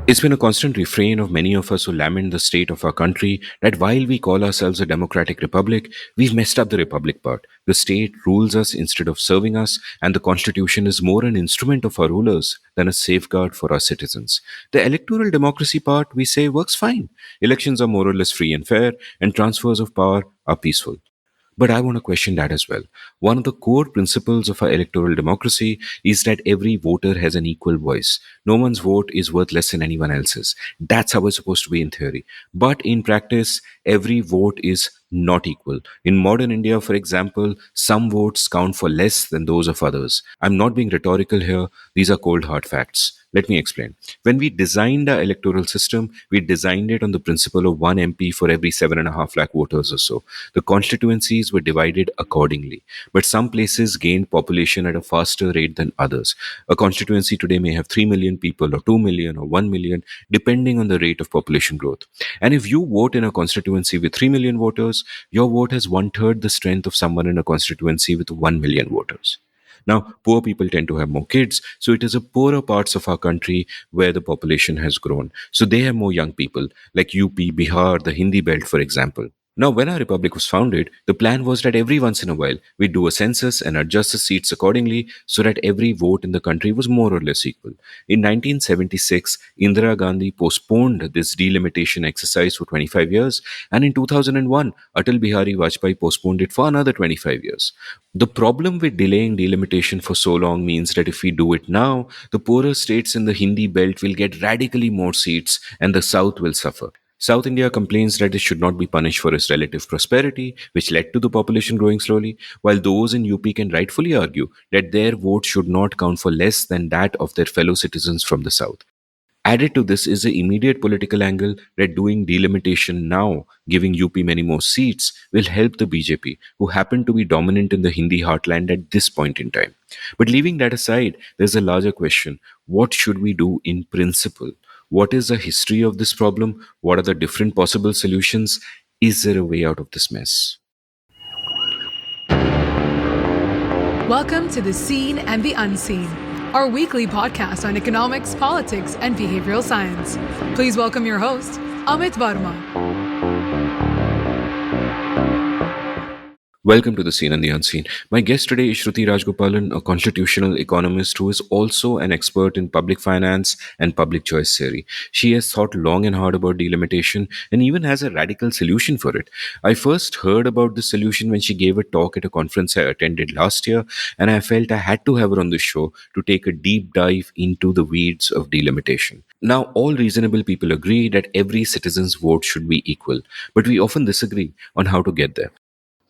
It's been a constant refrain of many of us who lament the state of our country that while we call ourselves a democratic republic, we've messed up the republic part. The state rules us instead of serving us, and the constitution is more an instrument of our rulers than a safeguard for our citizens. The electoral democracy part, we say, works fine. Elections are more or less free and fair, and transfers of power are peaceful. But I want to question that as well. One of the core principles of our electoral democracy is that every voter has an equal voice. No one's vote is worth less than anyone else's. That's how it's supposed to be in theory. But in practice, every vote is not equal. In modern India, for example, some votes count for less than those of others. I'm not being rhetorical here, these are cold hard facts. Let me explain. When we designed our electoral system, we designed it on the principle of one MP for every 7.5 lakh voters or so. The constituencies were divided accordingly. But some places gained population at a faster rate than others. A constituency today may have 3 million people, or 2 million, or 1 million, depending on the rate of population growth. And if you vote in a constituency with 3 million voters, your vote has one third the strength of someone in a constituency with 1 million voters. Now, poor people tend to have more kids, so it is the poorer parts of our country where the population has grown. So they have more young people, like UP, Bihar, the Hindi belt, for example. Now, when our republic was founded, the plan was that every once in a while we'd do a census and adjust the seats accordingly so that every vote in the country was more or less equal. In 1976, Indira Gandhi postponed this delimitation exercise for 25 years, and in 2001, Atal Bihari Vajpayee postponed it for another 25 years. The problem with delaying delimitation for so long means that if we do it now, the poorer states in the Hindi belt will get radically more seats and the South will suffer. South India complains that it should not be punished for its relative prosperity, which led to the population growing slowly, while those in UP can rightfully argue that their vote should not count for less than that of their fellow citizens from the South. Added to this is the immediate political angle that doing delimitation now, giving UP many more seats, will help the BJP, who happen to be dominant in the Hindi heartland at this point in time. But leaving that aside, there's a larger question. What should we do in principle? What is the history of this problem? What are the different possible solutions? Is there a way out of this mess? Welcome to The Seen and the Unseen, our weekly podcast on economics, politics, and behavioral science. Please welcome your host, Amit Varma. Welcome to The Seen and the Unseen. My guest today is Shruti Rajagopalan, a constitutional economist who is also an expert in public finance and public choice theory. She has thought long and hard about delimitation and even has a radical solution for it. I first heard about this solution when she gave a talk at a conference I attended last year, and I felt I had to have her on the show to take a deep dive into the weeds of delimitation. Now, all reasonable people agree that every citizen's vote should be equal, but we often disagree on how to get there.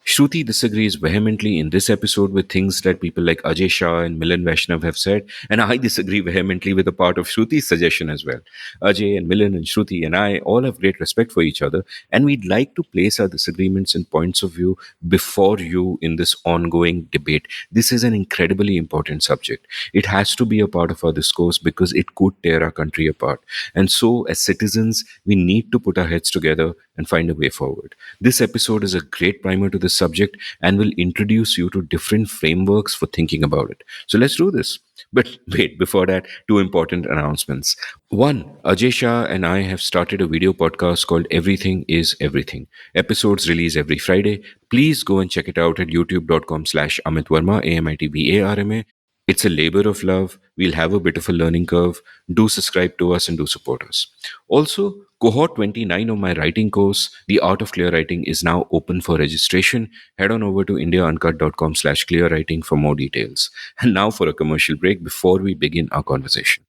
Shruti disagrees vehemently in this episode with things that people like Ajay Shah and Milan Vaishnav have said, and I disagree vehemently with a part of Shruti's suggestion as well. Ajay and Milan and Shruti and I all have great respect for each other, and we'd like to place our disagreements and points of view before you in this ongoing debate. This is an incredibly important subject. It has to be a part of our discourse because it could tear our country apart. And so, as citizens, we need to put our heads together and find a way forward. This episode is a great primer to this subject and will introduce you to different frameworks for thinking about it. So let's do this. But wait, before that, two important announcements. One, Ajay Shah and I have started a video podcast called Everything is Everything. Episodes release every Friday. Please go and check it out at youtube.com/Amit Varma, AMITVARMA. It's a labor of love. We'll have a bit of a learning curve. Do subscribe to us and do support us. Also, cohort 29 of my writing course, The Art of Clear Writing, is now open for registration. Head on over to indiauncut.com/clearwriting for more details. And now for a commercial break before we begin our conversation.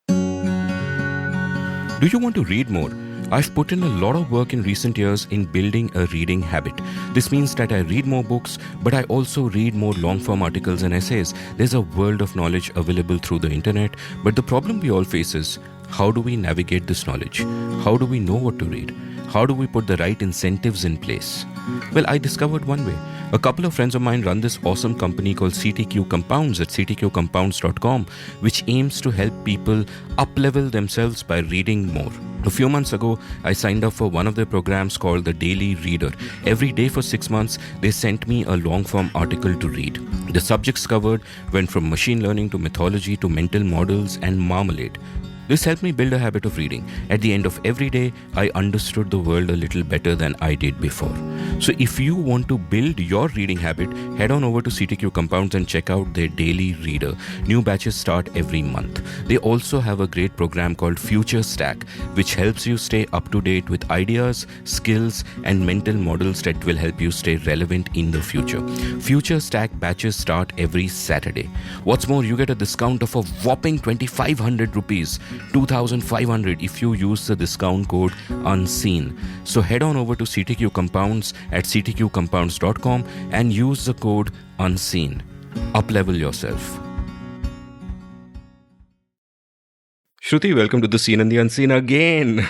Do you want to read more? I've put in a lot of work in recent years in building a reading habit. This means that I read more books, but I also read more long-form articles and essays. There's a world of knowledge available through the internet, but the problem we all face is, how do we navigate this knowledge? How do we know what to read? How do we put the right incentives in place? Well, I discovered one way. A couple of friends of mine run this awesome company called CTQ Compounds at ctqcompounds.com, which aims to help people up-level themselves by reading more. A few months ago, I signed up for one of their programs called The Daily Reader. Every day for 6 months, they sent me a long-form article to read. The subjects covered went from machine learning to mythology to mental models and marmalade. This helped me build a habit of reading. At the end of every day, I understood the world a little better than I did before. So if you want to build your reading habit, head on over to CTQ Compounds and check out their daily reader. New batches start every month. They also have a great program called Future Stack, which helps you stay up to date with ideas, skills, and mental models that will help you stay relevant in the future. Future Stack batches start every Saturday. What's more, you get a discount of a whopping 2,500 rupees, 2,500 if you use the discount code UNSEEN. So head on over to CTQ Compounds at ctqcompounds.com and use the code UNSEEN. Up-level yourself. Shruti, welcome to the Seen and the Unseen again.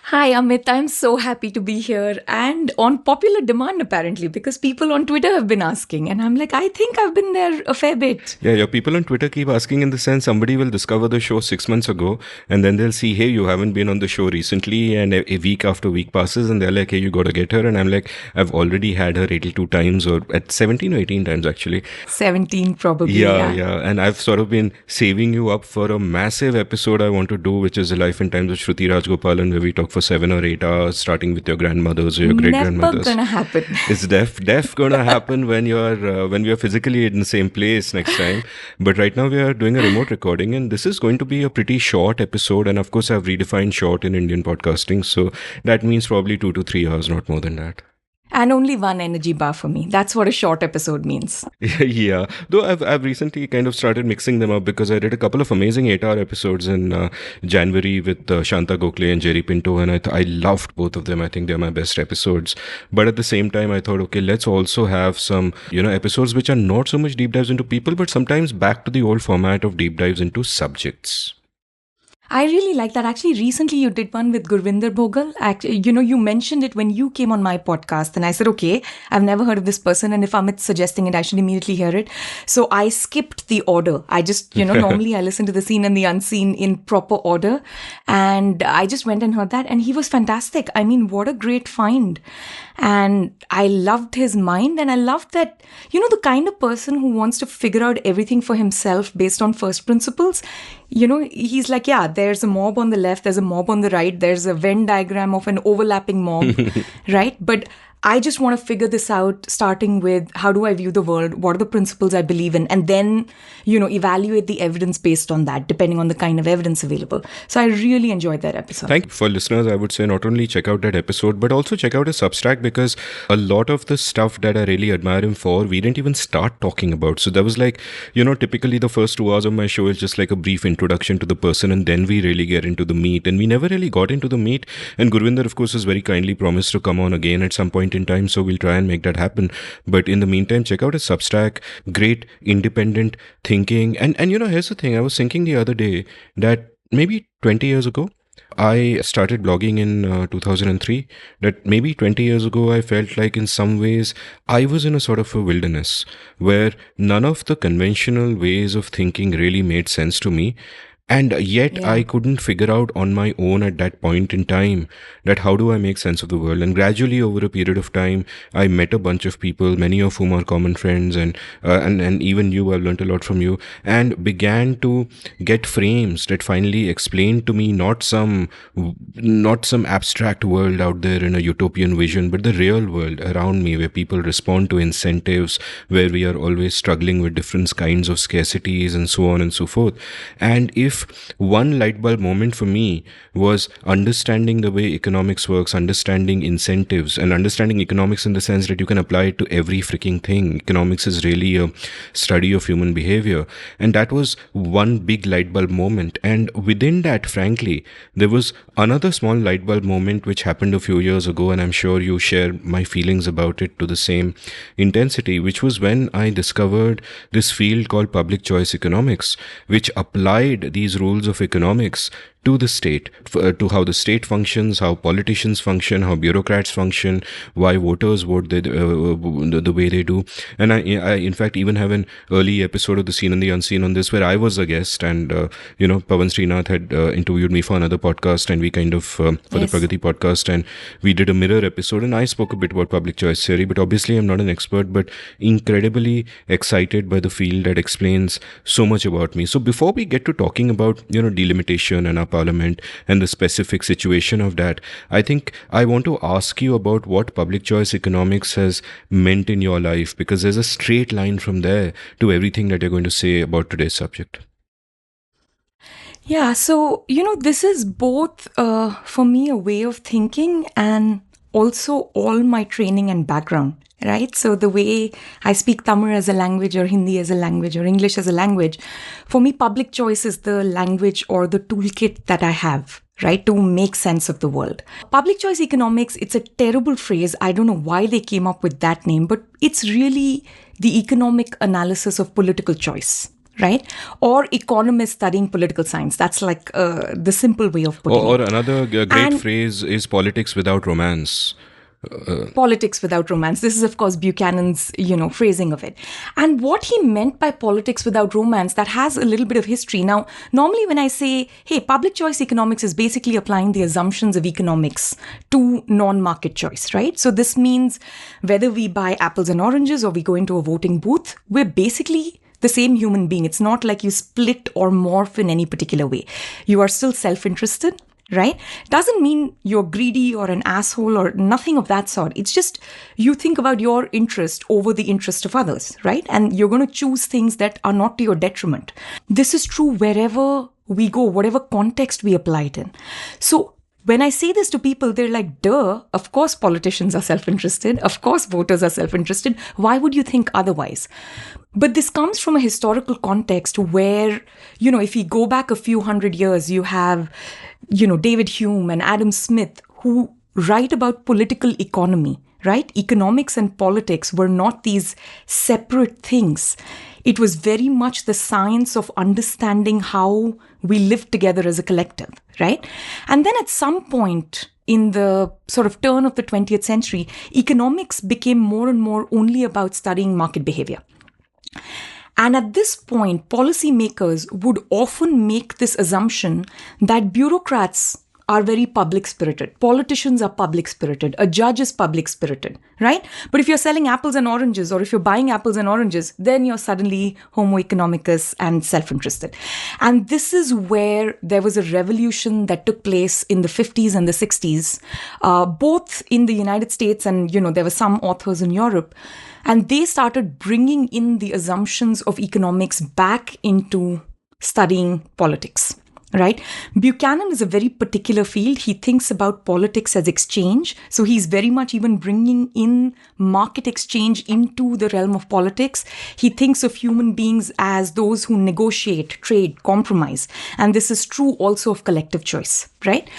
Hi, Amit. I'm so happy to be here and on popular demand, apparently, because people on Twitter have been asking. And I'm like, I think I've been there a fair bit. Yeah, people on Twitter keep asking, in the sense somebody will discover the show 6 months ago and then they'll see, hey, you haven't been on the show recently, and a week after week passes and they're like, hey, you got to get her. And I'm like, I've already had her 82 times, or at 17 or 18 times actually. 17 probably. Yeah. And I've sort of been saving you up for a massive episode I want to do, which is The Life and Times of Shruti Rajagopalan, where we talk for 7 or 8 hours, starting with your grandmothers or your great grandmothers. Never gonna happen. It's def gonna happen when we are physically in the same place next time. But right now we are doing a remote recording, and this is going to be a pretty short episode. And of course, I've redefined short in Indian podcasting, so that means probably 2 to 3 hours, not more than that. And only one energy bar for me. That's what a short episode means. Yeah. Though I've recently kind of started mixing them up, because I did a couple of amazing 8-hour episodes in January with Shanta Gokhale and Jerry Pinto, and I loved both of them. I think they're my best episodes. But at the same time, I thought, okay, let's also have some, episodes which are not so much deep dives into people, but sometimes back to the old format of deep dives into subjects. I really like that. Actually, recently you did one with Gurvinder Bhogal. Actually, you mentioned it when you came on my podcast, and I said, okay, I've never heard of this person, and if Amit's suggesting it, I should immediately hear it. So I skipped the order. I just, normally I listen to the Seen and the Unseen in proper order, and I just went and heard that, and he was fantastic. I mean, what a great find. And I loved his mind, and I loved that, the kind of person who wants to figure out everything for himself based on first principles. He's like, yeah, there's a mob on the left, there's a mob on the right, there's a Venn diagram of an overlapping mob, right? But I just want to figure this out, starting with how do I view the world? What are the principles I believe in? And then, evaluate the evidence based on that, depending on the kind of evidence available. So I really enjoyed that episode. Thank you. For listeners, I would say not only check out that episode, but also check out his Substack, because a lot of the stuff that I really admire him for, we didn't even start talking about. So there was like, typically the first 2 hours of my show is just like a brief introduction to the person, and then we really get into the meat. And we never really got into the meat. And Gurvinder, of course, has very kindly promised to come on again at some point in time, so we'll try and make that happen. But in the meantime, check out his Substack. Great independent thinking. And here's the thing, I was thinking the other day that maybe 20 years ago, I started blogging in 2003, that maybe 20 years ago I felt like in some ways I was in a sort of a wilderness where none of the conventional ways of thinking really made sense to me. And yet I couldn't figure out on my own at that point in time that how do I make sense of the world. And gradually over a period of time, I met a bunch of people, many of whom are common friends, and even you, I've learned a lot from you, and began to get frames that finally explained to me not some abstract world out there in a utopian vision, but the real world around me, where people respond to incentives, where we are always struggling with different kinds of scarcities and so on and so forth. And if one light bulb moment for me was understanding the way economics works, understanding incentives, and understanding economics in the sense that you can apply it to every freaking thing. Economics is really a study of human behavior. And that was one big light bulb moment. And within that, frankly, there was another small light bulb moment which happened a few years ago, and I'm sure you share my feelings about it to the same intensity, which was when I discovered this field called public choice economics, which applied these rules of economics to the state, to how the state functions, how politicians function, how bureaucrats function, why voters vote the way they do. And I, in fact, even have an early episode of The Seen and the Unseen on this, where I was a guest, and Pawan Srinath had interviewed me for another podcast, and we kind of for the Yes. Pragati podcast, and we did a mirror episode, and I spoke a bit about public choice theory. But obviously, I'm not an expert, but incredibly excited by the field that explains so much about me. So before we get to talking about delimitation and our parliament and the specific situation of that, I think I want to ask you about what public choice economics has meant in your life, because there's a straight line from there to everything that you're going to say about today's subject. Yeah, so, this is both for me a way of thinking and also all my training and background, right? So, the way I speak Tamil as a language, or Hindi as a language, or English as a language, for me, public choice is the language or the toolkit that I have, right, to make sense of the world. Public choice economics, it's a terrible phrase. I don't know why they came up with that name, but it's really the economic analysis of political choice, right? Or economists studying political science. That's like the simple way of putting Or it. another great And- phrase is politics without romance. Politics without romance. This is, of course, Buchanan's, phrasing of it. And what he meant by politics without romance, that has a little bit of history. Now, normally when I say, hey, public choice economics is basically applying the assumptions of economics to non-market choice, right? So this means whether we buy apples and oranges or we go into a voting booth, we're basically the same human being. It's not like you split or morph in any particular way. You are still self-interested, right? Doesn't mean you're greedy or an asshole or nothing of that sort. It's just you think about your interest over the interest of others, right? And you're going to choose things that are not to your detriment. This is true wherever we go, whatever context we apply it in. So when I say this to people, they're like, duh, of course politicians are self-interested. Of course voters are self-interested. Why would you think otherwise? But this comes from a historical context where, if you go back a few hundred years, you have, David Hume and Adam Smith who write about political economy, right? Economics and politics were not these separate things. It was very much the science of understanding how we live together as a collective, right? And then at some point in the sort of turn of the 20th century, economics became more and more only about studying market behavior. And at this point, policymakers would often make this assumption that bureaucrats are very public-spirited. Politicians are public-spirited. A judge is public-spirited, right? But if you're selling apples and oranges, or if you're buying apples and oranges, then you're suddenly homo economicus and self-interested. And this is where there was a revolution that took place in the 50s and the 60s, both in the United States and, there were some authors in Europe. And they started bringing in the assumptions of economics back into studying politics, right? Buchanan is a very particular field. He thinks about politics as exchange. So he's very much even bringing in market exchange into the realm of politics. He thinks of human beings as those who negotiate, trade, compromise. And this is true also of collective choice, right?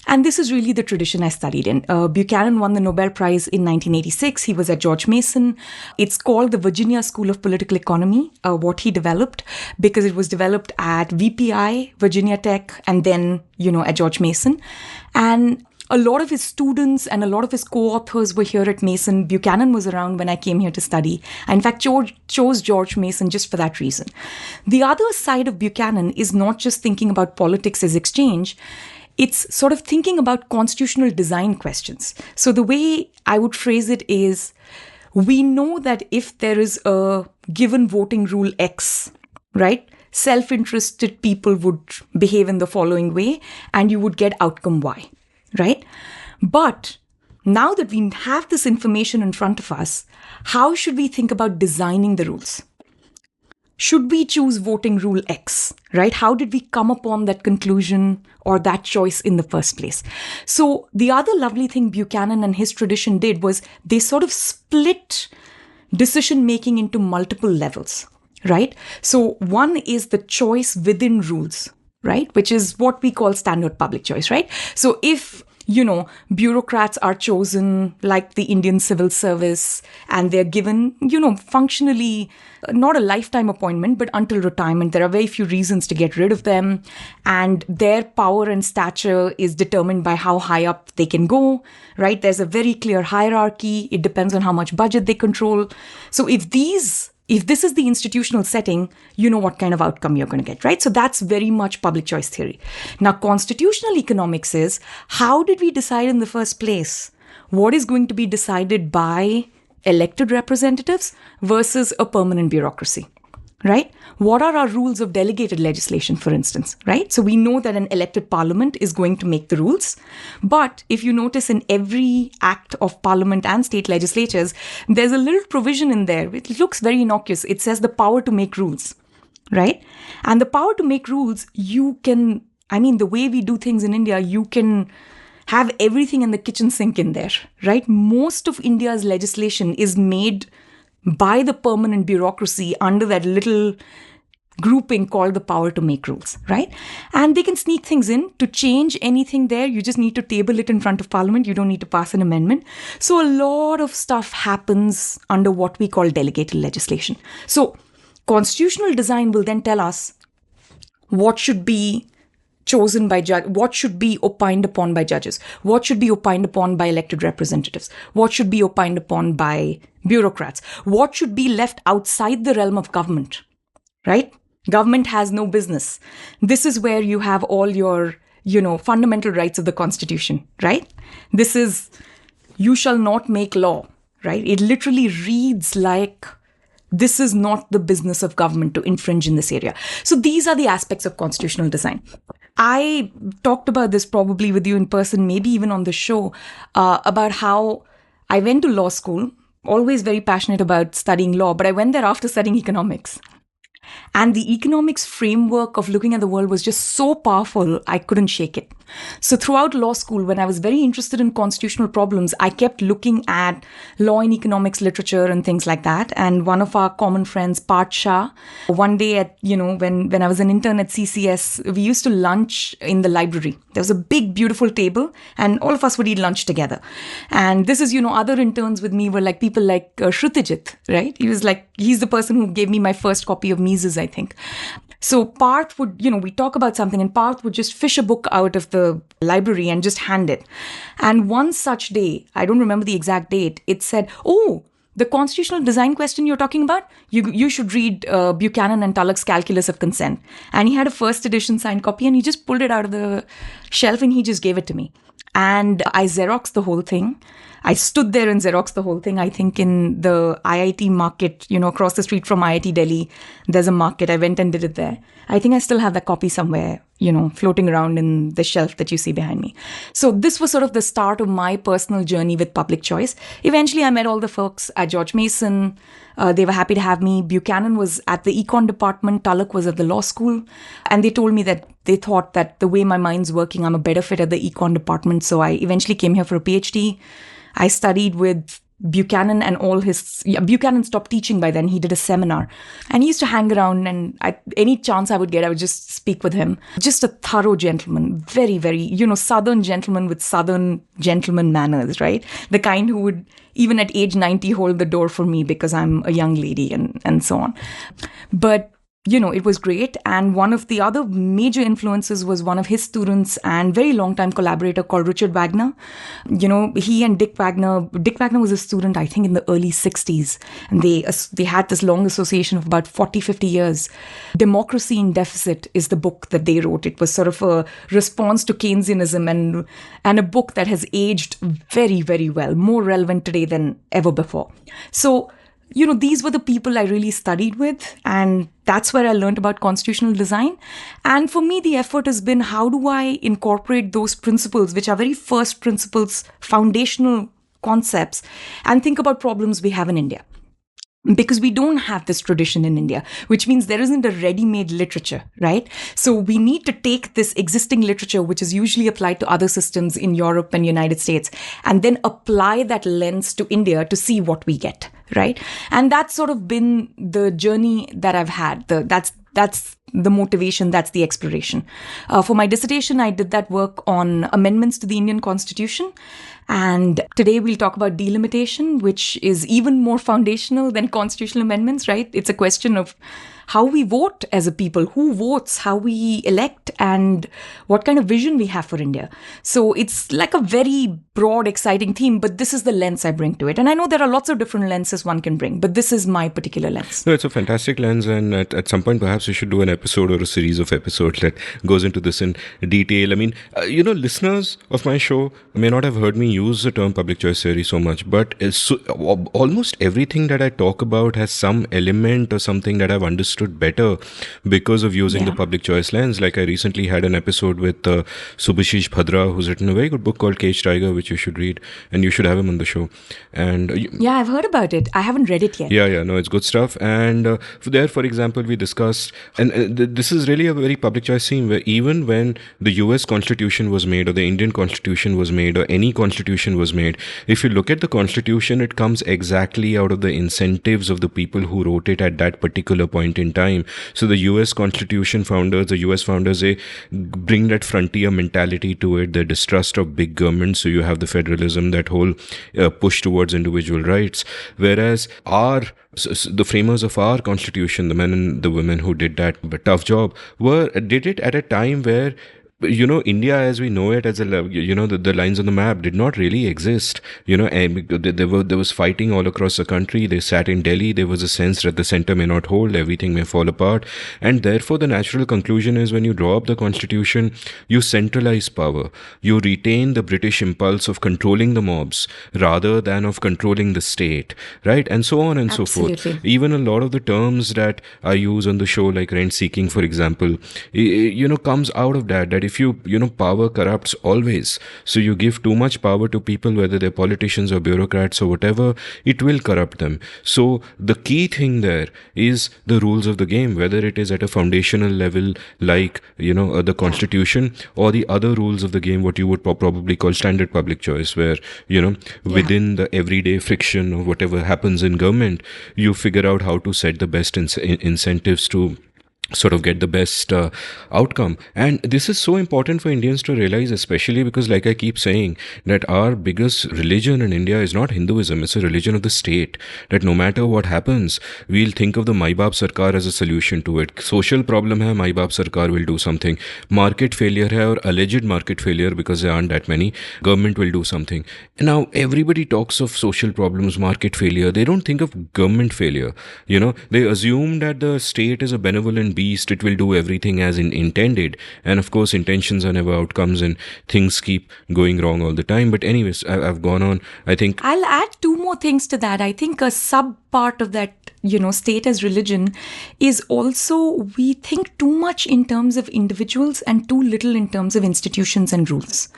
And this is really the tradition I studied in. Buchanan won the Nobel Prize in 1986. He was at George Mason. It's called the Virginia School of Political Economy, what he developed, because it was developed at VPI, Virginia Tech, and then, at George Mason. And a lot of his students and a lot of his co-authors were here at Mason. Buchanan was around when I came here to study. I, in fact, chose George Mason just for that reason. The other side of Buchanan is not just thinking about politics as exchange. It's sort of thinking about constitutional design questions. So the way I would phrase it is, we know that if there is a given voting rule X, right, self-interested people would behave in the following way, and you would get outcome Y, right? But now that we have this information in front of us, how should we think about designing the rules? Should we choose voting rule X, right? How did we come upon that conclusion or that choice in the first place? So the other lovely thing Buchanan and his tradition did was they sort of split decision-making into multiple levels, right? So one is the choice within rules, right? Which is what we call standard public choice, right? So if bureaucrats are chosen like the Indian civil service, and they're given, functionally not a lifetime appointment, but until retirement. There are very few reasons to get rid of them. And their power and stature is determined by how high up they can go, right? There's a very clear hierarchy. It depends on how much budget they control. So if this is the institutional setting, you know what kind of outcome you're going to get, right? So that's very much public choice theory. Now, constitutional economics is, how did we decide in the first place what is going to be decided by elected representatives versus a permanent bureaucracy, right? What are our rules of delegated legislation, for instance, right? So we know that an elected parliament is going to make the rules. But if you notice, in every act of parliament and state legislatures, there's a little provision in there. It looks very innocuous. It says the power to make rules, right? And the power to make rules, the way we do things in India, you can have everything in the kitchen sink in there, right? Most of India's legislation is made by the permanent bureaucracy under that little grouping called the power to make rules, right? And they can sneak things in. To change anything there, you just need to table it in front of Parliament. You don't need to pass an amendment. So a lot of stuff happens under what we call delegated legislation. So constitutional design will then tell us what should be chosen by what should be opined upon by judges, what should be opined upon by elected representatives, what should be opined upon by bureaucrats, what should be left outside the realm of government, right? Government has no business. This is where you have all your, fundamental rights of the Constitution, right? This is, you shall not make law, right? It literally reads like, this is not the business of government to infringe in this area. So these are the aspects of constitutional design. I talked about this probably with you in person, maybe even on the show, about how I went to law school, always very passionate about studying law, but I went there after studying economics. And the economics framework of looking at the world was just so powerful, I couldn't shake it. So throughout law school, when I was very interested in constitutional problems, I kept looking at law and economics literature and things like that. And one of our common friends, Parth Shah, one day when I was an intern at CCS, we used to lunch in the library. There was a big, beautiful table and all of us would eat lunch together. And this is, other interns with me were like people like Shruti, right? He's the person who gave me my first copy of Mises, I think. So Parth would, we talk about something and Parth would just fish a book out of the library and just hand it. And one such day, I don't remember the exact date, it said, oh, the constitutional design question you're talking about, you should read Buchanan and Tulloch's Calculus of Consent. And he had a first edition signed copy and he just pulled it out of the shelf and he just gave it to me. And I Xeroxed the whole thing. I stood there and Xeroxed the whole thing. I think in the IIT market, across the street from IIT Delhi, there's a market. I went and did it there. I think I still have that copy somewhere, floating around in the shelf that you see behind me. So this was sort of the start of my personal journey with public choice. Eventually, I met all the folks at George Mason. They were happy to have me. Buchanan was at the econ department. Tulloch was at the law school. And they told me that they thought that the way my mind's working, I'm a better fit at the econ department. So I eventually came here for a PhD. I studied with Buchanan and Buchanan stopped teaching by then. He did a seminar and he used to hang around and any chance I would get, I would just speak with him. Just a thorough gentleman, very, very, Southern gentleman with Southern gentleman manners, right? The kind who would, even at age 90, hold the door for me because I'm a young lady and so on. But it was great. And one of the other major influences was one of his students and very long-time collaborator called Richard Wagner. He and Dick Wagner was a student, I think, in the early 60s. And they had this long association of about 40, 50 years. Democracy in Deficit is the book that they wrote. It was sort of a response to Keynesianism and a book that has aged very, very well, more relevant today than ever before. So, these were the people I really studied with, and that's where I learned about constitutional design. And for me, the effort has been, how do I incorporate those principles, which are very first principles, foundational concepts, and think about problems we have in India? Because we don't have this tradition in India, which means there isn't a ready-made literature, right? So we need to take this existing literature, which is usually applied to other systems in Europe and United States, and then apply that lens to India to see what we get, right? And that's sort of been the journey that I've had. That's That's the motivation, that's the exploration. For my dissertation, I did that work on amendments to the Indian Constitution. And today we'll talk about delimitation, which is even more foundational than constitutional amendments, right? It's a question of how we vote as a people, who votes, how we elect, and what kind of vision we have for India. So it's like a very broad, exciting theme, but this is the lens I bring to it. And I know there are lots of different lenses one can bring, but this is my particular lens. No, it's a fantastic lens, and at some point, perhaps we should do an episode or a series of episodes that goes into this in detail. I mean, listeners of my show may not have heard me use the term public choice theory so much, but almost everything that I talk about has some element or something that I've understood better because of using the public choice lens. Like I recently had an episode with Subhashish Bhadra, who's written a very good book called Cage Tiger, which you should read, and you should have him on the show. And yeah, I've heard about it. I haven't read it yet. Yeah, no, it's good stuff. And there, for example, we discussed, and this is really a very public choice theme, where even when the US Constitution was made, or the Indian Constitution was made, or any constitution was made, if you look at the Constitution, it comes exactly out of the incentives of the people who wrote it at that particular point in time. So the US Constitution founders, the US founders, they bring that frontier mentality to it, the distrust of big government. So you have the federalism, that whole push towards individual rights. Whereas the framers of our constitution, the men and the women who did that tough job, did it at a time where India as we know it, as the lines on the map did not really exist. And there was fighting all across the country. They sat in Delhi. There was a sense that the center may not hold, everything may fall apart. And therefore, the natural conclusion is, when you draw up the constitution, you centralize power. You retain the British impulse of controlling the mobs rather than of controlling the state, right? And so on and Absolutely. so forth. Even a lot of the terms that I use on the show, like rent seeking, for example, comes out of that if power corrupts always. So you give too much power to people, whether they're politicians or bureaucrats or whatever, it will corrupt them. So the key thing there is the rules of the game, whether it is at a foundational level, like, the constitution, or the other rules of the game, what you would probably call standard public choice, where, within the everyday friction of whatever happens in government, you figure out how to set the best incentives to sort of get the best outcome. And this is so important for Indians to realize, especially because, like I keep saying, that our biggest religion in India is not Hinduism, it's a religion of the state. That no matter what happens, we'll think of the Mai Baap Sarkar as a solution to it. Social problem hai, Mai Baap Sarkar will do something. Market failure hai, or alleged market failure, because there aren't that many, government will do something. And now everybody talks of social problems, market failure. They don't think of government failure. They assume that the state is a benevolent beast, it will do everything as intended. And of course, intentions are never outcomes, and things keep going wrong all the time. But anyways, I've gone on. I think I'll add two more things to that. I think a sub part of that, state as religion is also, we think too much in terms of individuals and too little in terms of institutions and rules,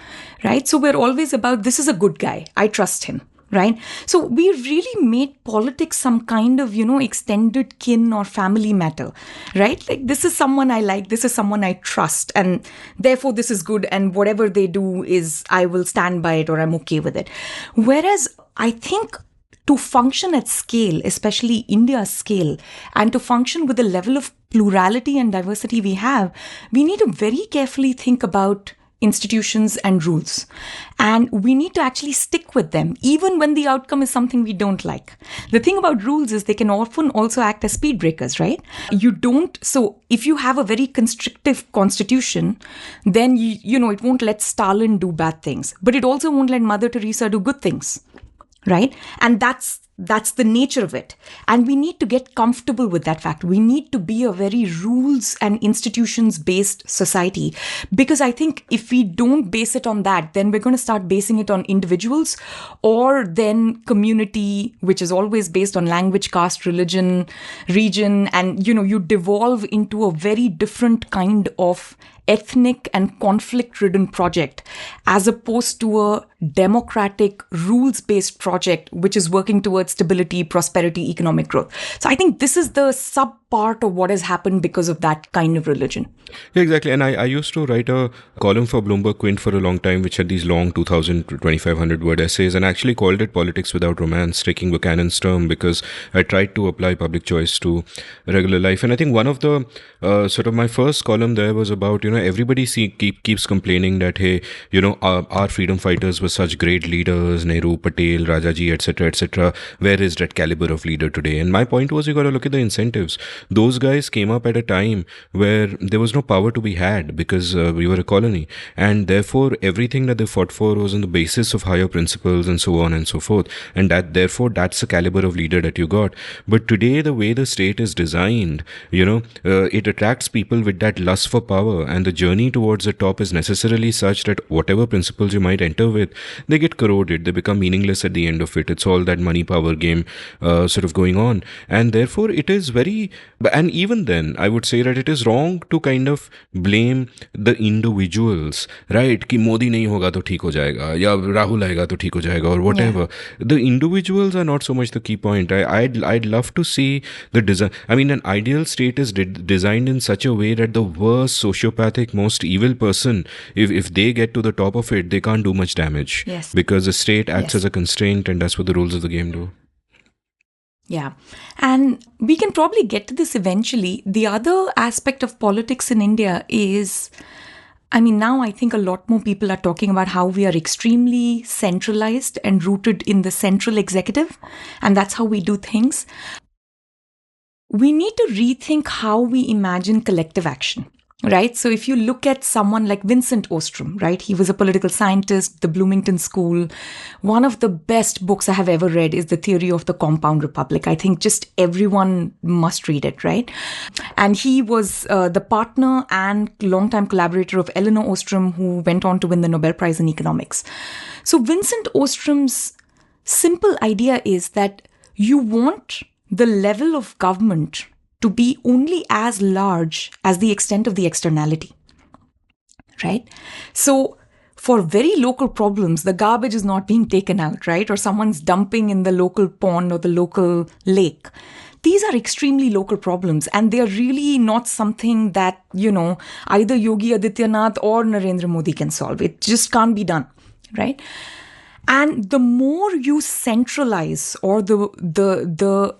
right? So we're always about, this is a good guy, I trust him. Right? So we really made politics some kind of, extended kin or family matter, right? Like, this is someone I like, this is someone I trust, and therefore this is good, and whatever they do is, I will stand by it, or I'm okay with it. Whereas I think to function at scale, especially India's scale, and to function with the level of plurality and diversity we have, we need to very carefully think about institutions and rules. And we need to actually stick with them, even when the outcome is something we don't like. The thing about rules is they can often also act as speed breakers, right? So if you have a very constrictive constitution, then, it won't let Stalin do bad things, but it also won't let Mother Teresa do good things, right? And that's the nature of it. And we need to get comfortable with that fact. We need to be a very rules and institutions based society, because I think if we don't base it on that, then we're going to start basing it on individuals, or then community, which is always based on language, caste, religion, region. And, you devolve into a very different kind of ethnic and conflict-ridden project, as opposed to a democratic, rules-based project which is working towards stability, prosperity, economic growth. So I think this is the sub part of what has happened because of that kind of religion. Yeah, exactly. And I used to write a column for Bloomberg Quint for a long time, which had these long 2,000 to 2,500 word essays, and I actually called it Politics Without Romance, taking Buchanan's term, because I tried to apply public choice to regular life. And I think one of the sort of my first column there was about, everybody keeps complaining that, hey, our freedom fighters were such great leaders, Nehru, Patel, Rajaji, etc., etc. Where is that caliber of leader today? And my point was, you got to look at the incentives. Those guys came up at a time where there was no power to be had because we were a colony, and therefore everything that they fought for was on the basis of higher principles and so on and so forth, and that's the caliber of leader that you got. But today, the way the state is designed, it attracts people with that lust for power, and the journey towards the top is necessarily such that whatever principles you might enter with, they get corroded, they become meaningless at the end of it. It's all that money power game sort of going on, and therefore it is very, and even then I would say that it is wrong to kind of blame the individuals, right? कि मोदी नहीं होगा तो ठीक हो जाएगा, या राहुल आएगा तो ठीक हो जाएगा, or whatever. The individuals are not so much the key point. I'd love to see the design. I mean, an ideal state is designed in such a way that the worst sociopathic, most evil person, if they get to the top of it, they can't do much damage. Yes. Because the state acts as a constraint, and that's what the rules of the game do. Yeah. And we can probably get to this eventually. The other aspect of politics in India is, now I think a lot more people are talking about how we are extremely centralized and rooted in the central executive, and that's how we do things. We need to rethink how we imagine collective action. Right? So if you look at someone like Vincent Ostrom, right? He was a political scientist, the Bloomington School. One of the best books I have ever read is The Theory of the Compound Republic. I think just everyone must read it, right? And he was the partner and longtime collaborator of Elinor Ostrom, who went on to win the Nobel Prize in Economics. So Vincent Ostrom's simple idea is that you want the level of government to be only as large as the extent of the externality, right? So for very local problems, the garbage is not being taken out, right? Or someone's dumping in the local pond or the local lake. These are extremely local problems, and they're really not something that, either Yogi Adityanath or Narendra Modi can solve. It just can't be done, right? And the more you centralize, or the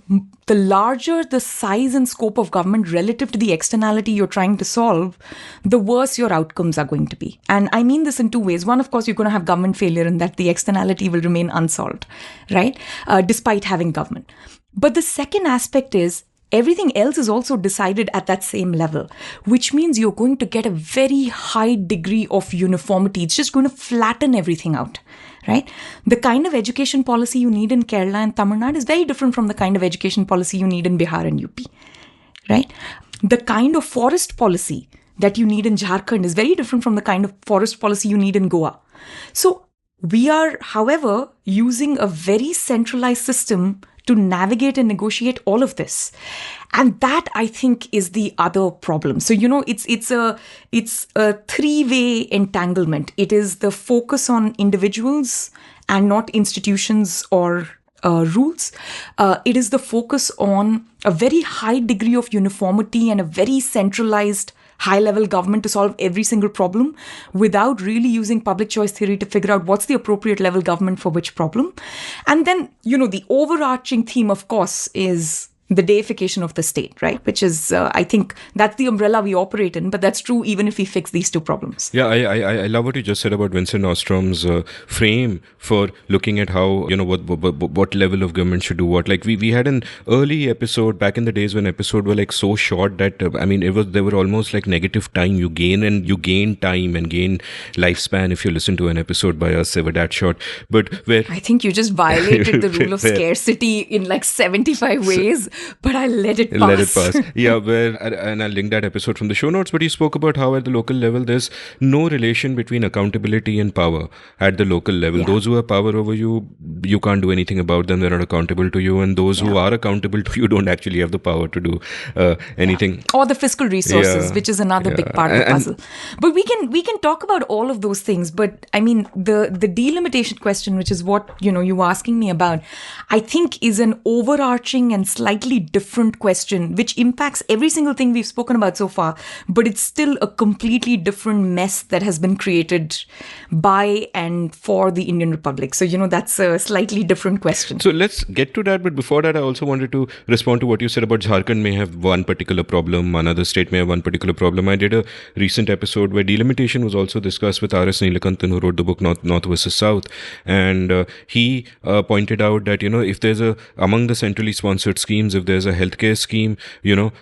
larger the size and scope of government relative to the externality you're trying to solve, the worse your outcomes are going to be. And I mean this in two ways. One, of course, you're going to have government failure in that the externality will remain unsolved, right? Despite having government. But the second aspect is, everything else is also decided at that same level, which means you're going to get a very high degree of uniformity. It's just going to flatten everything out, right? The kind of education policy you need in Kerala and Tamil Nadu is very different from the kind of education policy you need in Bihar and UP, right? The kind of forest policy that you need in Jharkhand is very different from the kind of forest policy you need in Goa. So we are, however, using a very centralized system to navigate and negotiate all of this. And that, I think, is the other problem. So, it's a three-way entanglement. It is the focus on individuals and not institutions or rules. It is the focus on a very high degree of uniformity and a very centralized high-level government to solve every single problem without really using public choice theory to figure out what's the appropriate level government for which problem. And then, the overarching theme, of course, is the deification of the state, right? Which is, I think, that's the umbrella we operate in, but that's true even if we fix these two problems. Yeah, I love what you just said about Vincent Ostrom's frame for looking at how, what level of government should do what. Like we had an early episode back in the days when episodes were like so short that, there were almost like negative time. You gain time and gain lifespan if you listen to an episode by us ever that short. But where I think you just violated the rule of scarcity in like 75 ways. But I let it pass. Yeah, and I'll link that episode from the show notes. But he spoke about how at the local level, there's no relation between accountability and power at the local level. Yeah. Those who have power over you, you can't do anything about them. They're not accountable to you. And those who are accountable to you don't actually have the power to do anything. Yeah. Or the fiscal resources, which is another big part of the puzzle. But we can talk about all of those things. But I mean, the delimitation question, which is what you were asking me about, I think is an overarching and slightly completely different question, which impacts every single thing we've spoken about so far, but it's still a completely different mess that has been created by and for the Indian Republic. So, that's a slightly different question. So let's get to that. But before that, I also wanted to respond to what you said about Jharkhand may have one particular problem, another state may have one particular problem. I did a recent episode where delimitation was also discussed with R.S. Neelakantan, who wrote the book North versus South. And he pointed out that, if there's among the centrally sponsored schemes, if there's a healthcare scheme,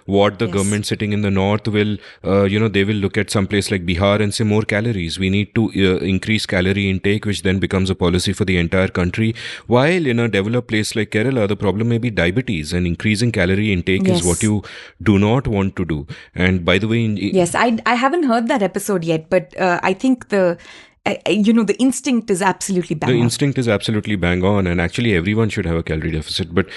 what the government sitting in the north will, they will look at some place like Bihar and say more calories. We need to increase calorie intake, which then becomes a policy for the entire country. While in a developed place like Kerala, the problem may be diabetes, and increasing calorie intake is what you do not want to do. And by the way, yes, I haven't heard that episode yet, but I think the instinct is absolutely bang on. The instinct is absolutely bang on, and actually everyone should have a calorie deficit, but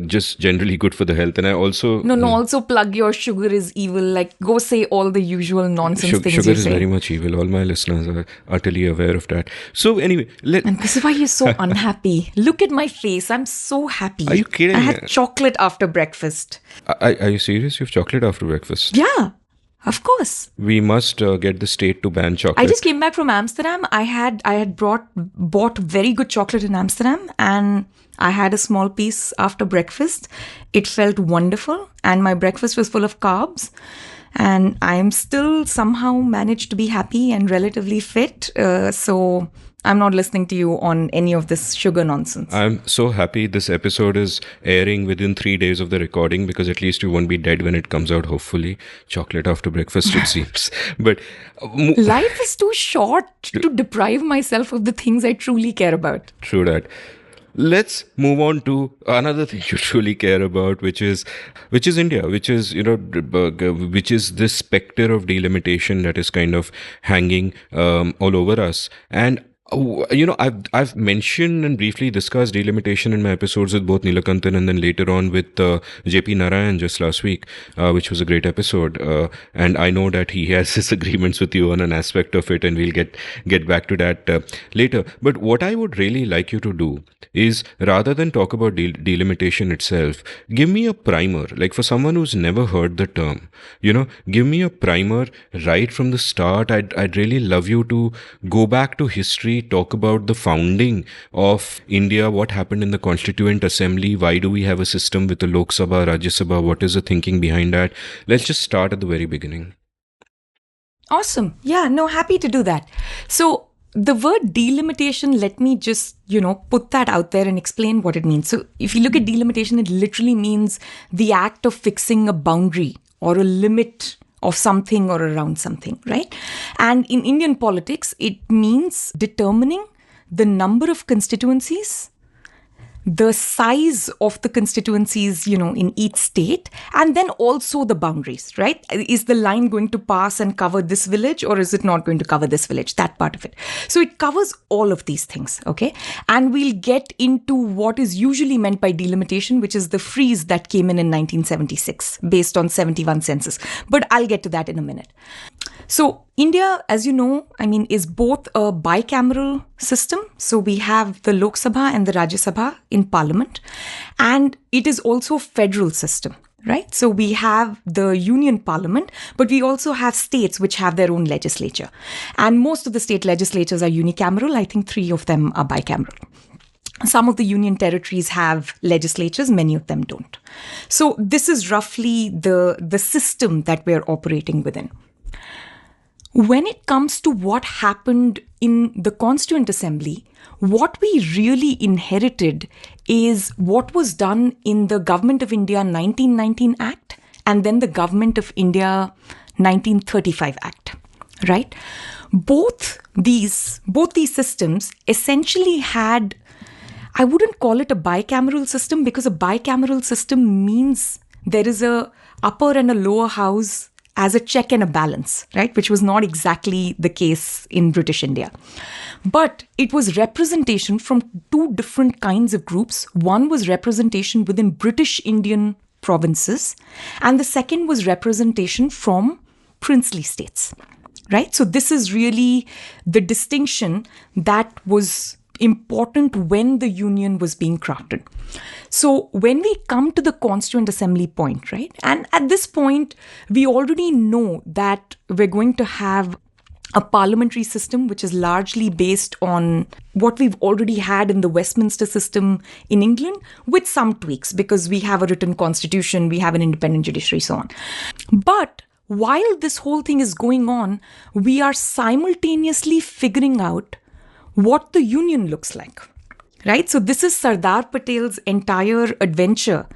just generally good for the health. And I also... also plug your sugar is evil. Like, go say all the usual nonsense things Sugar you is say. very much evil. All my listeners are utterly aware of that. So anyway... And this is why you're so unhappy. Look at my face. I'm so happy. Are you kidding? I had chocolate after breakfast. Are you serious? You have chocolate after breakfast? Yeah. Of course. We must get the state to ban chocolate. I just came back from Amsterdam. I had bought very good chocolate in Amsterdam, and I had a small piece after breakfast. It felt wonderful, and my breakfast was full of carbs. And I am still somehow managed to be happy and relatively fit. So I'm not listening to you on any of this sugar nonsense. I'm so happy this episode is airing within 3 days of the recording, because at least you won't be dead when it comes out, hopefully. Chocolate after breakfast, it seems. But life is too short to deprive myself of the things I truly care about. True that. Let's move on to another thing you truly care about, which is India, which is this specter of delimitation that is kind of hanging all over us. And I've mentioned and briefly discussed delimitation in my episodes with both Neelakantan and then later on with JP Narayan just last week, which was a great episode. And I know that he has disagreements with you on an aspect of it, and we'll get back to that later. But what I would really like you to do is, rather than talk about delimitation itself, give me a primer. Like, for someone who's never heard the term, give me a primer right from the start. I'd really love you to go back to history, talk about the founding of India, what happened in the Constituent Assembly, why do we have a system with the Lok Sabha, Rajya Sabha, what is the thinking behind that. Let's just start at the very beginning. Awesome. Yeah, no, happy to do that. So the word delimitation, let me just, put that out there and explain what it means. So if you look at delimitation, it literally means the act of fixing a boundary or a limit of something or around something, right? And in Indian politics, it means determining the number of constituencies, the size of the constituencies, in each state, and then also the boundaries, right? Is the line going to pass and cover this village, or is it not going to cover this village? That part of it. So it covers all of these things, okay? And we'll get into what is usually meant by delimitation, which is the freeze that came in 1976 based on 71 census. But I'll get to that in a minute. So India, as you know, is both a bicameral system. So we have the Lok Sabha and the Rajya Sabha in parliament. And it is also a federal system, right? So we have the union parliament, but we also have states which have their own legislature. And most of the state legislatures are unicameral. I think 3 of them are bicameral. Some of the union territories have legislatures, many of them don't. So this is roughly the system that we're operating within. When it comes to what happened in the Constituent Assembly, what we really inherited is what was done in the Government of India 1919 Act and then the Government of India 1935 Act, right? Both these systems essentially had, I wouldn't call it a bicameral system, because a bicameral system means there is a upper and a lower house as a check and a balance, right? Which was not exactly the case in British India. But it was representation from 2 different kinds of groups. One was representation within British Indian provinces, and the second was representation from princely states, right? So this is really the distinction that was important when the union was being crafted. So when we come to the Constituent Assembly point, right, and at this point, we already know that we're going to have a parliamentary system which is largely based on what we've already had in the Westminster system in England, with some tweaks, because we have a written constitution, we have an independent judiciary, so on. But while this whole thing is going on, we are simultaneously figuring out what the union looks like, right? So this is Sardar Patel's entire adventure,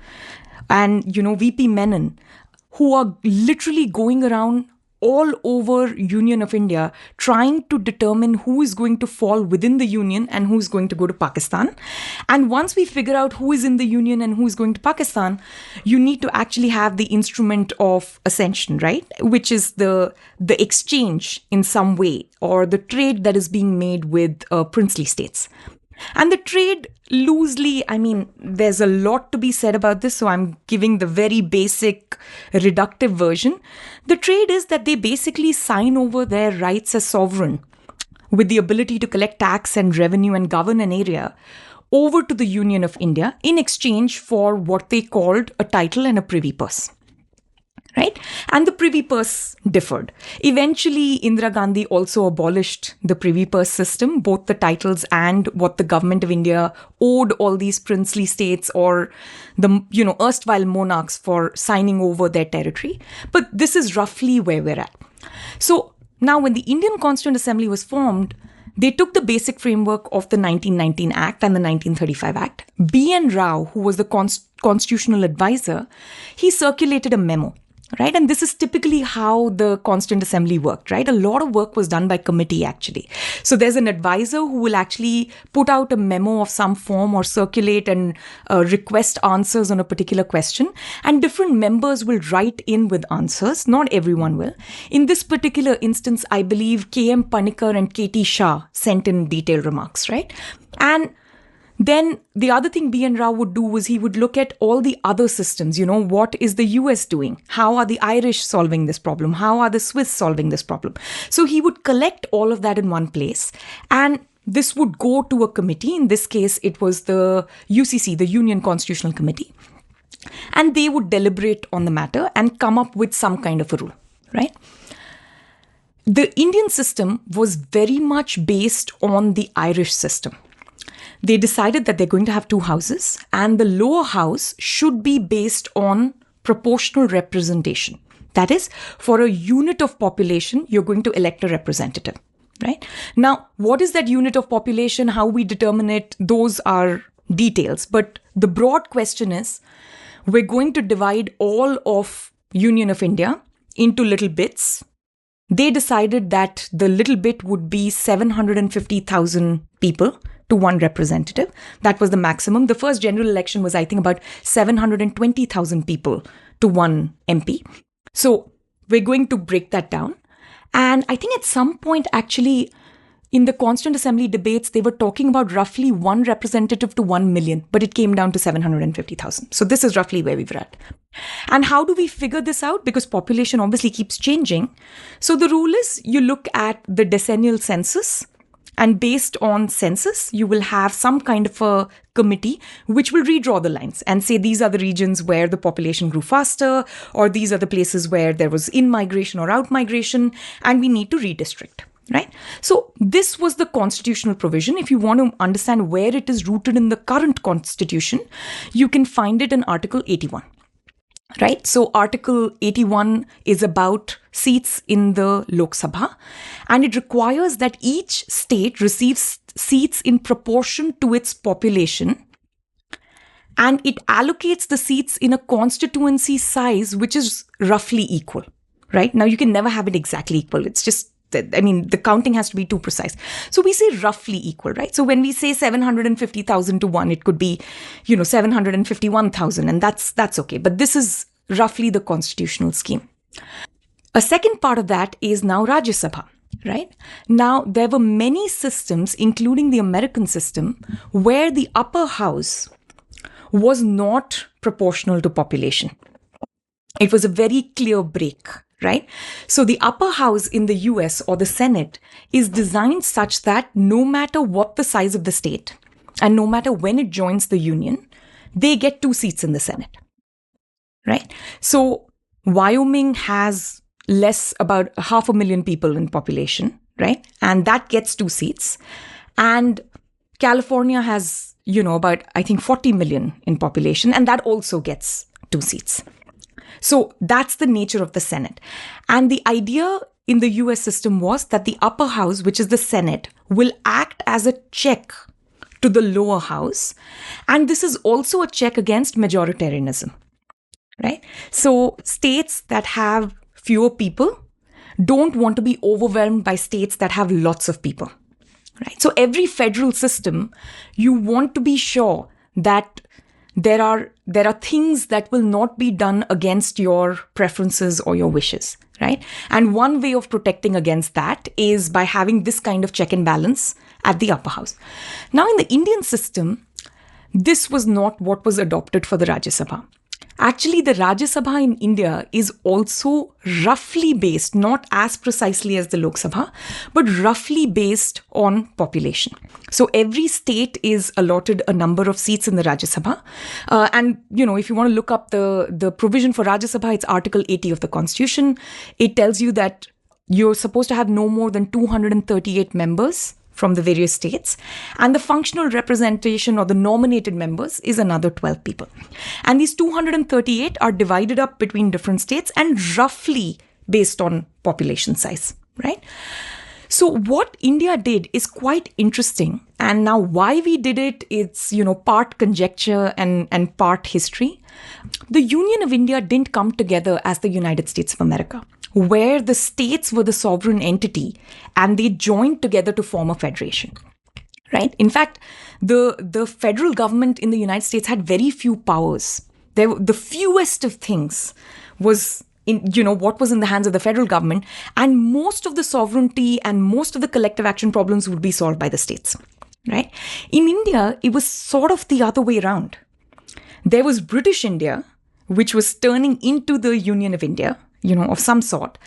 and, VP Menon, who are literally going around all over Union of India trying to determine who is going to fall within the union and who is going to go to Pakistan. And once we figure out who is in the union and who is going to Pakistan, you need to actually have the instrument of ascension, right? Which is the exchange in some way, or the trade that is being made with princely states. And the trade, loosely, there's a lot to be said about this, so I'm giving the very basic reductive version. The trade is that they basically sign over their rights as sovereign, with the ability to collect tax and revenue and govern an area, over to the Union of India in exchange for what they called a title and a privy purse. Right? And the privy purse differed. Eventually, Indira Gandhi also abolished the privy purse system, both the titles and what the government of India owed all these princely states or the, erstwhile monarchs for signing over their territory. But this is roughly where we're at. So now when the Indian Constituent Assembly was formed, they took the basic framework of the 1919 Act and the 1935 Act. B.N. Rao, who was the constitutional advisor, he circulated a memo. Right? And this is typically how the Constituent Assembly worked, right? A lot of work was done by committee, actually. So there's an advisor who will actually put out a memo of some form or circulate and request answers on a particular question. And different members will write in with answers. Not everyone will. In this particular instance, I believe K.M. Panikar and K.T. Shah sent in detailed remarks, right? And then the other thing B.N. Rao would do was he would look at all the other systems. What is the US doing? How are the Irish solving this problem? How are the Swiss solving this problem? So he would collect all of that in one place. And this would go to a committee. In this case, it was the UCC, the Union Constitutional Committee. And they would deliberate on the matter and come up with some kind of a rule, right? The Indian system was very much based on the Irish system. They decided that they're going to have two houses, and the lower house should be based on proportional representation. That is, for a unit of population, you're going to elect a representative, right? Now, what is that unit of population? How we determine it? Those are details. But the broad question is, we're going to divide all of Union of India into little bits. They decided that the little bit would be 750,000 people to one representative. That was the maximum. The first general election was, I think, about 720,000 people to one MP. So we're going to break that down. And I think at some point, actually, in the Constituent Assembly debates, they were talking about roughly one representative to 1 million, but it came down to 750,000. So this is roughly where we were at. And how do we figure this out? Because population obviously keeps changing. So the rule is you look at the decennial census, and based on census, you will have some kind of a committee which will redraw the lines and say these are the regions where the population grew faster, or these are the places where there was in-migration or out-migration, and we need to redistrict. Right? So this was the constitutional provision. If you want to understand where it is rooted in the current constitution, you can find it in Article 81. Right? So Article 81 is about seats in the Lok Sabha, and it requires that each state receives seats in proportion to its population, and it allocates the seats in a constituency size which is roughly equal. Right? Now, you can never have it exactly equal. It's just the counting has to be too precise. So we say roughly equal, right? So when we say 750,000 to 1, it could be, 751,000, and that's okay. But this is roughly the constitutional scheme. A second part of that is now Rajya Sabha, right? Now, there were many systems, including the American system, where the upper house was not proportional to population. It was a very clear break. right? So the upper house in the US or the Senate is designed such that no matter what the size of the state and no matter when it joins the union, they get 2 seats in the Senate, right? So Wyoming has about 500,000 people in population, right? And that gets 2 seats. And California has, about, I think, 40 million in population, and that also gets 2 seats. So that's the nature of the Senate. And the idea in the US system was that the upper house, which is the Senate, will act as a check to the lower house. And this is also a check against majoritarianism, right? So states that have fewer people don't want to be overwhelmed by states that have lots of people, right? So every federal system, you want to be sure that there are things that will not be done against your preferences or your wishes, right? And one way of protecting against that is by having this kind of check and balance at the upper house. Now, in the Indian system, this was not what was adopted for the Rajya Sabha. Actually, the Rajya Sabha in India is also roughly based, not as precisely as the Lok Sabha, but roughly based on population. So every state is allotted a number of seats in the Rajya Sabha. And, if you want to look up the provision for Rajya Sabha, it's Article 80 of the Constitution. It tells you that you're supposed to have no more than 238 members from the various states, and the functional representation or the nominated members is another 12 people. And these 238 are divided up between different states and roughly based on population size, right? So what India did is quite interesting. And now why we did it, it's, part conjecture and part history. The Union of India didn't come together as the United States of America, where the states were the sovereign entity and they joined together to form a federation, right? In fact, the federal government in the United States had very few powers. The fewest of things was what was in the hands of the federal government, and most of the sovereignty and most of the collective action problems would be solved by the states, right? In India, it was sort of the other way around. There was British India, which was turning into the Union of India, of some sort.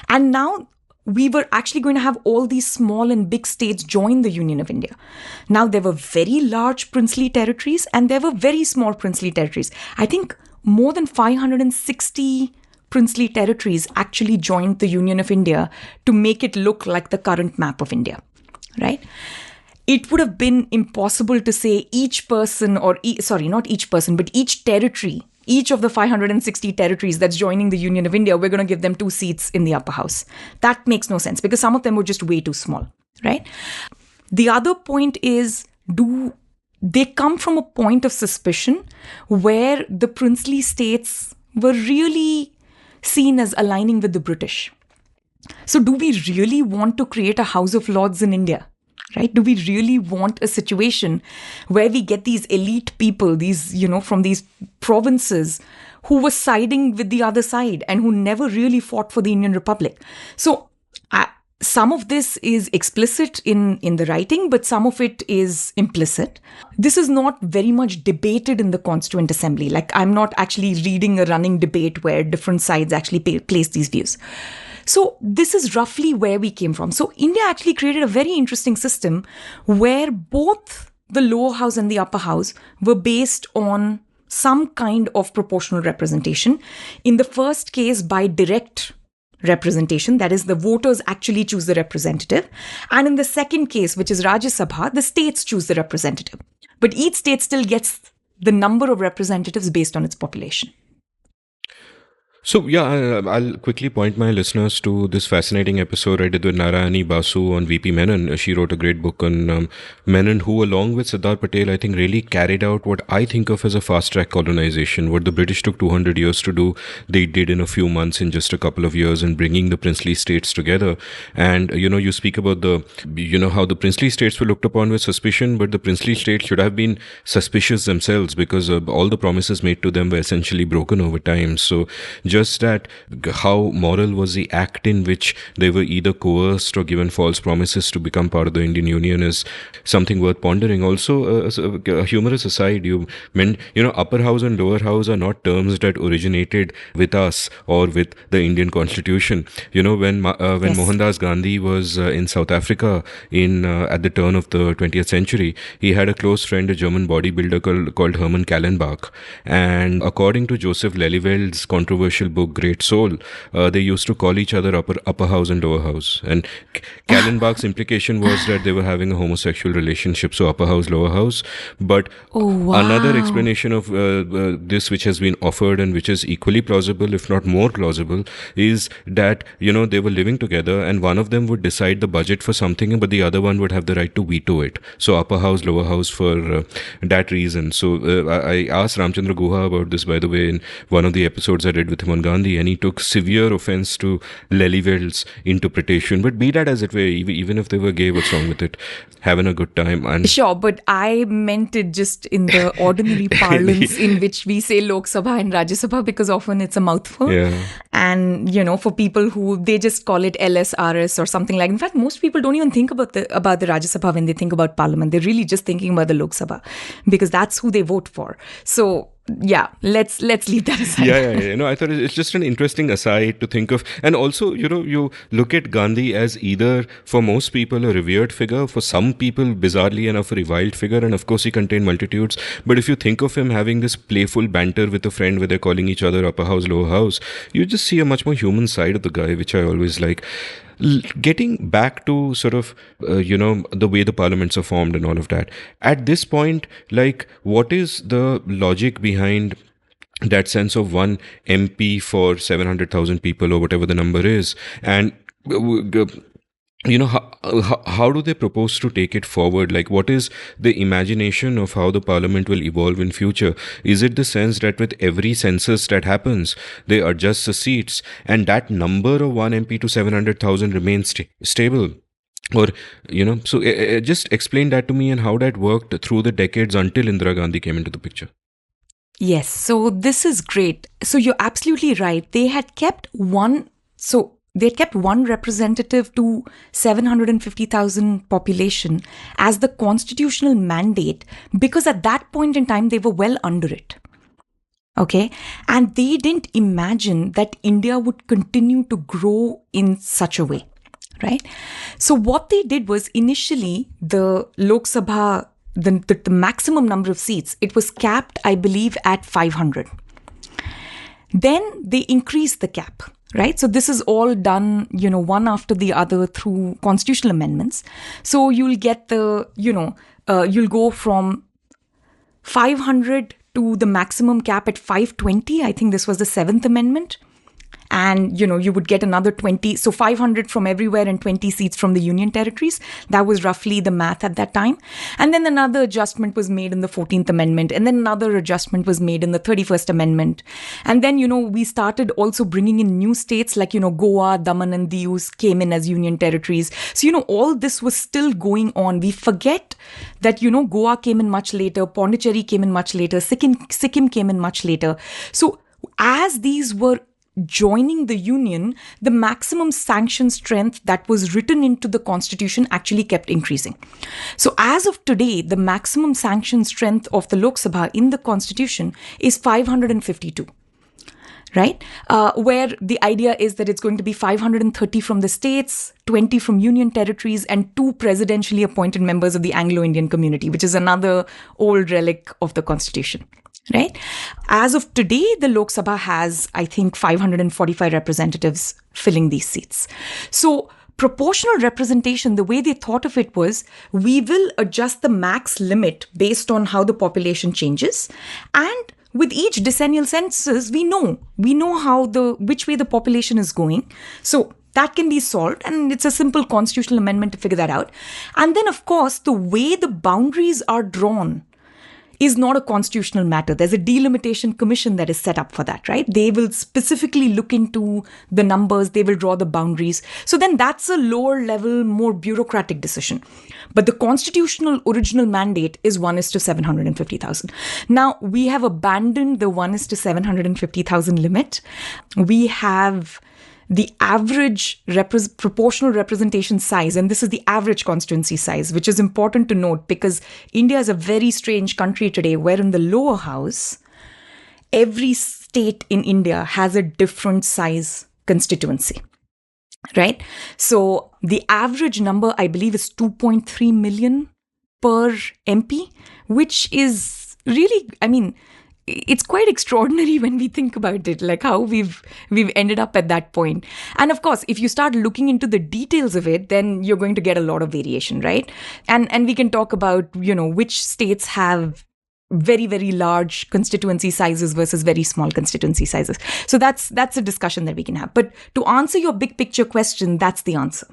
And now we were actually going to have all these small and big states join the Union of India. Now there were very large princely territories and there were very small princely territories. I think more than 560 princely territories actually joined the Union of India to make it look like the current map of India, right? It would have been impossible to say each person not each person, but each territory, each of the 560 territories that's joining the Union of India, we're going to give them 2 seats in the upper house. That makes no sense because some of them were just way too small, right? The other point is, they come from a point of suspicion where the princely states were really seen as aligning with the British. So do we really want to create a House of Lords in India? Right? Do we really want a situation where we get these elite people, these, from these provinces who were siding with the other side and who never really fought for the Indian Republic? So some of this is explicit in the writing, but some of it is implicit. This is not very much debated in the Constituent Assembly. Like, I'm not actually reading a running debate where different sides actually place these views. So this is roughly where we came from. So India actually created a very interesting system where both the lower house and the upper house were based on some kind of proportional representation. In the first case, by direct representation, that is, the voters actually choose the representative. And in the second case, which is Rajya Sabha, the states choose the representative. But each state still gets the number of representatives based on its population. So, I'll quickly point my listeners to this fascinating episode I did with Narayani Basu on VP Menon. She wrote a great book on Menon, who, along with Sardar Patel, I think really carried out what I think of as a fast-track colonization. What the British took 200 years to do, they did in a few months, in just a couple of years, in bringing the princely states together. And, you speak about how the princely states were looked upon with suspicion, but the princely states should have been suspicious themselves because all the promises made to them were essentially broken over time. So, just that how moral was the act in which they were either coerced or given false promises to become part of the Indian Union is something worth pondering. Also, a humorous aside, you meant, upper house and lower house are not terms that originated with us or with the Indian Constitution. When Yes. Mohandas Gandhi was in South Africa in at the turn of the 20th century, he had a close friend, a German bodybuilder called Hermann Kallenbach. And according to Joseph Lelyveld's controversial book Great Soul, they used to call each other upper house and lower house. And Kallenbach's implication was that they were having a homosexual relationship, so upper house, lower house. But Oh, another wow. explanation of this, which has been offered and which is equally plausible, if not more plausible, is that they were living together and one of them would decide the budget for something, but the other one would have the right to veto it. So upper house, lower house for that reason. So I asked Ramchandra Guha about this, by the way, in one of the episodes I did with him on Gandhi, and he took severe offense to Lelyveld's interpretation. But be that as it may, even if they were gay, what's wrong with it? Having a good time. And Sure, but I meant it just in the ordinary parlance in which we say Lok Sabha and Rajya Sabha, because often it's a mouthful. yeah. And, for people who, they just call it LSRS or something like. In fact, most people don't even think about the Rajya Sabha when they think about Parliament. They're really just thinking about the Lok Sabha because that's who they vote for. So, yeah, let's leave that aside. Yeah. I thought it's just an interesting aside to think of. And also, you look at Gandhi as either, for most people, a revered figure, for some people, bizarrely enough, a reviled figure, and of course, he contained multitudes. But if you think of him having this playful banter with a friend where they're calling each other upper house, lower house, you just see a much more human side of the guy, which I always like. Getting back to sort of, the way the parliaments are formed and all of that. At this point, what is the logic behind that sense of one MP for 700,000 people or whatever the number is? And how do they propose to take it forward? What is the imagination of how the parliament will evolve in future? Is it the sense that with every census that happens, they adjust the seats and that number of 1 MP to 700,000 remains stable? Or, so just explain that to me and how that worked through the decades until Indira Gandhi came into the picture. Yes, so this is great. So you're absolutely right. They had kept one representative to 750,000 population as the constitutional mandate because at that point in time, they were well under it. Okay. And they didn't imagine that India would continue to grow in such a way. Right. So what they did was initially the Lok Sabha, the maximum number of seats, it was capped, I believe, at 500. Then they increased the cap. Right. So this is all done, one after the other through constitutional amendments. So you'll get you'll go from 500 to the maximum cap at 520. I think this was the 7th Amendment. And, you would get another 20. So 500 from everywhere and 20 seats from the union territories. That was roughly the math at that time. And then another adjustment was made in the 14th Amendment. And then another adjustment was made in the 31st Amendment. And then, we started also bringing in new states like, Goa, Daman and Diu came in as union territories. So, all this was still going on. We forget that, Goa came in much later. Pondicherry came in much later. Sikkim came in much later. So as these were joining the union, the maximum sanction strength that was written into the constitution actually kept increasing. So as of today, the maximum sanction strength of the Lok Sabha in the constitution is 552. Right? Where the idea is that it's going to be 530 from the states, 20 from union territories, and 2 presidentially appointed members of the Anglo-Indian community, which is another old relic of the constitution. Right? As of today, the Lok Sabha has, I think, 545 representatives filling these seats. So proportional representation, the way they thought of it was, we will adjust the max limit based on how the population changes. And with each decennial census, we know which way the population is going. So that can be solved, and it's a simple constitutional amendment to figure that out. And then, of course, the way the boundaries are drawn is not a constitutional matter. There's a delimitation commission that is set up for that, right? They will specifically look into the numbers, they will draw the boundaries. So then that's a lower level, more bureaucratic decision. But the constitutional original mandate is 1:750,000. Now, we have abandoned the 1:750,000 limit. We have the average proportional representation size, and this is the average constituency size, which is important to note because India is a very strange country today, where in the lower house, every state in India has a different size constituency, right? So the average number, I believe, is 2.3 million per MP, which is really, I mean, it's quite extraordinary when we think about it, like how we've ended up at that point. And of course, if you start looking into the details of it, then you're going to get a lot of variation, right? And we can talk about, which states have very, very large constituency sizes versus very small constituency sizes. So that's a discussion that we can have. But to answer your big picture question, that's the answer.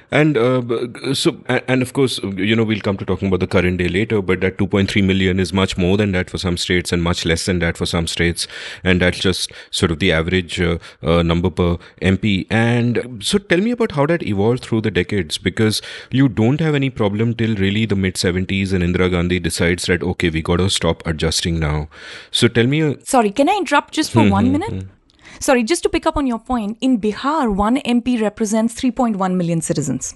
And and of course, we'll come to talking about the current day later, but that 2.3 million is much more than that for some states and much less than that for some states. And that's just sort of the average number per MP. And so tell me about how that evolved through the decades, because you don't have any problem till really the mid-70s and Indira Gandhi decides that, okay, we got to stop adjusting now. So tell me... Sorry, can I interrupt just for 1 minute? Sorry, just to pick up on your point, in Bihar, one MP represents 3.1 million citizens.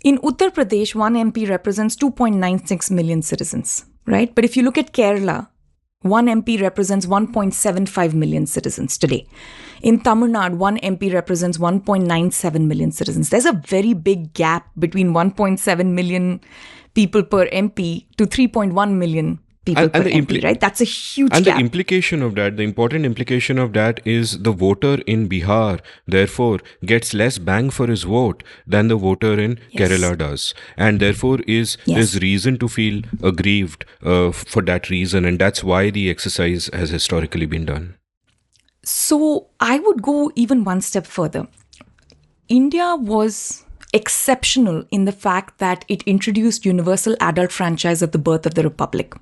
In Uttar Pradesh, one MP represents 2.96 million citizens, right? But if you look at Kerala, one MP represents 1.75 million citizens today. In Tamil Nadu, one MP represents 1.97 million citizens. There's a very big gap between 1.7 million people per MP to 3.1 million people per MP, right? That's a huge gap. The implication of that, the important implication of that is the voter in Bihar, therefore, gets less bang for his vote than the voter in Kerala does. And therefore, there's reason to feel aggrieved for that reason. And that's why the exercise has historically been done. So I would go even one step further. India was exceptional in the fact that it introduced universal adult franchise at the birth of the Republic.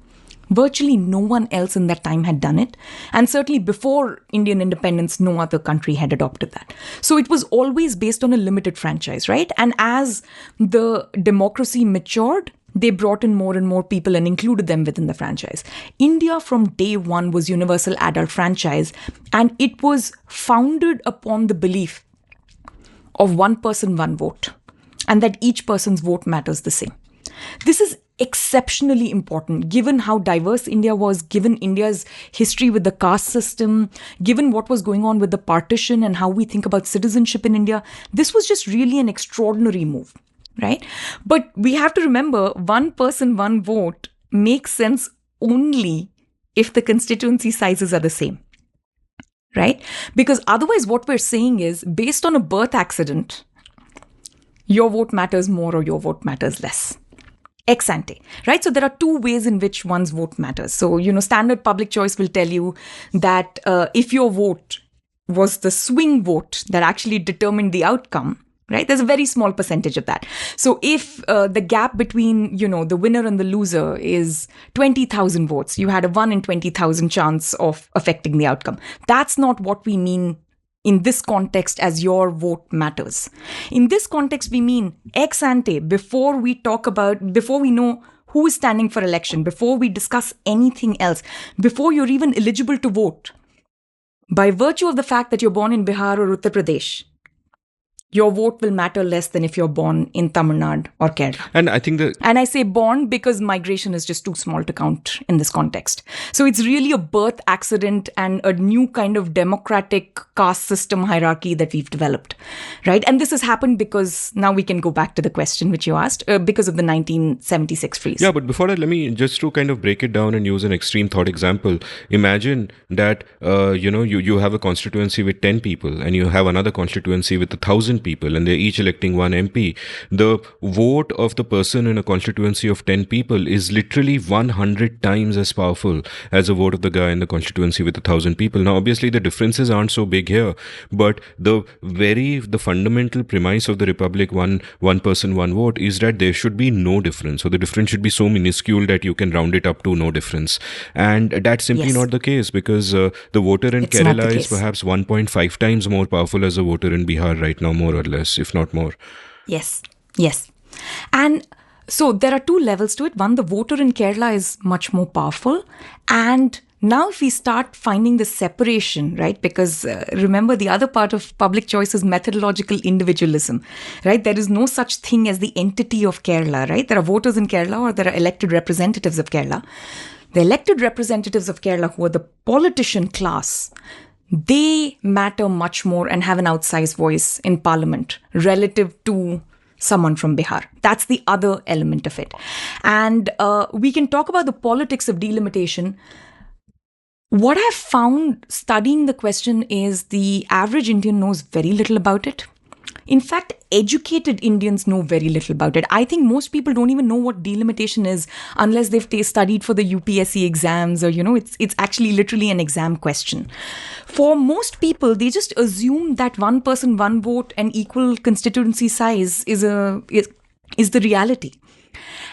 Virtually no one else in that time had done it. And certainly before Indian independence, no other country had adopted that. So it was always based on a limited franchise, right? And as the democracy matured, they brought in more and more people and included them within the franchise. India from day one was universal adult franchise, and it was founded upon the belief of one person, one vote, and that each person's vote matters the same. This is exceptionally important given how diverse India was, given India's history with the caste system, given what was going on with the partition and how we think about citizenship in India. This was just really an extraordinary move, right? But we have to remember, one person, one vote makes sense only if the constituency sizes are the same, right? Because otherwise what we're saying is, based on a birth accident, your vote matters more or your vote matters less. Ex ante, right? So there are two ways in which one's vote matters. So, standard public choice will tell you that if your vote was the swing vote that actually determined the outcome, right? There's a very small percentage of that. So if the gap between, the winner and the loser is 20,000 votes, you had a 1 in 20,000 chance of affecting the outcome. That's not what we mean in this context as your vote matters. In this context, we mean ex ante, before we know who is standing for election, before we discuss anything else, before you're even eligible to vote, by virtue of the fact that you're born in Bihar or Uttar Pradesh, your vote will matter less than if you're born in Tamil Nadu or Kerala. And I think And I say born because migration is just too small to count in this context. So it's really a birth accident and a new kind of democratic caste system hierarchy that we've developed, right? And this has happened because, now we can go back to the question which you asked, because of the 1976 freeze. Yeah, but before that, let me just to kind of break it down and use an extreme thought example. Imagine that, you have a constituency with 10 people and you have another constituency with 1,000 people and they're each electing one MP, the vote of the person in a constituency of 10 people is literally 100 times as powerful as a vote of the guy in the constituency with 1,000 people. Now, obviously, the differences aren't so big here, but the fundamental premise of the republic, one person, one vote, is that there should be no difference. So the difference should be so minuscule that you can round it up to no difference. And that's simply Yes. not the case, because the voter in It's not the Kerala is case. perhaps 1.5 times more powerful as a voter in Bihar right now, more or less, if not more. Yes, yes. And so there are two levels to it. One, the voter in Kerala is much more powerful. And now if we start finding the separation, right, because remember the other part of public choice is methodological individualism, right? There is no such thing as the entity of Kerala, right? There are voters in Kerala or there are elected representatives of Kerala. The elected representatives of Kerala, who are the politician class, they matter much more and have an outsized voice in parliament relative to someone from Bihar. That's the other element of it. And we can talk about the politics of delimitation. What I've found studying the question is the average Indian knows very little about it. In fact, educated Indians know very little about it. I think most people don't even know what delimitation is unless they've studied for the UPSC exams or, it's actually literally an exam question. For most people, they just assume that one person, one vote and equal constituency size is the reality.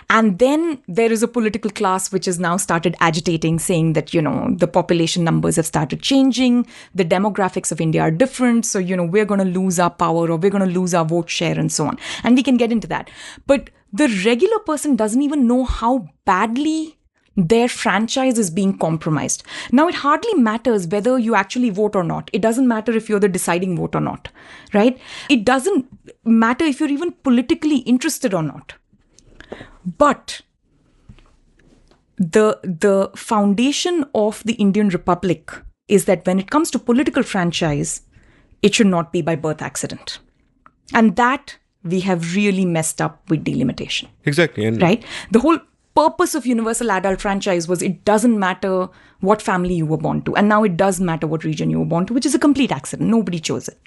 And then there is a political class which has now started agitating, saying that, the population numbers have started changing. The demographics of India are different. So, we're going to lose our power or we're going to lose our vote share and so on. And we can get into that. But the regular person doesn't even know how badly their franchise is being compromised. Now, it hardly matters whether you actually vote or not. It doesn't matter if you're the deciding vote or not, right? It doesn't matter if you're even politically interested or not. But the foundation of the Indian Republic is that when it comes to political franchise, it should not be by birth accident. And that we have really messed up with delimitation. Exactly. And right? The whole purpose of universal adult franchise was it doesn't matter what family you were born to. And now it does matter what region you were born to, which is a complete accident. Nobody chose it.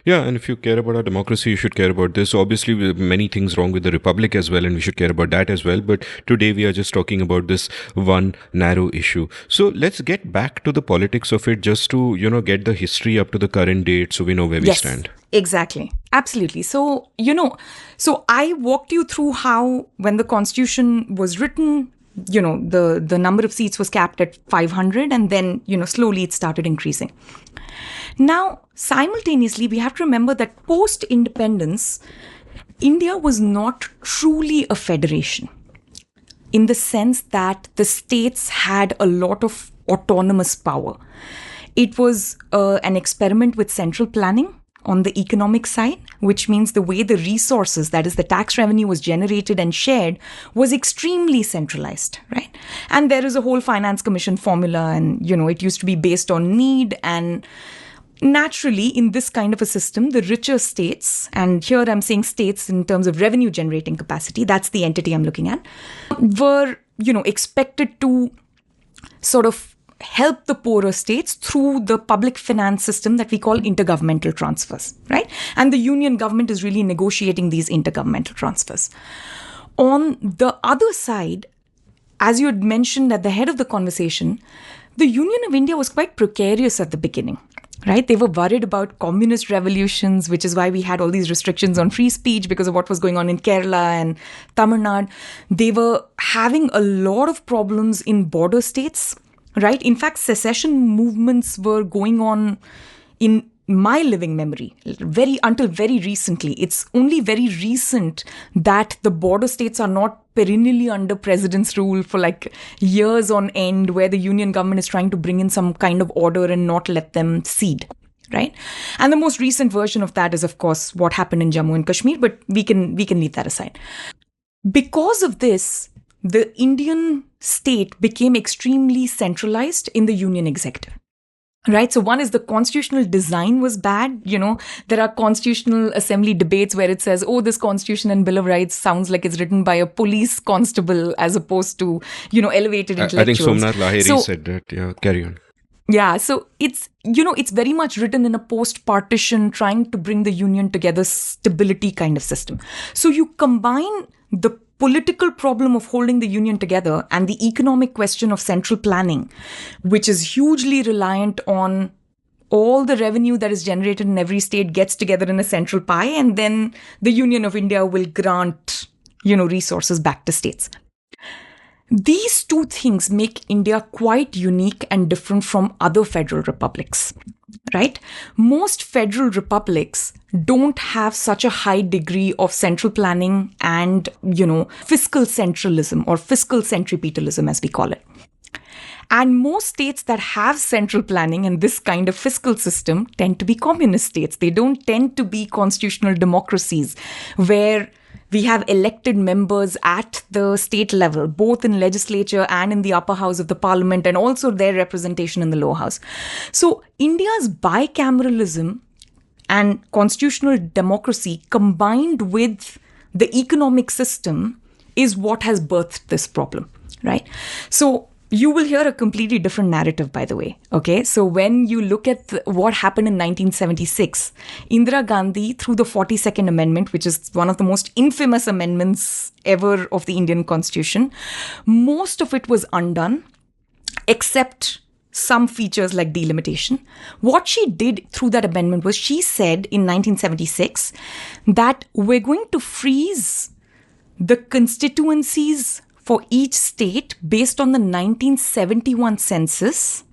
Yeah, and if you care about our democracy, you should care about this. Obviously, there are many things wrong with the republic as well, and we should care about that as well. But today we are just talking about this one narrow issue. So let's get back to the politics of it, just to, get the history up to the current date so we know where we stand. Exactly. Absolutely. So, so I walked you through how when the Constitution was written, the number of seats was capped at 500 and then, slowly it started increasing. Now, simultaneously, we have to remember that post-independence, India was not truly a federation in the sense that the states had a lot of autonomous power. It was an experiment with central planning on the economic side, which means the way the resources, that is the tax revenue, was generated and shared was extremely centralized, right? And there is a whole finance commission formula and, it used to be based on need. And naturally, in this kind of a system, the richer states, and here I'm saying states in terms of revenue generating capacity, that's the entity I'm looking at, were, expected to sort of help the poorer states through the public finance system that we call intergovernmental transfers, right? And the union government is really negotiating these intergovernmental transfers. On the other side, as you had mentioned at the head of the conversation, the Union of India was quite precarious at the beginning, right? They were worried about communist revolutions, which is why we had all these restrictions on free speech because of what was going on in Kerala and Tamil Nadu. They were having a lot of problems in border states, right? In fact, secession movements were going on in my living memory until very recently. It's only very recent that the border states are not perennially under president's rule for like years on end, where the union government is trying to bring in some kind of order and not let them cede, right? And the most recent version of that is, of course, what happened in Jammu and Kashmir, but we can leave that aside. Because of this, the Indian state became extremely centralized in the union executive. Right. So one is the constitutional design was bad. There are constitutional assembly debates where it says, oh, this constitution and Bill of Rights sounds like it's written by a police constable as opposed to, elevated intellectuals. I think Somnath Lahiri said that. Yeah, carry on. Yeah, so it's very much written in a post-partition, trying to bring the union together stability kind of system. So you combine the political problem of holding the union together and the economic question of central planning, which is hugely reliant on all the revenue that is generated in every state gets together in a central pie, and then the Union of India will grant, resources back to states. These two things make India quite unique and different from other federal republics, right? Most federal republics don't have such a high degree of central planning and, fiscal centralism or fiscal centripetalism, as we call it. And most states that have central planning and this kind of fiscal system tend to be communist states. They don't tend to be constitutional democracies where we have elected members at the state level, both in legislature and in the upper house of the parliament, and also their representation in the lower house. So India's bicameralism and constitutional democracy combined with the economic system is what has birthed this problem, right? So you will hear a completely different narrative, by the way. Okay, so when you look at what happened in 1976, Indira Gandhi, through the 42nd Amendment, which is one of the most infamous amendments ever of the Indian Constitution, most of it was undone, except some features like delimitation. What she did through that amendment was she said in 1976 that we're going to freeze the constituencies for each state based on the 1971 census,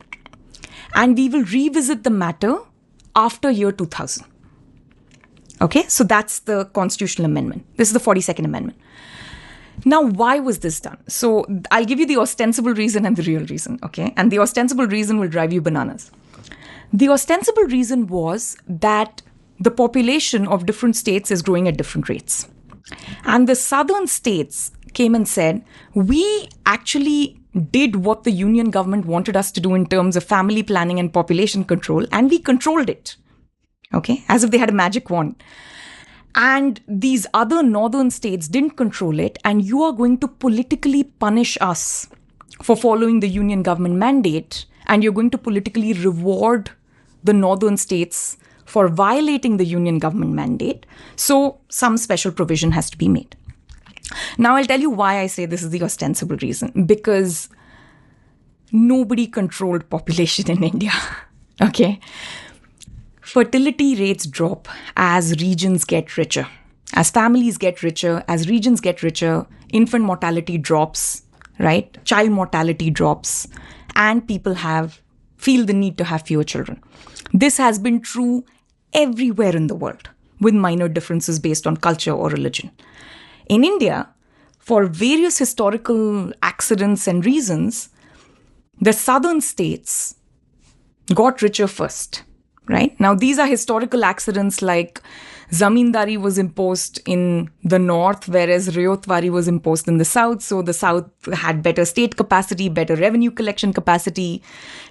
and we will revisit the matter after year 2000. Okay, so that's the constitutional amendment. This is the 42nd Amendment. Now, why was this done? So I'll give you the ostensible reason and the real reason, okay? And the ostensible reason will drive you bananas. The ostensible reason was that the population of different states is growing at different rates. And the southern states came and said, we actually did what the union government wanted us to do in terms of family planning and population control, and we controlled it, okay, as if they had a magic wand. And these other northern states didn't control it, and you are going to politically punish us for following the union government mandate, and you're going to politically reward the northern states for violating the union government mandate. So some special provision has to be made. Now, I'll tell you why I say this is the ostensible reason. Because nobody controlled population in India. Okay? Fertility rates drop as regions get richer. As families get richer, as regions get richer, infant mortality drops, right? Child mortality drops, and people feel the need to have fewer children. This has been true everywhere in the world, with minor differences based on culture or religion. In India, for various historical accidents and reasons, the southern states got richer first, right? Now, these are historical accidents like Zamindari was imposed in the north, whereas Rayotwari was imposed in the south. So the south had better state capacity, better revenue collection capacity,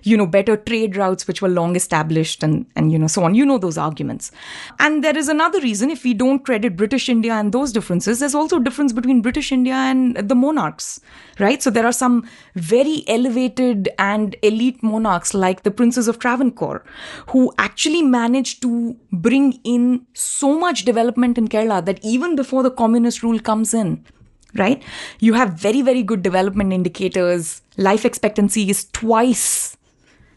better trade routes, which were long established and so on. You know those arguments. And there is another reason, if we don't credit British India and those differences, there's also a difference between British India and the monarchs, right? So there are some very elevated and elite monarchs like the princes of Travancore who actually managed to bring in so much development in Kerala that even before the communist rule comes in, right? You have very, very good development indicators. Life expectancy is twice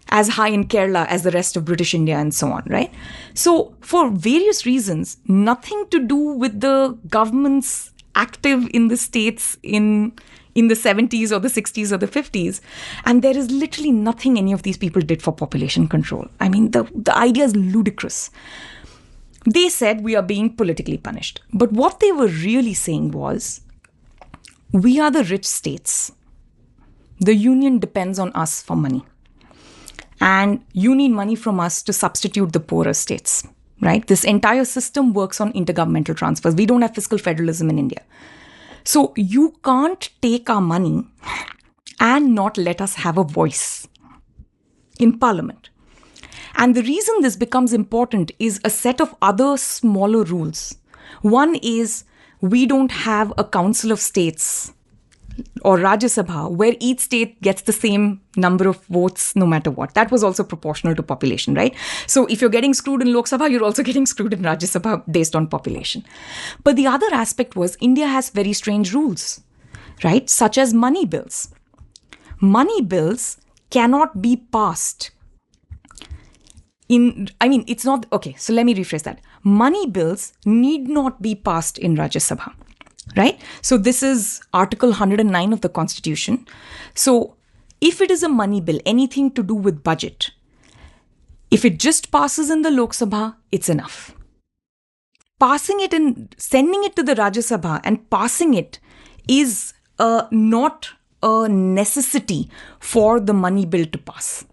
as high in Kerala as the rest of British India and so on, right? So for various reasons, nothing to do with the governments active in the states in the 70s or the 60s or the 50s. And there is literally nothing any of these people did for population control. I mean, the idea is ludicrous. They said we are being politically punished. But what they were really saying was, we are the rich states. The union depends on us for money. And you need money from us to substitute the poorer states, right? This entire system works on intergovernmental transfers. We don't have fiscal federalism in India. So you can't take our money and not let us have a voice in parliament. And the reason this becomes important is a set of other smaller rules. One is we don't have a council of states or Rajya Sabha, where each state gets the same number of votes no matter what. That was also proportional to population, right? So if you're getting screwed in Lok Sabha, you're also getting screwed in Rajya Sabha based on population. But the other aspect was India has very strange rules, right? Such as money bills. Money bills cannot be passed it's not, okay, so let me rephrase that. Money bills need not be passed in Rajya Sabha, right? So this is Article 109 of the Constitution. So if it is a money bill, anything to do with budget, if it just passes in the Lok Sabha, it's enough. Passing it and sending it to the Rajya Sabha and passing it is not a necessity for the money bill to pass,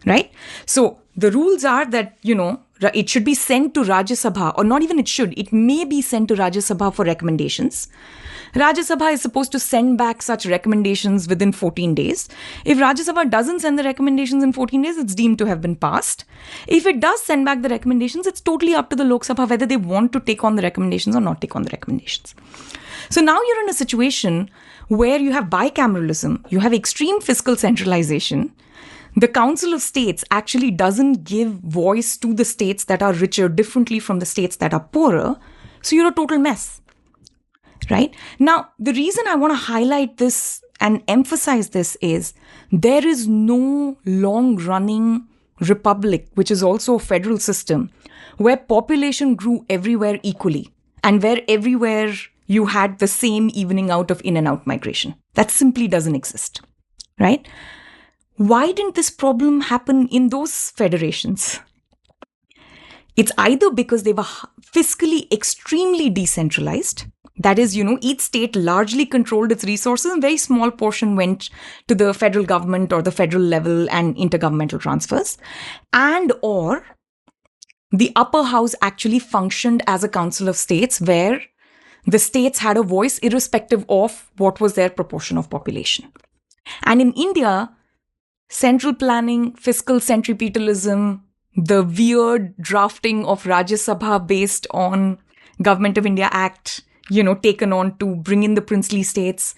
right? So the rules are that, it should be sent to Rajya Sabha, or not even it may be sent to Rajya Sabha for recommendations. Rajya Sabha is supposed to send back such recommendations within 14 days. If Rajya Sabha doesn't send the recommendations in 14 days, it's deemed to have been passed. If it does send back the recommendations, it's totally up to the Lok Sabha whether they want to take on the recommendations or not take on the recommendations. So now you're in a situation where you have bicameralism, you have extreme fiscal centralization. The Council of States actually doesn't give voice to the states that are richer differently from the states that are poorer. So you're a total mess, right? Now, the reason I want to highlight this and emphasize this is there is no long-running republic, which is also a federal system, where population grew everywhere equally and where everywhere you had the same evening out of in and out migration. That simply doesn't exist, right? Why didn't this problem happen in those federations? It's either because they were fiscally extremely decentralized. That is, each state largely controlled its resources and a very small portion went to the federal government or the federal level and intergovernmental transfers. And or the upper house actually functioned as a council of states where the states had a voice irrespective of what was their proportion of population. And in India, central planning, fiscal centripetalism, the weird drafting of Rajya Sabha based on Government of India Act, taken on to bring in the princely states,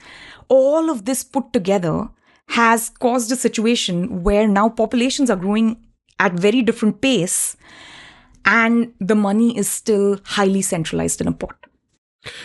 all of this put together has caused a situation where now populations are growing at very different pace and the money is still highly centralized in a pot.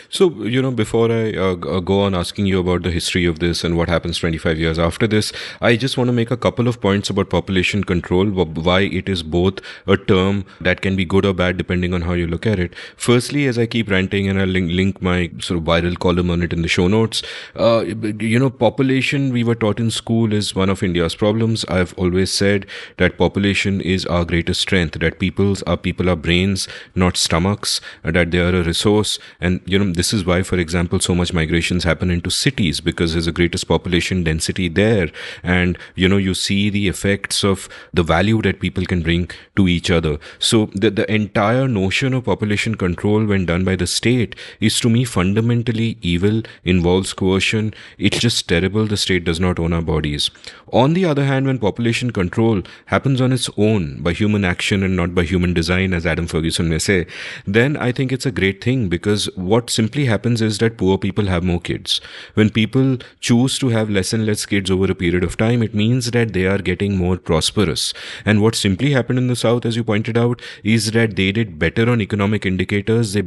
So, before I go on asking you about the history of this and what happens 25 years after this, I just want to make a couple of points about population control, why it is both a term that can be good or bad depending on how you look at it. Firstly, as I keep ranting, and I'll link my sort of viral column on it in the show notes, population, we were taught in school, is one of India's problems. I've always said that population is our greatest strength, that people are brains, not stomachs, that they are a resource. And this is why, for example, so much migrations happen into cities, because there's the greatest population density there. And, you see the effects of the value that people can bring to each other. So the entire notion of population control, when done by the state, is to me fundamentally evil, involves coercion. It's just terrible. The state does not own our bodies. On the other hand, when population control happens on its own by human action and not by human design, as Adam Ferguson may say, then I think it's a great thing, because what simply happens is that poor people have more kids. When people choose to have less and less kids over a period of time, it means that they are getting more prosperous. And what simply happened in the South, as you pointed out, is that they did better on economic indicators. They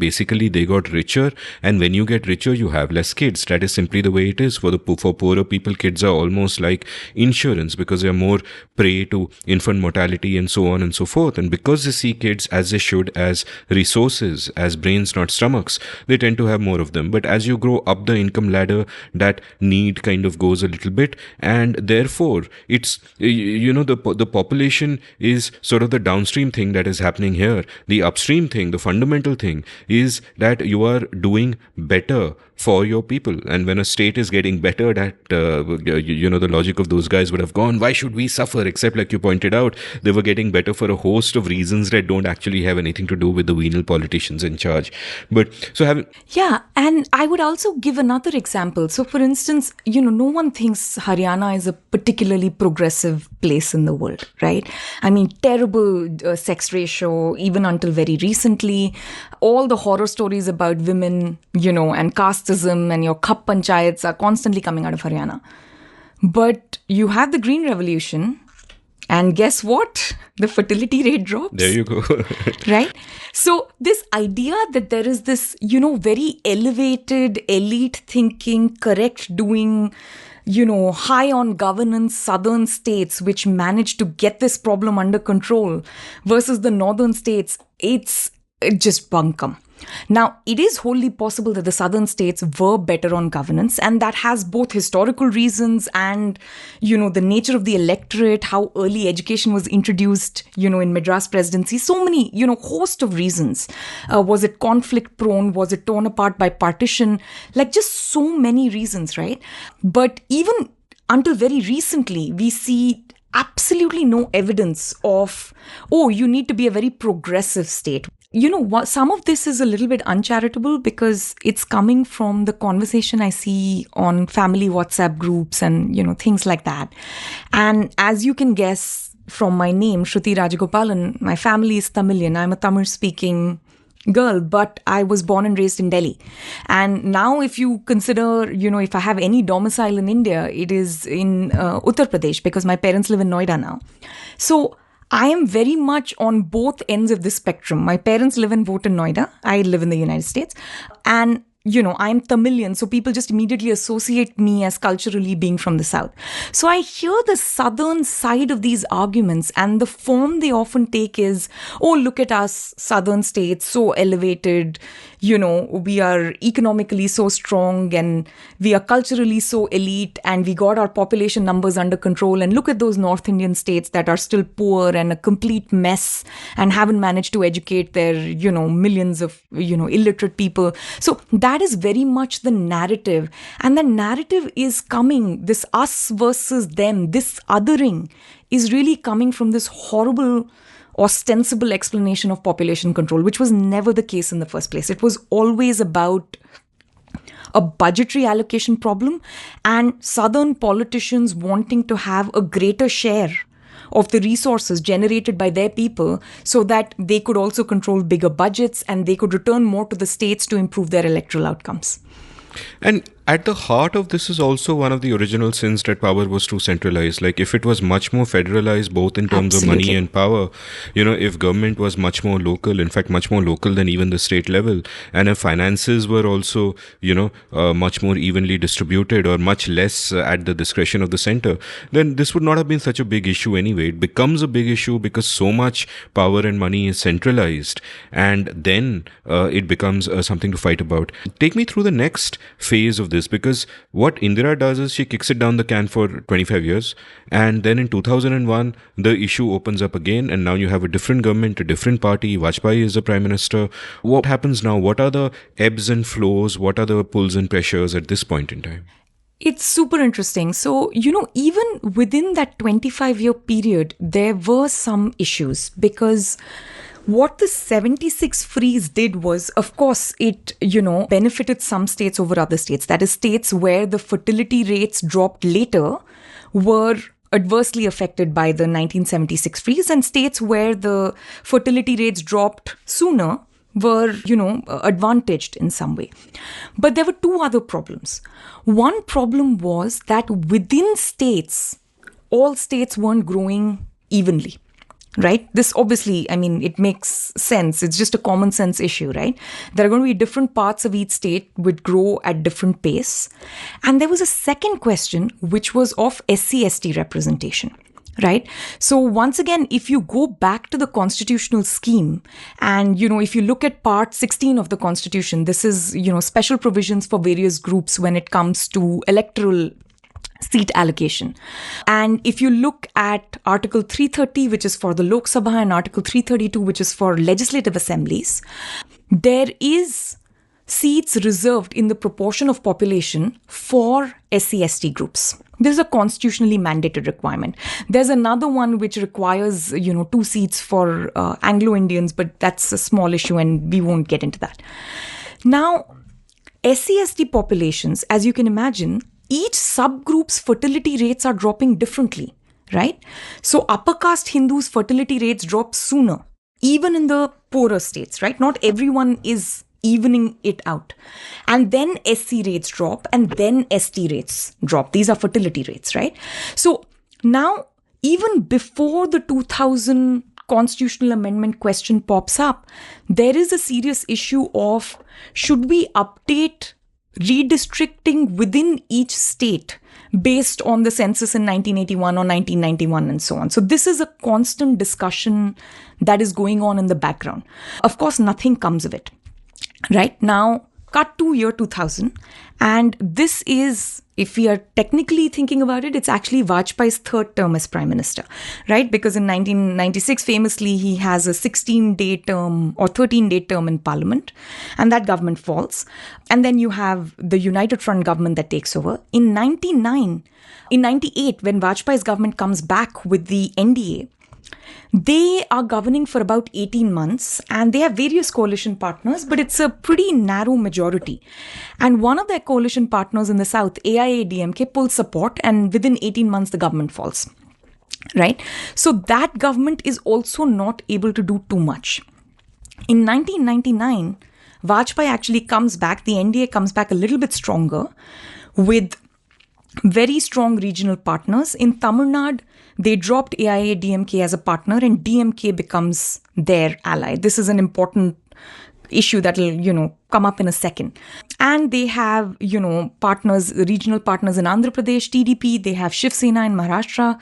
got richer. And when you get richer, you have less kids. That is simply the way it is. For poorer people, kids are almost like insurance, because they are more prey to infant mortality and so on and so forth. And because they see kids, as they should, as resources, as brains, not stomachs, they tend to have more of them. But as you grow up the income ladder, that need kind of goes a little bit, and therefore it's the population is sort of the downstream thing that is happening here. The upstream thing, the fundamental thing, is that you are doing better for your people. And when a state is getting better, that the logic of those guys would have gone, why should we suffer? Except, like you pointed out, they were getting better for a host of reasons that don't actually have anything to do with the venal politicians in charge. But so having... Yeah, and I would also give another example. So for instance, no one thinks Haryana is a particularly progressive place in the world, right? I mean, terrible sex ratio, even until very recently. All the horror stories about women, and caste casteism and your Khap panchayats are constantly coming out of Haryana. But you have the Green Revolution, and guess what? The fertility rate drops. There you go. Right? So this idea that there is this, very elevated, elite thinking, correct doing, high on governance southern states which managed to get this problem under control versus the northern states, it's just bunkum. Now, it is wholly possible that the southern states were better on governance, and that has both historical reasons and, the nature of the electorate, how early education was introduced, in Madras presidency, so many, host of reasons. Was it conflict prone? Was it torn apart by partition? Like just so many reasons, right? But even until very recently, we see absolutely no evidence of, you need to be a very progressive state. Some of this is a little bit uncharitable because it's coming from the conversation I see on family WhatsApp groups and, things like that. And as you can guess from my name, Shruti Rajagopalan, my family is Tamilian. I'm a Tamil speaking girl, but I was born and raised in Delhi. And now if you consider, if I have any domicile in India, it is in Uttar Pradesh because my parents live in Noida now. So I am very much on both ends of the spectrum. My parents live and vote in Noida. I live in the United States. And I'm Tamilian, so people just immediately associate me as culturally being from the South. So I hear the southern side of these arguments, and the form they often take is, look at us, southern states, so elevated, we are economically so strong and we are culturally so elite and we got our population numbers under control. And look at those North Indian states that are still poor and a complete mess and haven't managed to educate their, millions of, illiterate people. So that is very much the narrative. And the narrative is coming, this us versus them, this othering is really coming from this horrible ostensible explanation of population control, which was never the case in the first place. It was always about a budgetary allocation problem and southern politicians wanting to have a greater share of the resources generated by their people so that they could also control bigger budgets and they could return more to the states to improve their electoral outcomes. And at the heart of this is also one of the original sins that power was too centralized. Like if it was much more federalized, both in terms of money and power, if government was much more local, in fact, much more local than even the state level, and if finances were also, much more evenly distributed or much less at the discretion of the center, then this would not have been such a big issue anyway. It becomes a big issue because so much power and money is centralized, and then it becomes something to fight about. Take me through the next phase of this, because what Indira does is she kicks it down the can for 25 years, and then in 2001 the issue opens up again, and now you have a different government, a different party. Wajpayee is the prime minister. What happens now? What are the ebbs and flows? What are the pulls and pressures at this point in time? It's super interesting. So, even within that 25-year period, there were some issues because what the 76 freeze did was, of course, it, benefited some states over other states. That is, states where the fertility rates dropped later were adversely affected by the 1976 freeze, and states where the fertility rates dropped sooner were, advantaged in some way. But there were two other problems. One problem was that within states, all states weren't growing evenly. Right? This obviously, it makes sense. It's just a common sense issue, right? There are going to be different parts of each state which grow at different pace. And there was a second question, which was of SC/ST representation, right? So once again, if you go back to the constitutional scheme and, if you look at part 16 of the constitution, this is, special provisions for various groups when it comes to electoral seat allocation. And if you look at Article 330, which is for the Lok Sabha, and Article 332, which is for legislative assemblies, there is seats reserved in the proportion of population for SC/ST groups. This is a constitutionally mandated requirement. There's another one which requires, 2 seats for Anglo-Indians, but that's a small issue and we won't get into that. Now, SC/ST populations, as you can imagine, each subgroup's fertility rates are dropping differently, right? So upper caste Hindus' fertility rates drop sooner, even in the poorer states, right? Not everyone is evening it out. And then SC rates drop and then ST rates drop. These are fertility rates, right? So now, even before the 2000 constitutional amendment question pops up, there is a serious issue of should we update redistricting within each state based on the census in 1981 or 1991 and so on. So this is a constant discussion that is going on in the background. Of course, nothing comes of it. Right now, cut to year 2000, and this is, if we are technically thinking about it, it's actually Vajpayee's third term as Prime Minister, right? Because in 1996, famously, he has a 16-day term or 13-day term in Parliament, and that government falls. And then you have the United Front government that takes over. In 98, when Vajpayee's government comes back with the NDA, they are governing for about 18 months and they have various coalition partners, but it's a pretty narrow majority. And one of their coalition partners in the south, AIADMK, pulls support, and within 18 months, the government falls. Right? So that government is also not able to do too much. In 1999, Vajpayee actually comes back, the NDA comes back a little bit stronger with very strong regional partners. In Tamil Nadu, they dropped AIADMK as a partner and DMK becomes their ally. This is an important issue that will, come up in a second. And they have, partners, regional partners in Andhra Pradesh, TDP, they have Shiv Sena in Maharashtra.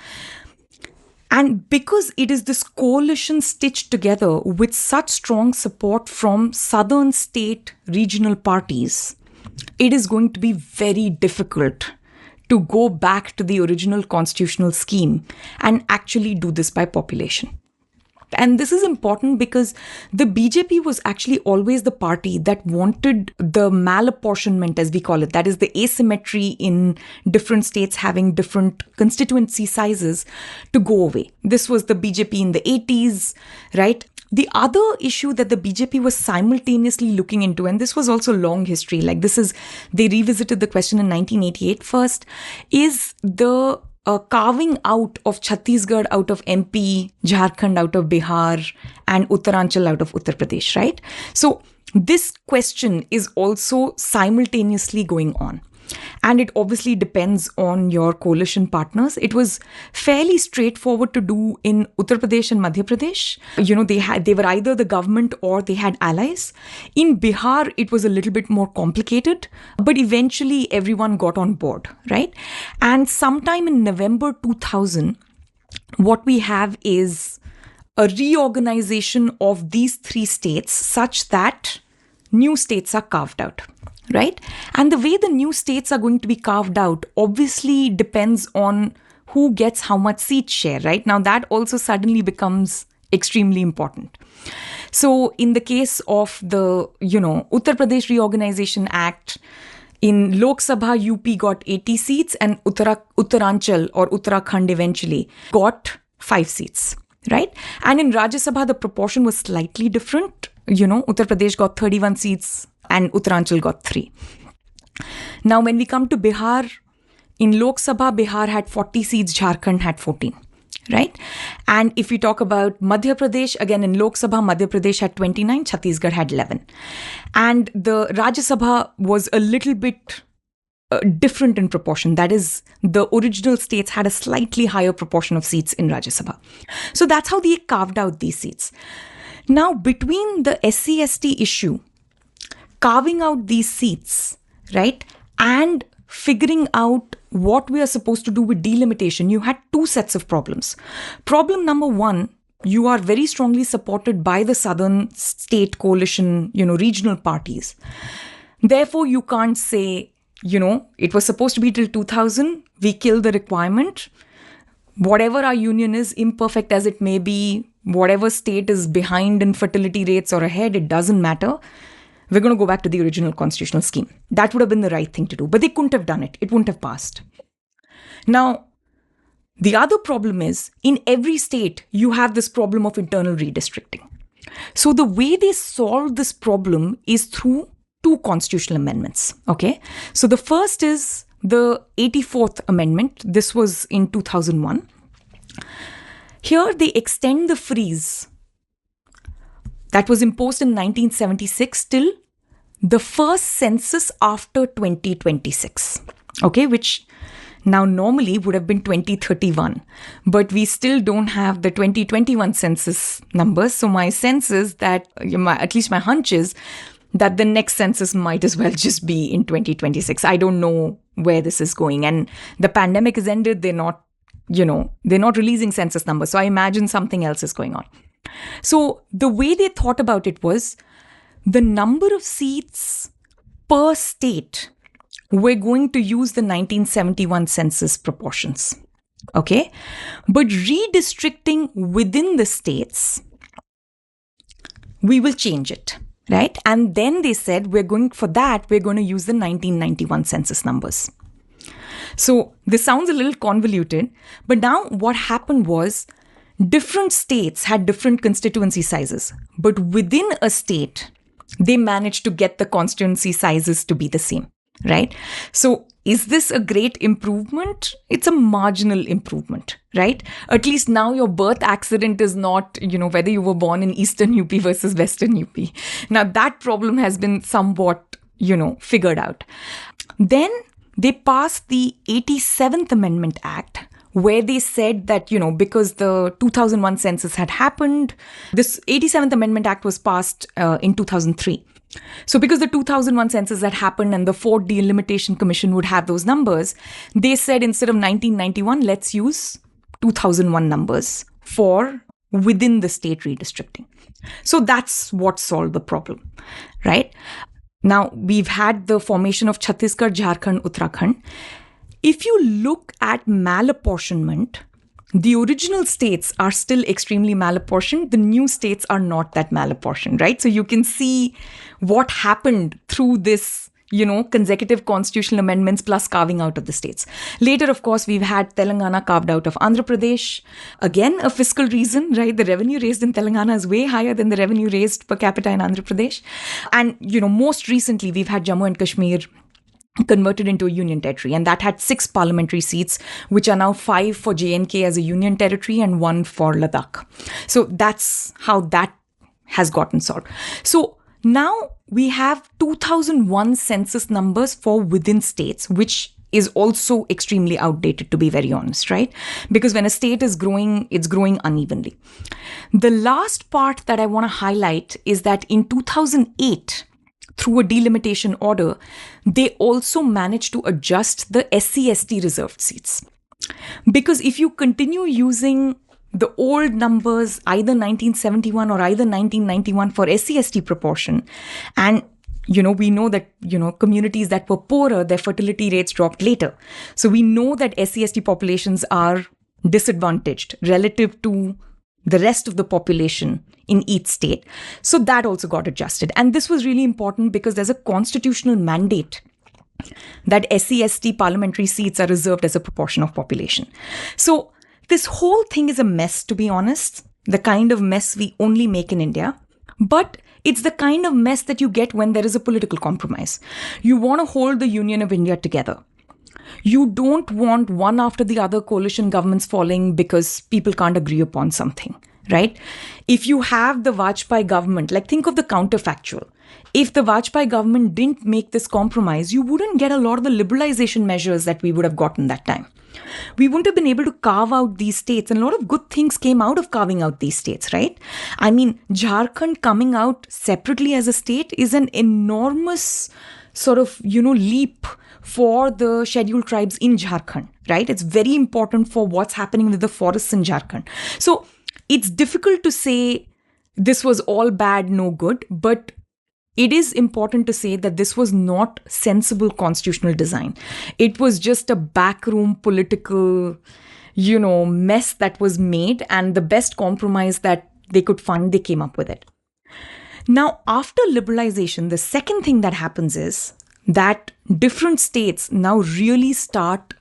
And because it is this coalition stitched together with such strong support from southern state regional parties, it is going to be very difficult to go back to the original constitutional scheme and actually do this by population. And this is important because the BJP was actually always the party that wanted the malapportionment, as we call it, that is the asymmetry in different states having different constituency sizes, to go away. This was the BJP in the 80s, right? The other issue that the BJP was simultaneously looking into, and this was also long history, they revisited the question in 1988 first, is the carving out of Chhattisgarh out of MP, Jharkhand out of Bihar, and Uttaranchal out of Uttar Pradesh, right? So this question is also simultaneously going on. And it obviously depends on your coalition partners. It was fairly straightforward to do in Uttar Pradesh and Madhya Pradesh. They were either the government or they had allies. In Bihar, it was a little bit more complicated, but eventually everyone got on board, right? And sometime in November 2000, what we have is a reorganization of these three states such that new states are carved out. Right? And the way the new states are going to be carved out obviously depends on who gets how much seat share, right? Now that also suddenly becomes extremely important. So in the case of the, Uttar Pradesh Reorganization Act, in Lok Sabha, UP got 80 seats and Uttaranchal or Uttarakhand eventually got 5 seats, right? And in Rajya Sabha, the proportion was slightly different. Uttar Pradesh got 31 seats and Uttaranchal got 3. Now, when we come to Bihar, in Lok Sabha, Bihar had 40 seats, Jharkhand had 14, right? And if we talk about Madhya Pradesh, again, in Lok Sabha, Madhya Pradesh had 29, Chhattisgarh had 11. And the Rajya Sabha was a little bit different in proportion. That is, the original states had a slightly higher proportion of seats in Rajya Sabha. So that's how they carved out these seats. Now, between the SC/ST issue, carving out these seats, right, and figuring out what we are supposed to do with delimitation, you had two sets of problems. Problem number one, you are very strongly supported by the southern state coalition, regional parties. Therefore, you can't say, it was supposed to be till 2000, we kill the requirement. Whatever our union is, imperfect as it may be, whatever state is behind in fertility rates or ahead, it doesn't matter. We're going to go back to the original constitutional scheme. That would have been the right thing to do. But they couldn't have done it. It wouldn't have passed. Now, the other problem is, in every state, you have this problem of internal redistricting. So the way they solve this problem is through two constitutional amendments. Okay? So the first is the 84th Amendment. This was in 2001. Here, they extend the freeze that was imposed in 1976 till the first census after 2026, okay, which now normally would have been 2031, but we still don't have the 2021 census numbers. So my sense is that, at least my hunch is that the next census might as well just be in 2026. I don't know where this is going. And the pandemic has ended. They're not releasing census numbers. So I imagine something else is going on. So the way they thought about it was the number of seats per state. We're going to use the 1971 census proportions. Okay. But redistricting within the states, we will change it. Right? And then they said, we're going to use the 1991 census numbers. So this sounds a little convoluted, but now what happened was different states had different constituency sizes, but within a state, they managed to get the constituency sizes to be the same, right? So is this a great improvement? It's a marginal improvement, right? At least now your birth accident is not, whether you were born in Eastern UP versus Western UP. Now that problem has been somewhat, figured out. Then they passed the 87th Amendment Act, where they said that, because the 2001 census had happened, this 87th Amendment Act was passed in 2003. So because the 2001 census had happened and the 4th Delimitation Commission would have those numbers, they said instead of 1991, let's use 2001 numbers for within the state redistricting. So that's what solved the problem, right? Now, we've had the formation of Chhattisgarh, Jharkhand, Uttarakhand. If you look at malapportionment, the original states are still extremely malapportioned. The new states are not that malapportioned, right? So you can see what happened through this, consecutive constitutional amendments plus carving out of the states. Later, of course, we've had Telangana carved out of Andhra Pradesh. Again, a fiscal reason, right? The revenue raised in Telangana is way higher than the revenue raised per capita in Andhra Pradesh. And, most recently, we've had Jammu and Kashmir converted into a union territory, and that had 6 parliamentary seats, which are now 5 for J&K as a union territory and 1 for Ladakh. So that's how that has gotten solved. So now we have 2001 census numbers for within states, which is also extremely outdated, to be very honest, right? Because when a state is growing, it's growing unevenly. The last part that I want to highlight is that in 2008, through a delimitation order, they also managed to adjust the SC/ST reserved seats. Because if you continue using the old numbers, either 1971 or either 1991 for SC/ST proportion, and we know that, communities that were poorer, their fertility rates dropped later. So we know that SC/ST populations are disadvantaged relative to the rest of the population in each state. So that also got adjusted. And this was really important because there's a constitutional mandate that SC/ST parliamentary seats are reserved as a proportion of population. So this whole thing is a mess, to be honest, the kind of mess we only make in India. But it's the kind of mess that you get when there is a political compromise. You want to hold the Union of India together. You don't want one after the other coalition governments falling because people can't agree upon something, right? If you have the Vajpayee government, think of the counterfactual. If the Vajpayee government didn't make this compromise, you wouldn't get a lot of the liberalization measures that we would have gotten that time. We wouldn't have been able to carve out these states, and a lot of good things came out of carving out these states, right? I mean, Jharkhand coming out separately as a state is an enormous sort of, leap for the scheduled tribes in Jharkhand, right? It's very important for what's happening with the forests in Jharkhand. So it's difficult to say this was all bad, no good, but it is important to say that this was not sensible constitutional design. It was just a backroom political, mess that was made, and the best compromise that they could find, they came up with it. Now, after liberalization, the second thing that happens is that different states now really start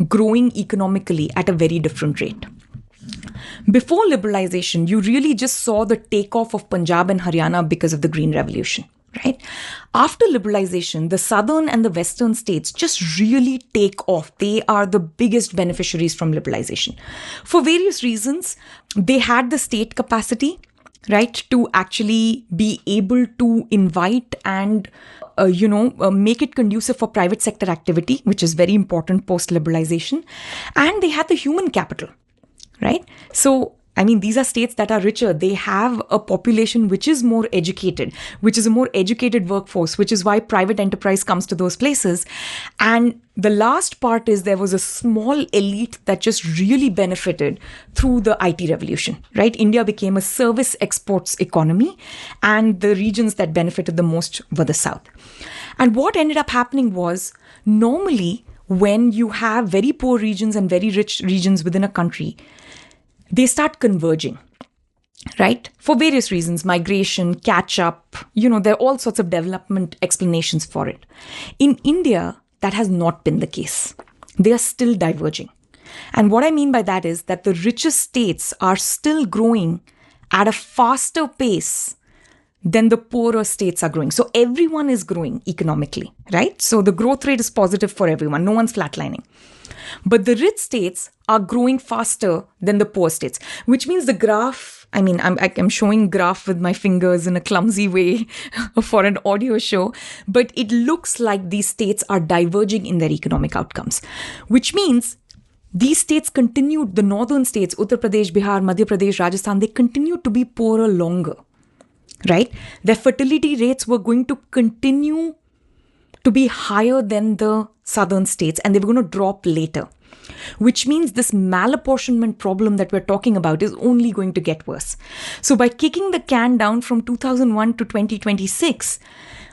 growing economically at a very different rate. Before liberalization, you really just saw the takeoff of Punjab and Haryana because of the Green Revolution, right? After liberalization, the southern and the western states just really take off. They are the biggest beneficiaries from liberalization. For various reasons, they had the state capacity right, to actually be able to invite and make it conducive for private sector activity, which is very important post liberalization. And they had the human capital, right? So, I mean, these are states that are richer. They have a population which is more educated, which is a more educated workforce, which is why private enterprise comes to those places. And the last part is there was a small elite that just really benefited through the IT revolution, right? India became a service exports economy, and the regions that benefited the most were the South. And what ended up happening was, normally, when you have very poor regions and very rich regions within a country, they start converging, right? For various reasons, migration, catch up, there are all sorts of development explanations for it. In India, that has not been the case. They are still diverging. And what I mean by that is that the richest states are still growing at a faster pace than the poorer states are growing. So everyone is growing economically, right? So the growth rate is positive for everyone. No one's flatlining. But the rich states are growing faster than the poor states, which means the graph, I'm showing graph with my fingers in a clumsy way for an audio show, but it looks like these states are diverging in their economic outcomes, which means these states continued, the northern states, Uttar Pradesh, Bihar, Madhya Pradesh, Rajasthan, they continued to be poorer longer, right? Their fertility rates were going to continue to be higher than the southern states, and they were going to drop later, which means this malapportionment problem that we're talking about is only going to get worse. So by kicking the can down from 2001 to 2026,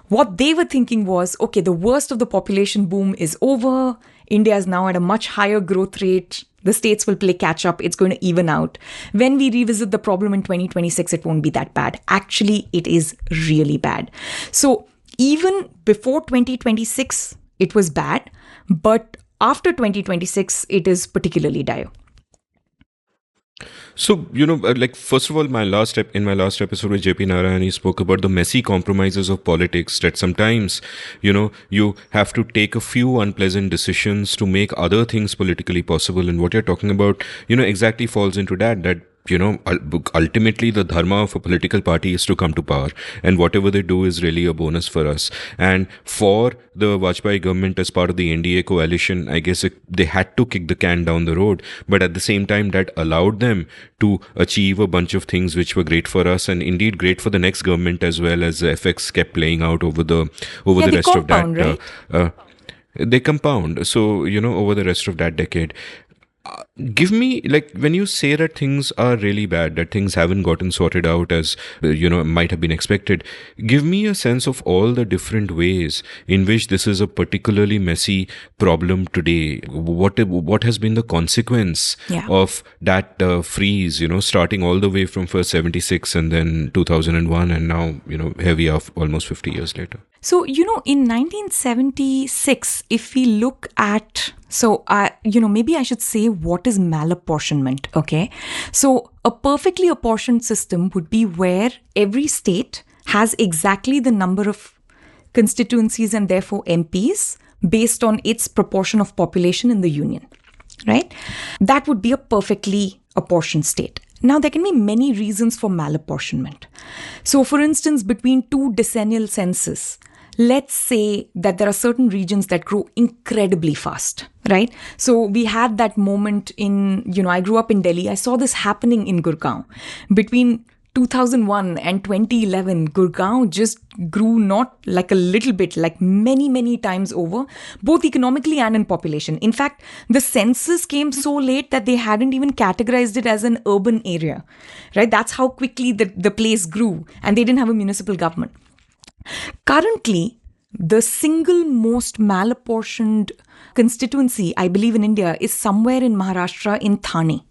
what they were thinking was, okay, the worst of the population boom is over. India is now at a much higher growth rate. The states will play catch up. It's going to even out. When we revisit the problem in 2026, it won't be that bad. Actually, it is really bad. So even before 2026, it was bad, but after 2026, it is particularly dire. So, first of all, in my last episode with JP Narayan, he spoke about the messy compromises of politics, that sometimes, you have to take a few unpleasant decisions to make other things politically possible. And what you're talking about, exactly falls into that ultimately the dharma of a political party is to come to power, and whatever they do is really a bonus for us. And for the Vajpayee government, as part of the NDA coalition, I guess they had to kick the can down the road, but at the same time that allowed them to achieve a bunch of things which were great for us, and indeed great for the next government as well, as the effects kept playing out over the rest of that. Right? They compound. So, over the rest of that decade. Give me, when you say that things are really bad, that things haven't gotten sorted out as, might have been expected, give me a sense of all the different ways in which this is a particularly messy problem today. What has been the consequence of that freeze, starting all the way from first 76 and then 2001 and now, heavy off almost 50 years later? So, in 1976, if we look at, maybe I should say what is malapportionment, okay? So, a perfectly apportioned system would be where every state has exactly the number of constituencies and therefore MPs based on its proportion of population in the union, right? That would be a perfectly apportioned state. Now, there can be many reasons for malapportionment. So, for instance, between two decennial census, let's say that there are certain regions that grow incredibly fast, right? So we had that moment in, I grew up in Delhi. I saw this happening in Gurgaon. Between 2001 and 2011, Gurgaon just grew not like a little bit, like many, many times over, both economically and in population. In fact, the census came so late that they hadn't even categorized it as an urban area, right? That's how quickly the place grew, and they didn't have a municipal government. Currently, the single most malapportioned constituency, I believe, in India is somewhere in Maharashtra in Thane.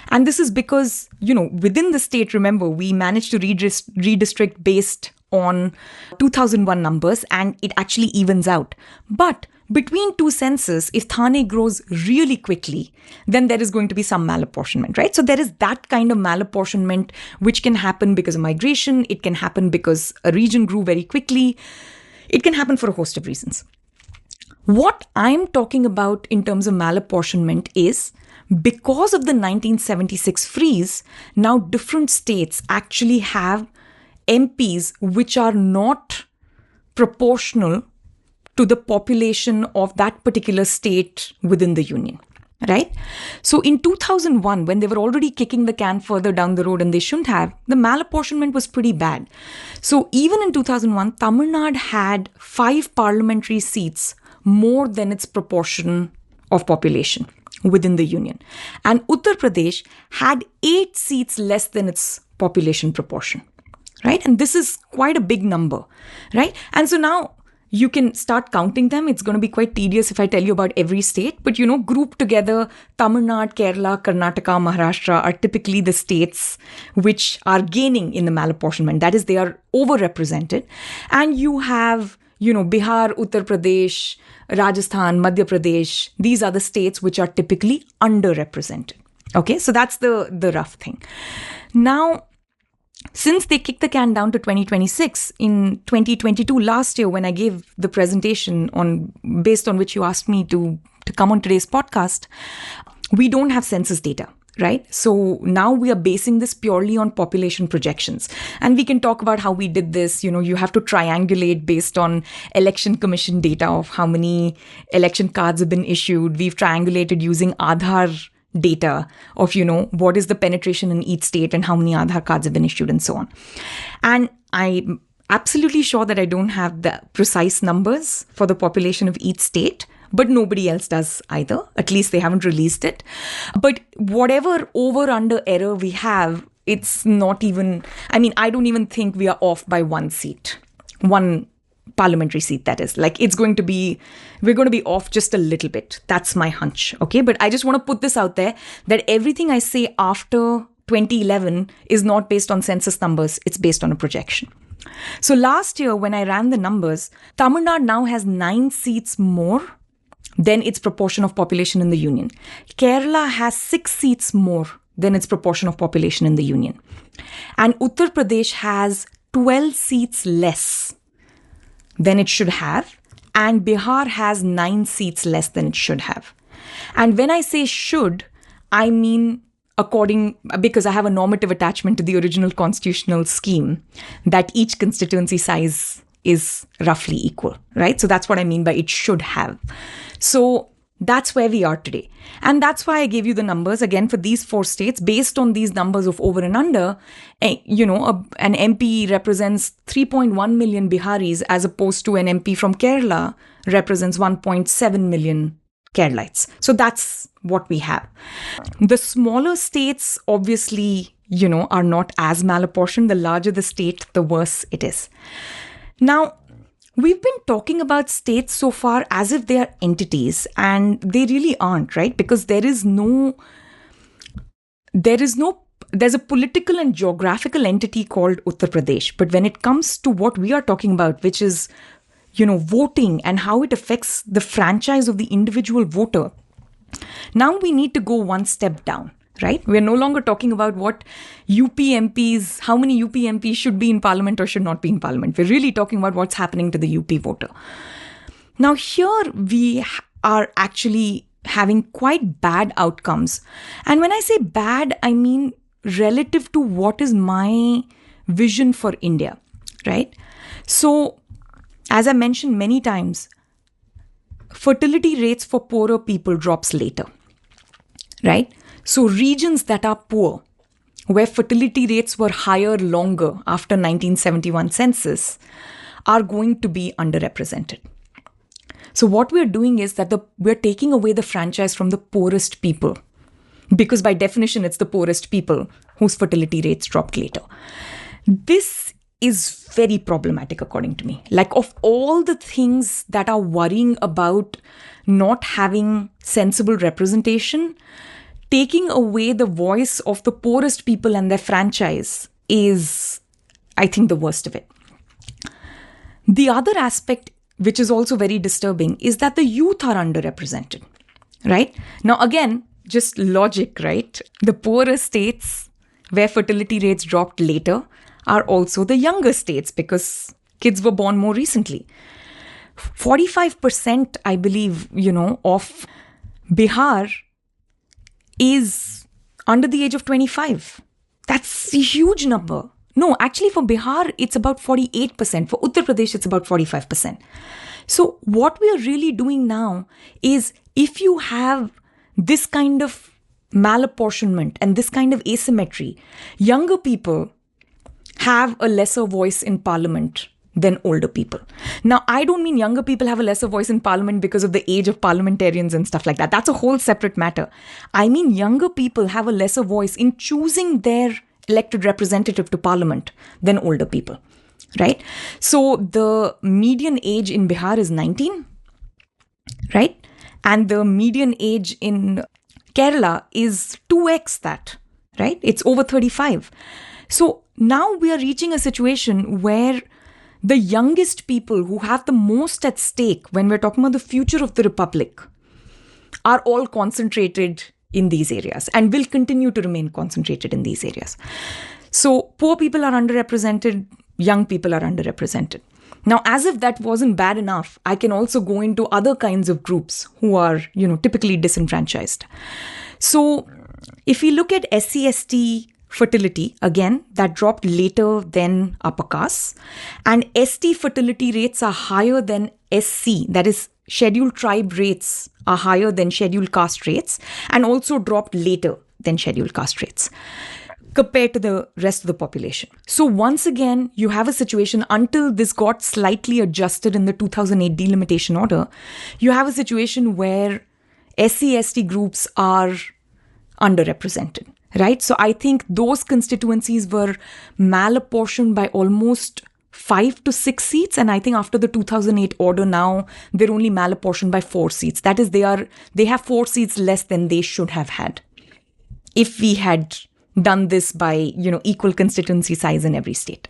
And this is because, within the state, remember, we managed to redistrict based on 2001 numbers, and it actually evens out. But between two census, if Thane grows really quickly, then there is going to be some malapportionment, right? So there is that kind of malapportionment which can happen because of migration. It can happen because a region grew very quickly. It can happen for a host of reasons. What I'm talking about in terms of malapportionment is because of the 1976 freeze, now different states actually have MPs which are not proportional to the population of that particular state within the union. Right? So in 2001, when they were already kicking the can further down the road and they shouldn't have, the malapportionment was pretty bad. So even in 2001, Tamil Nadu had 5 parliamentary seats more than its proportion of population within the union. And Uttar Pradesh had 8 seats less than its population proportion. Right? And this is quite a big number. Right? And so now you can start counting them. It's going to be quite tedious if I tell you about every state. But, grouped together, Tamil Nadu, Kerala, Karnataka, Maharashtra are typically the states which are gaining in the malapportionment. That is, they are overrepresented. And you have, Bihar, Uttar Pradesh, Rajasthan, Madhya Pradesh. These are the states which are typically underrepresented. Okay, so that's the rough thing. Now, since they kicked the can down to 2026, in 2022, last year, when I gave the presentation based on which you asked me to come on today's podcast, we don't have census data, right? So now we are basing this purely on population projections. And we can talk about how we did this. You have to triangulate based on election commission data of how many election cards have been issued. We've triangulated using Aadhaar data of, what is the penetration in each state and how many Aadhaar cards have been issued and so on. And I'm absolutely sure that I don't have the precise numbers for the population of each state, but nobody else does either. At least they haven't released it. But whatever over-under error we have, it's not even, I don't even think we are off by 1 seat. 1 parliamentary seat, that is. We're going to be off just a little bit. That's my hunch. Okay. But I just want to put this out there that everything I say after 2011 is not based on census numbers. It's based on a projection. So last year, when I ran the numbers, Tamil Nadu now has 9 seats more than its proportion of population in the union. Kerala has 6 seats more than its proportion of population in the union. And Uttar Pradesh has 12 seats less than it should have, and Bihar has 9 seats less than it should have. And when I say should, I mean because I have a normative attachment to the original constitutional scheme that each constituency size is roughly equal, right? So that's what I mean by it should have. So that's where we are today. And that's why I gave you the numbers again for these 4 states. Based on these numbers of over and under, an MP represents 3.1 million Biharis as opposed to an MP from Kerala represents 1.7 million Keralites. So that's what we have. The smaller states obviously, are not as malapportioned. The larger the state, the worse it is. Now, we've been talking about states so far as if they are entities, and they really aren't, right? Because there's a political and geographical entity called Uttar Pradesh. But when it comes to what we are talking about, which is, voting and how it affects the franchise of the individual voter, now we need to go one step down. Right? We're no longer talking about what how many UP MPs should be in parliament or should not be in parliament. We're really talking about what's happening to the UP voter. Now, here we are actually having quite bad outcomes. And when I say bad, I mean relative to what is my vision for India, right? So, as I mentioned many times, fertility rates for poorer people drops later, right? So regions that are poor, where fertility rates were higher longer after 1971 census, are going to be underrepresented. So what we're doing is that we're taking away the franchise from the poorest people, because by definition, it's the poorest people whose fertility rates dropped later. This is very problematic, according to me. Of all the things that are worrying about not having sensible representation, taking away the voice of the poorest people and their franchise is, I think, the worst of it. The other aspect, which is also very disturbing, is that the youth are underrepresented, right? Now, again, just logic, right? The poorer states where fertility rates dropped later are also the younger states because kids were born more recently. 45%, I believe, of Bihar is under the age of 25. That's a huge number. No, actually for Bihar, it's about 48%. For Uttar Pradesh, it's about 45%. So what we are really doing now is, if you have this kind of malapportionment and this kind of asymmetry, younger people have a lesser voice in parliament than older people. Now, I don't mean younger people have a lesser voice in parliament because of the age of parliamentarians and stuff like that. That's a whole separate matter. I mean younger people have a lesser voice in choosing their elected representative to parliament than older people, right? So the median age in Bihar is 19, right? And the median age in Kerala is 2x that, right? It's over 35. So now we are reaching a situation where the youngest people who have the most at stake when we're talking about the future of the republic are all concentrated in these areas and will continue to remain concentrated in these areas. So poor people are underrepresented, young people are underrepresented. Now, as if that wasn't bad enough, I can also go into other kinds of groups who are, typically disenfranchised. So if we look at SC/ST fertility, again, that dropped later than upper castes. And ST fertility rates are higher than SC, that is, scheduled tribe rates are higher than scheduled caste rates, and also dropped later than scheduled caste rates compared to the rest of the population. So once again, you have a situation, until this got slightly adjusted in the 2008 delimitation order, you have a situation where SC/ST groups are underrepresented, right? So I think those constituencies were malapportioned by almost 5 to 6 seats. And I think after the 2008 order now, they're only malapportioned by 4 seats. That is, they have 4 seats less than they should have had if we had done this by, equal constituency size in every state.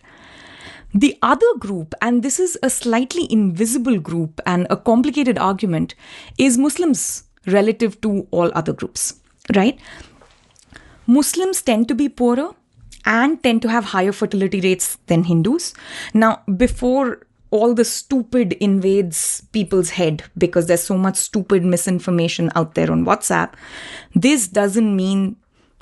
The other group, and this is a slightly invisible group and a complicated argument, is Muslims relative to all other groups, right? Muslims tend to be poorer and tend to have higher fertility rates than Hindus. Now, before all the stupid invades people's head, because there's so much stupid misinformation out there on WhatsApp, this doesn't mean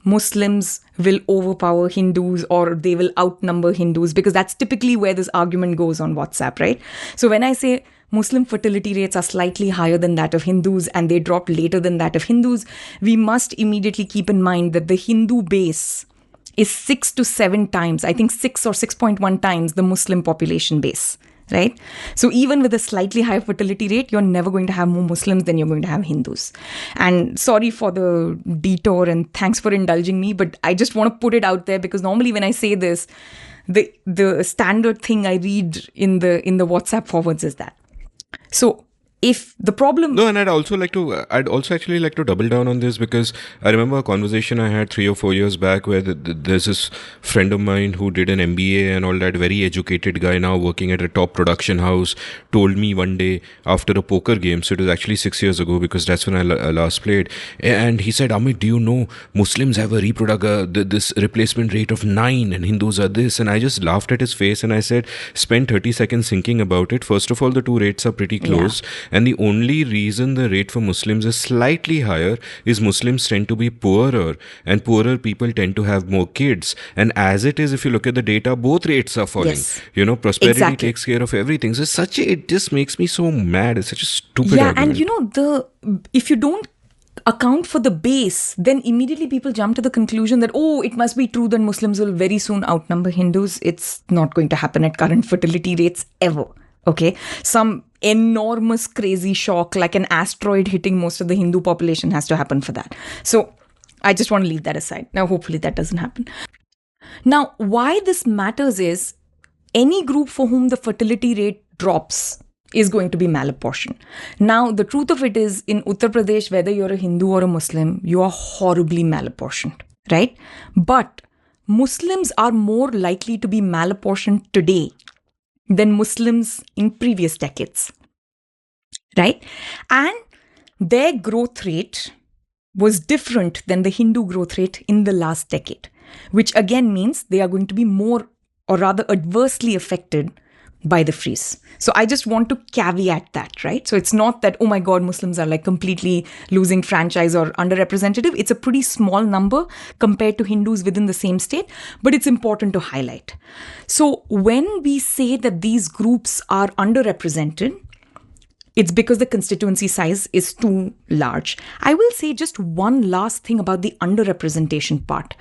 Muslims will overpower Hindus or they will outnumber Hindus, because that's typically where this argument goes on WhatsApp, right? So when I say Muslim fertility rates are slightly higher than that of Hindus and they dropped later than that of Hindus, we must immediately keep in mind that the Hindu base is 6 to 7 times, I think 6 or 6.1 times the Muslim population base, right? So even with a slightly higher fertility rate, you're never going to have more Muslims than you're going to have Hindus. And sorry for the detour and thanks for indulging me, but I just want to put it out there, because normally when I say this, the standard thing I read in the WhatsApp forwards is that. So if the problem... No, and I'd also actually like to double down on this, because I remember a conversation I had 3 or 4 years back where there's this friend of mine who did an MBA and all that, very educated guy now working at a top production house, told me one day after a poker game, so it was actually 6 years ago because that's when I last played, and he said, Amit, do you know Muslims have a this replacement rate of 9 and Hindus are this? And I just laughed at his face and I said, spend 30 seconds thinking about it. First of all, the two rates are pretty close. Yeah. And the only reason the rate for Muslims is slightly higher is Muslims tend to be poorer, and poorer people tend to have more kids. And as it is, if you look at the data, both rates are falling. Yes. Prosperity takes care of everything. So it just makes me so mad. It's such a stupid argument. And if you don't account for the base, then immediately people jump to the conclusion that, it must be true that Muslims will very soon outnumber Hindus. It's not going to happen at current fertility rates ever. Okay, some enormous crazy shock like an asteroid hitting most of the Hindu population has to happen for that. So I just want to leave that aside. Now, hopefully that doesn't happen. Now, why this matters is any group for whom the fertility rate drops is going to be malapportioned. Now, the truth of it is, in Uttar Pradesh, whether you're a Hindu or a Muslim, you are horribly malapportioned, right? But Muslims are more likely to be malapportioned today than Muslims in previous decades, right? And their growth rate was different than the Hindu growth rate in the last decade, which again means they are going to be more, or rather adversely affected by the freeze. So I just want to caveat that, right? So it's not that, oh my God, Muslims are like completely losing franchise or underrepresented. It's a pretty small number compared to Hindus within the same state, but it's important to highlight. So when we say that these groups are underrepresented, it's because the constituency size is too large. I will say just one last thing about the underrepresentation part.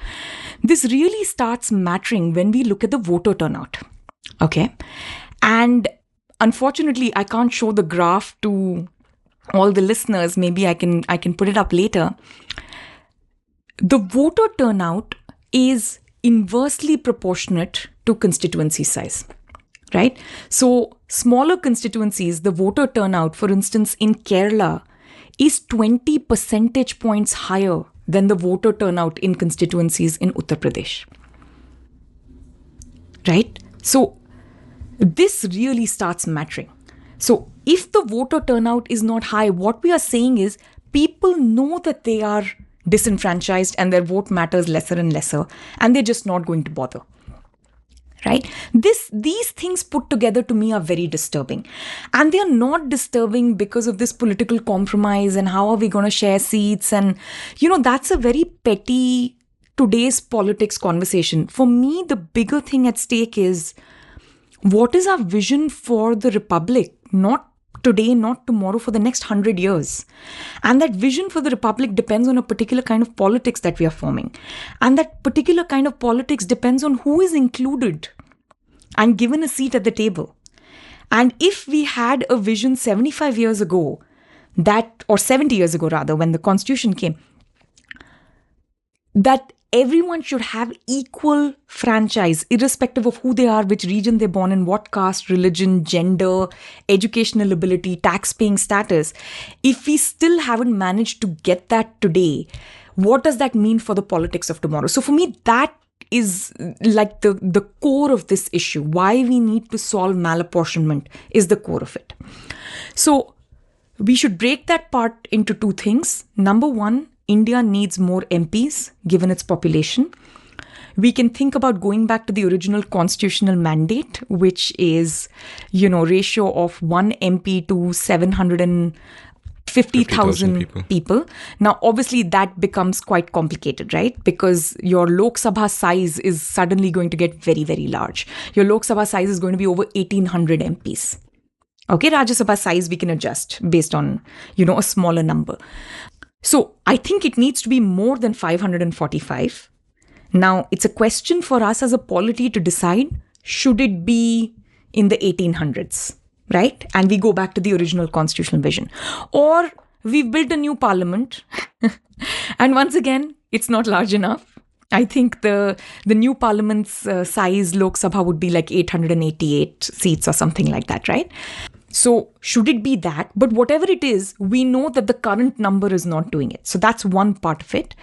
This really starts mattering when we look at the voter turnout. Okay. And unfortunately, I can't show the graph to all the listeners. Maybe I can put it up later. The voter turnout is inversely proportionate to constituency size. Right? So smaller constituencies, the voter turnout, for instance, in Kerala, is 20 percentage points higher than the voter turnout in constituencies in Uttar Pradesh. Right? So this really starts mattering. So if the voter turnout is not high, what we are saying is people know that they are disenfranchised and their vote matters lesser and lesser, and they're just not going to bother. Right? These things put together to me are very disturbing. And they are not disturbing because of this political compromise and how are we going to share seats. And, that's a very petty today's politics conversation. For me, the bigger thing at stake is what is our vision for the Republic? Not today, not tomorrow, for the next 100 years. And that vision for the Republic depends on a particular kind of politics that we are forming. And that particular kind of politics depends on who is included and given a seat at the table. And if we had a vision 75 years ago, or 70 years ago rather, when the Constitution came, that everyone should have equal franchise, irrespective of who they are, which region they're born in, what caste, religion, gender, educational ability, tax-paying status. If we still haven't managed to get that today, what does that mean for the politics of tomorrow? So for me, that is like the core of this issue. Why we need to solve malapportionment is the core of it. So we should break that part into two things. Number one, India needs more MPs given its population. We can think about going back to the original constitutional mandate, which is, ratio of 1 MP to 750,000 people. Now, obviously, that becomes quite complicated, right? Because your Lok Sabha size is suddenly going to get very, very large. Your Lok Sabha size is going to be over 1,800 MPs. Okay, Rajya Sabha size we can adjust based on, a smaller number. So I think it needs to be more than 545. Now, it's a question for us as a polity to decide, should it be in the 1800s, right? And we go back to the original constitutional vision. Or we've built a new parliament. And once again, it's not large enough. I think the new parliament's size, Lok Sabha, would be like 888 seats or something like that, right? So should it be that? But whatever it is, we know that the current number is not doing it. So that's one part of it.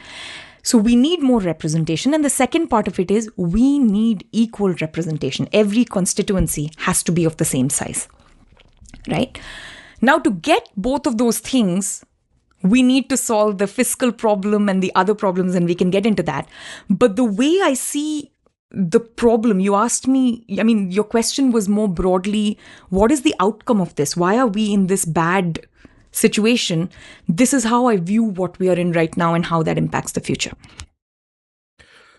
So we need more representation. And the second part of it is we need equal representation. Every constituency has to be of the same size, right? Now, to get both of those things, we need to solve the fiscal problem and the other problems, and we can get into that. But the way I see the problem, you asked me, your question was more broadly, what is the outcome of this? Why are we in this bad situation? This is how I view what we are in right now and how that impacts the future.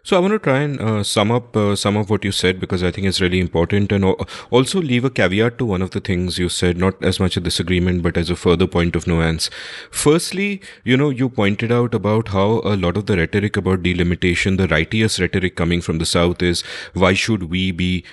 So I want to try and sum up some of what you said, because I think it's really important, and also leave a caveat to one of the things you said, not as much a disagreement, but as a further point of nuance. Firstly, you pointed out about how a lot of the rhetoric about delimitation, the righteous rhetoric coming from the South, is why should we be,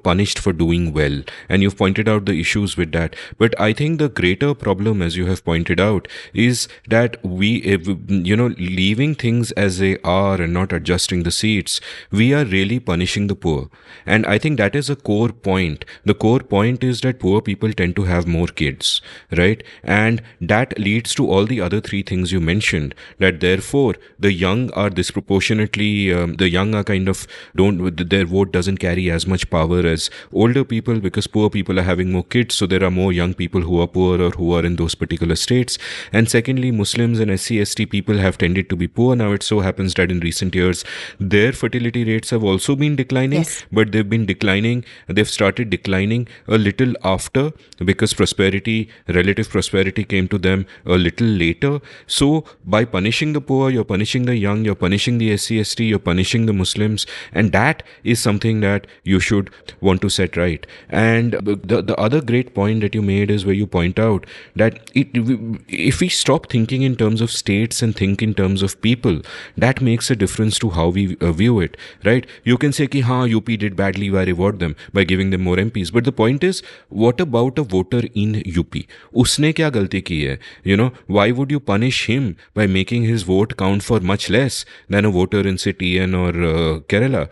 punished for doing well? And you've pointed out the issues with that. But I think the greater problem, as you have pointed out, is that we, leaving things as they are and not adjusting the seats, we are really punishing the poor. And I think that is a core point. The core point is that poor people tend to have more kids, right? And that leads to all the other three things you mentioned, that therefore the young are disproportionately, their vote doesn't carry as much power as older people, because poor people are having more kids, so there are more young people who are poor or who are in those particular states. And secondly, Muslims and SC/ST people have tended to be poor. Now it so happens that in recent years their fertility rates have also been declining, Yes. but they've started declining a little after, because relative prosperity came to them a little later. So by punishing the poor, you're punishing the young, you're punishing the SC/ST, you're punishing the Muslims, and that is something that you should want to set right. And the other great point that you made is where you point out that if we stop thinking in terms of states and think in terms of people, that makes a difference to how we view it, right? You can say ki UP did badly, why reward them by giving them more MPs? But the point is, what about a voter in UP? Usne kya galti ki hai? Why would you punish him by making his vote count for much less than a voter in say TN or Kerala,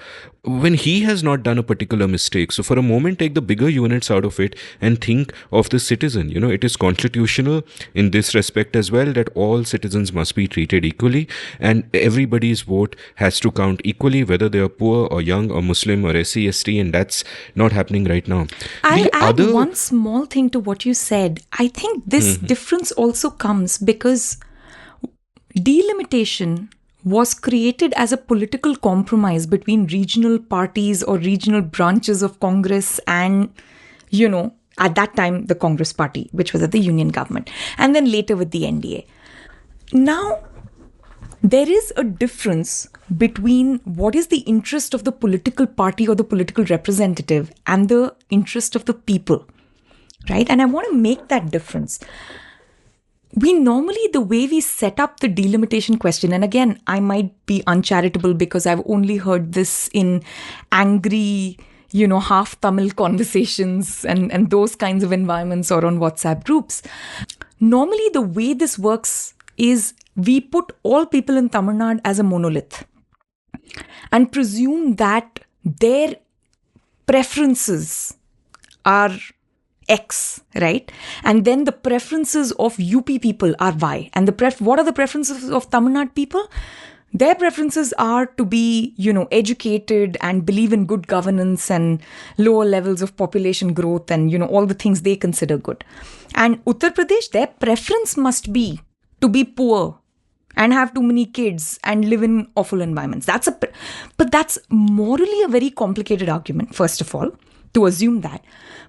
when he has not done a particular mistake? So for a moment, take the bigger units out of it and think of the citizen. It is constitutional in this respect as well, that all citizens must be treated equally and everybody's vote has to count equally, whether they are poor or young or Muslim or SC/ST, and that's not happening right now. I'll The add other one small thing to what you said. I think this difference also comes because delimitation was created as a political compromise between regional parties or regional branches of Congress and, at that time, the Congress party, which was at the union government, and then later with the NDA. Now, there is a difference between what is the interest of the political party or the political representative and the interest of the people, right? And I want to make that difference. The way we set up the delimitation question, and again, I might be uncharitable because I've only heard this in angry, half Tamil conversations and those kinds of environments or on WhatsApp groups. Normally, the way this works is we put all people in Tamil Nadu as a monolith and presume that their preferences are X, right? And then the preferences of UP people are Y. And what are the preferences of Tamil Nadu people? Their preferences are to be, educated and believe in good governance and lower levels of population growth and, all the things they consider good. And Uttar Pradesh, their preference must be to be poor and have too many kids and live in awful environments. But that's morally a very complicated argument, first of all, to assume that.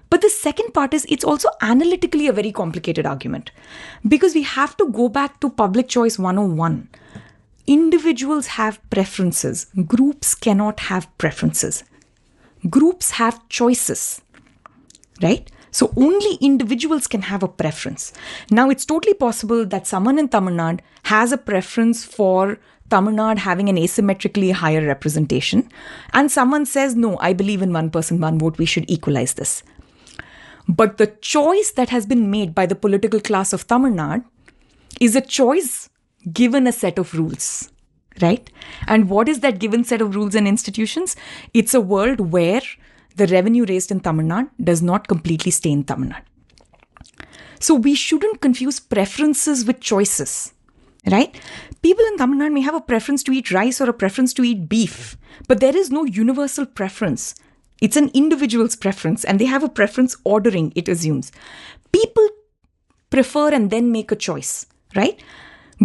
But the second part is it's also analytically a very complicated argument because we have to go back to public choice 101. Individuals have preferences. Groups cannot have preferences. Groups have choices, right? So only individuals can have a preference. Now, it's totally possible that someone in Tamil Nadu has a preference for Tamil Nadu having an asymmetrically higher representation. And someone says, no, I believe in one person, one vote. We should equalize this. But the choice that has been made by the political class of Tamil Nadu is a choice given a set of rules, right? And what is that given set of rules and institutions? It's a world where the revenue raised in Tamil Nadu does not completely stay in Tamil Nadu. So we shouldn't confuse preferences with choices, right? People in Tamil Nadu may have a preference to eat rice or a preference to eat beef, but there is no universal preference. It's an individual's preference, and they have a preference ordering, it assumes. People prefer and then make a choice, right?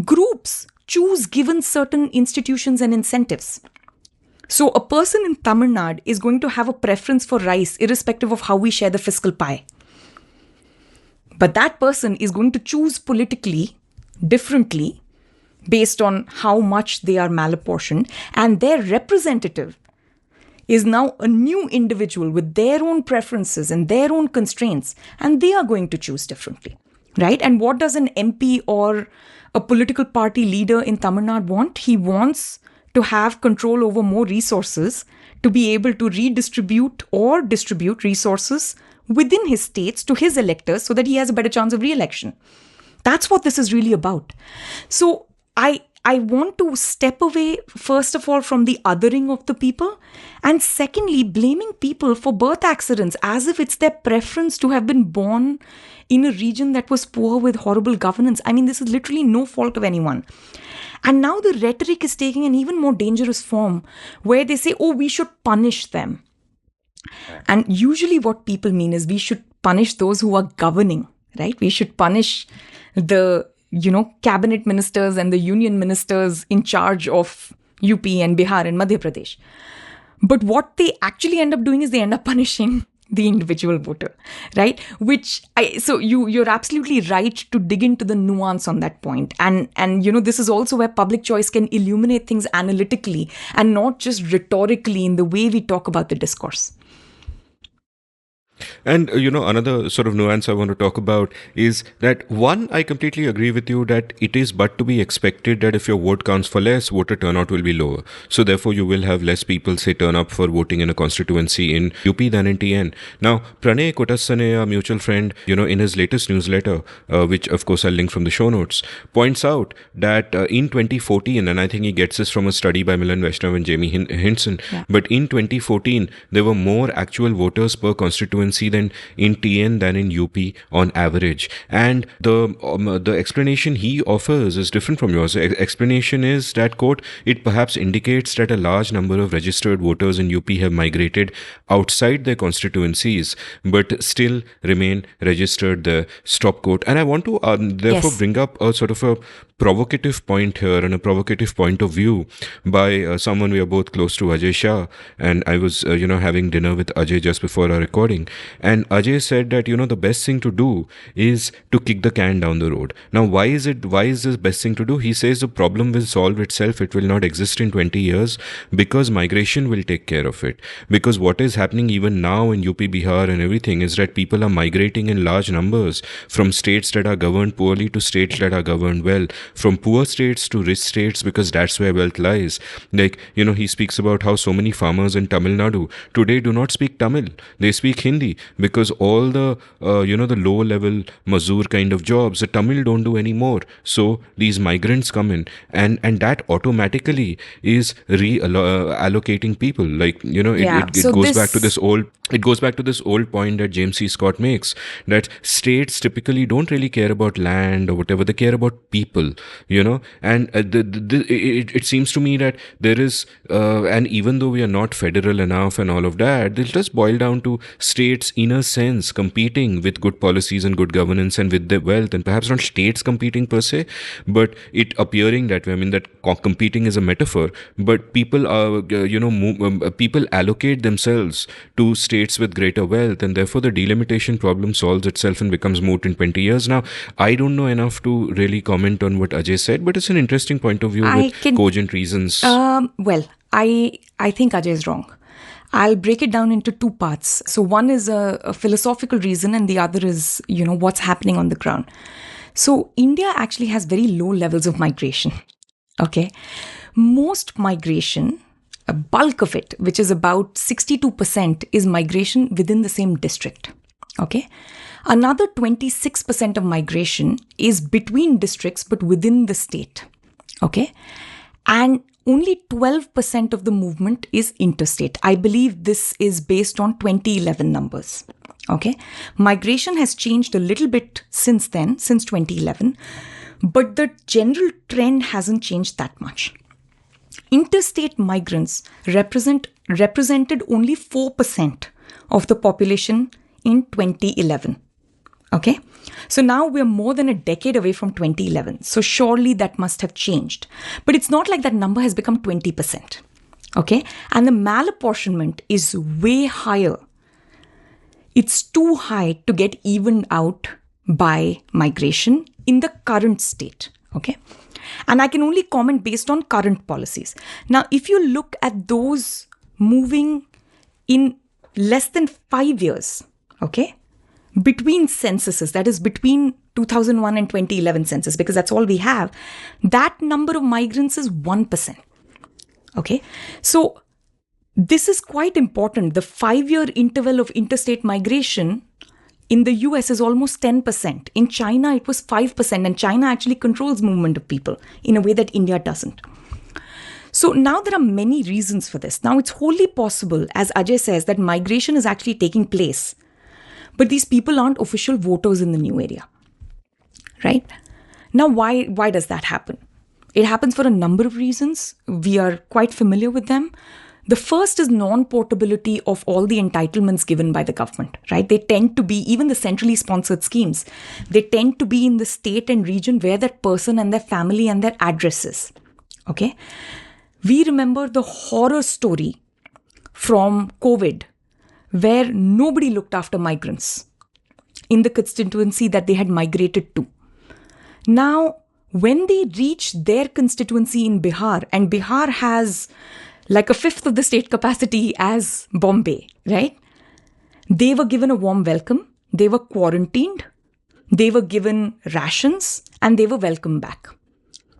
Groups choose given certain institutions and incentives. So a person in Tamil Nadu is going to have a preference for rice irrespective of how we share the fiscal pie. But that person is going to choose politically differently based on how much they are malapportioned, and their representative is now a new individual with their own preferences and their own constraints, and they are going to choose differently, right? And what does an MP or a political party leader in Tamil Nadu want? He wants to have control over more resources to be able to redistribute or distribute resources within his states to his electors so that he has a better chance of re-election. That's what this is really about. So I want to step away, first of all, from the othering of the people, and secondly, blaming people for birth accidents as if it's their preference to have been born in a region that was poor with horrible governance. I mean, this is literally no fault of anyone. And now the rhetoric is taking an even more dangerous form where they say, oh, we should punish them. And usually what people mean is we should punish those who are governing, right? We should punish the cabinet ministers and the union ministers in charge of UP and Bihar and Madhya Pradesh. But what they actually end up doing is they end up punishing the individual voter, right? So you're absolutely right to dig into the nuance on that point. And this is also where public choice can illuminate things analytically and not just rhetorically in the way we talk about the discourse. And, another sort of nuance I want to talk about is that, one, I completely agree with you that it is but to be expected that if your vote counts for less, voter turnout will be lower. So therefore, you will have less people, say, turn up for voting in a constituency in UP than in TN. Now, Pranay Kotassane, a mutual friend, in his latest newsletter, which of course I'll link from the show notes, points out that in 2014, and I think he gets this from a study by Milan Vaishnav and Jamie Hinson, but in 2014, there were more actual voters per constituency than in TN than in UP on average. And the explanation he offers is different from yours. The explanation is that, quote, it perhaps indicates that a large number of registered voters in UP have migrated outside their constituencies but still remain registered there, stop quote. And I want to therefore bring up a sort of a provocative point here and a provocative point of view by someone we are both close to, Ajay Shah. And I was, having dinner with Ajay just before our recording. And Ajay said that, the best thing to do is to kick the can down the road. Now, why is this best thing to do? He says the problem will solve itself. It will not exist in 20 years because migration will take care of it. Because what is happening even now in UP, Bihar and everything is that people are migrating in large numbers from states that are governed poorly to states that are governed well, from poor states to rich states, because that's where wealth lies. Like, he speaks about how so many farmers in Tamil Nadu today do not speak Tamil. They speak Hindi because all the, the low level Mazur kind of jobs, the Tamil don't do anymore. So these migrants come in and that automatically is reallocating people. Like, it goes back to this old... It goes back to this old point that James C. Scott makes, that states typically don't really care about land or whatever. They care about people, and it seems to me that there is, and even though we are not federal enough and all of that, it does boil down to states in a sense competing with good policies and good governance and with their wealth, and perhaps not states competing per se, but it appearing that way. I mean, that competing is a metaphor, but people are, people allocate themselves to states with greater wealth, and therefore the delimitation problem solves itself and becomes moot in 20 years. Now, I don't know enough to really comment on what Ajay said, but it's an interesting point of view with cogent reasons. Well, I think Ajay is wrong. I'll break it down into two parts. So one is a philosophical reason and the other is, what's happening on the ground. So India actually has very low levels of migration. Okay. Most migration, a bulk of it, which is about 62%, is migration within the same district. Okay. Another 26% of migration is between districts but within the state. Okay. And only 12% of the movement is interstate. I believe this is based on 2011 numbers. Okay. Migration has changed a little bit since then, since 2011, but the general trend hasn't changed that much. Interstate migrants represented only 4% of the population in 2011. Okay. So now we're more than a decade away from 2011. So surely that must have changed. But it's not like that number has become 20%. Okay. And the malapportionment is way higher. It's too high to get evened out by migration in the current state. Okay. And I can only comment based on current policies. Now, if you look at those moving in less than 5 years, okay, between censuses, that is between 2001 and 2011 census, because that's all we have, that number of migrants is 1%. Okay. So this is quite important. The 5-year interval of interstate migration in the US is almost 10%. In China, it was 5%. And China actually controls movement of people in a way that India doesn't. So now there are many reasons for this. Now it's wholly possible, as Ajay says, that migration is actually taking place. But these people aren't official voters in the new area. Right? Now, why does that happen? It happens for a number of reasons. We are quite familiar with them. The first is non-portability of all the entitlements given by the government, right? They tend to be, even the centrally sponsored schemes, they tend to be in the state and region where that person and their family and their address is. Okay? We remember the horror story from COVID where nobody looked after migrants in the constituency that they had migrated to. Now, when they reach their constituency in Bihar, and Bihar has like a fifth of the state capacity as Bombay, right? They were given a warm welcome. They were quarantined. They were given rations and they were welcomed back.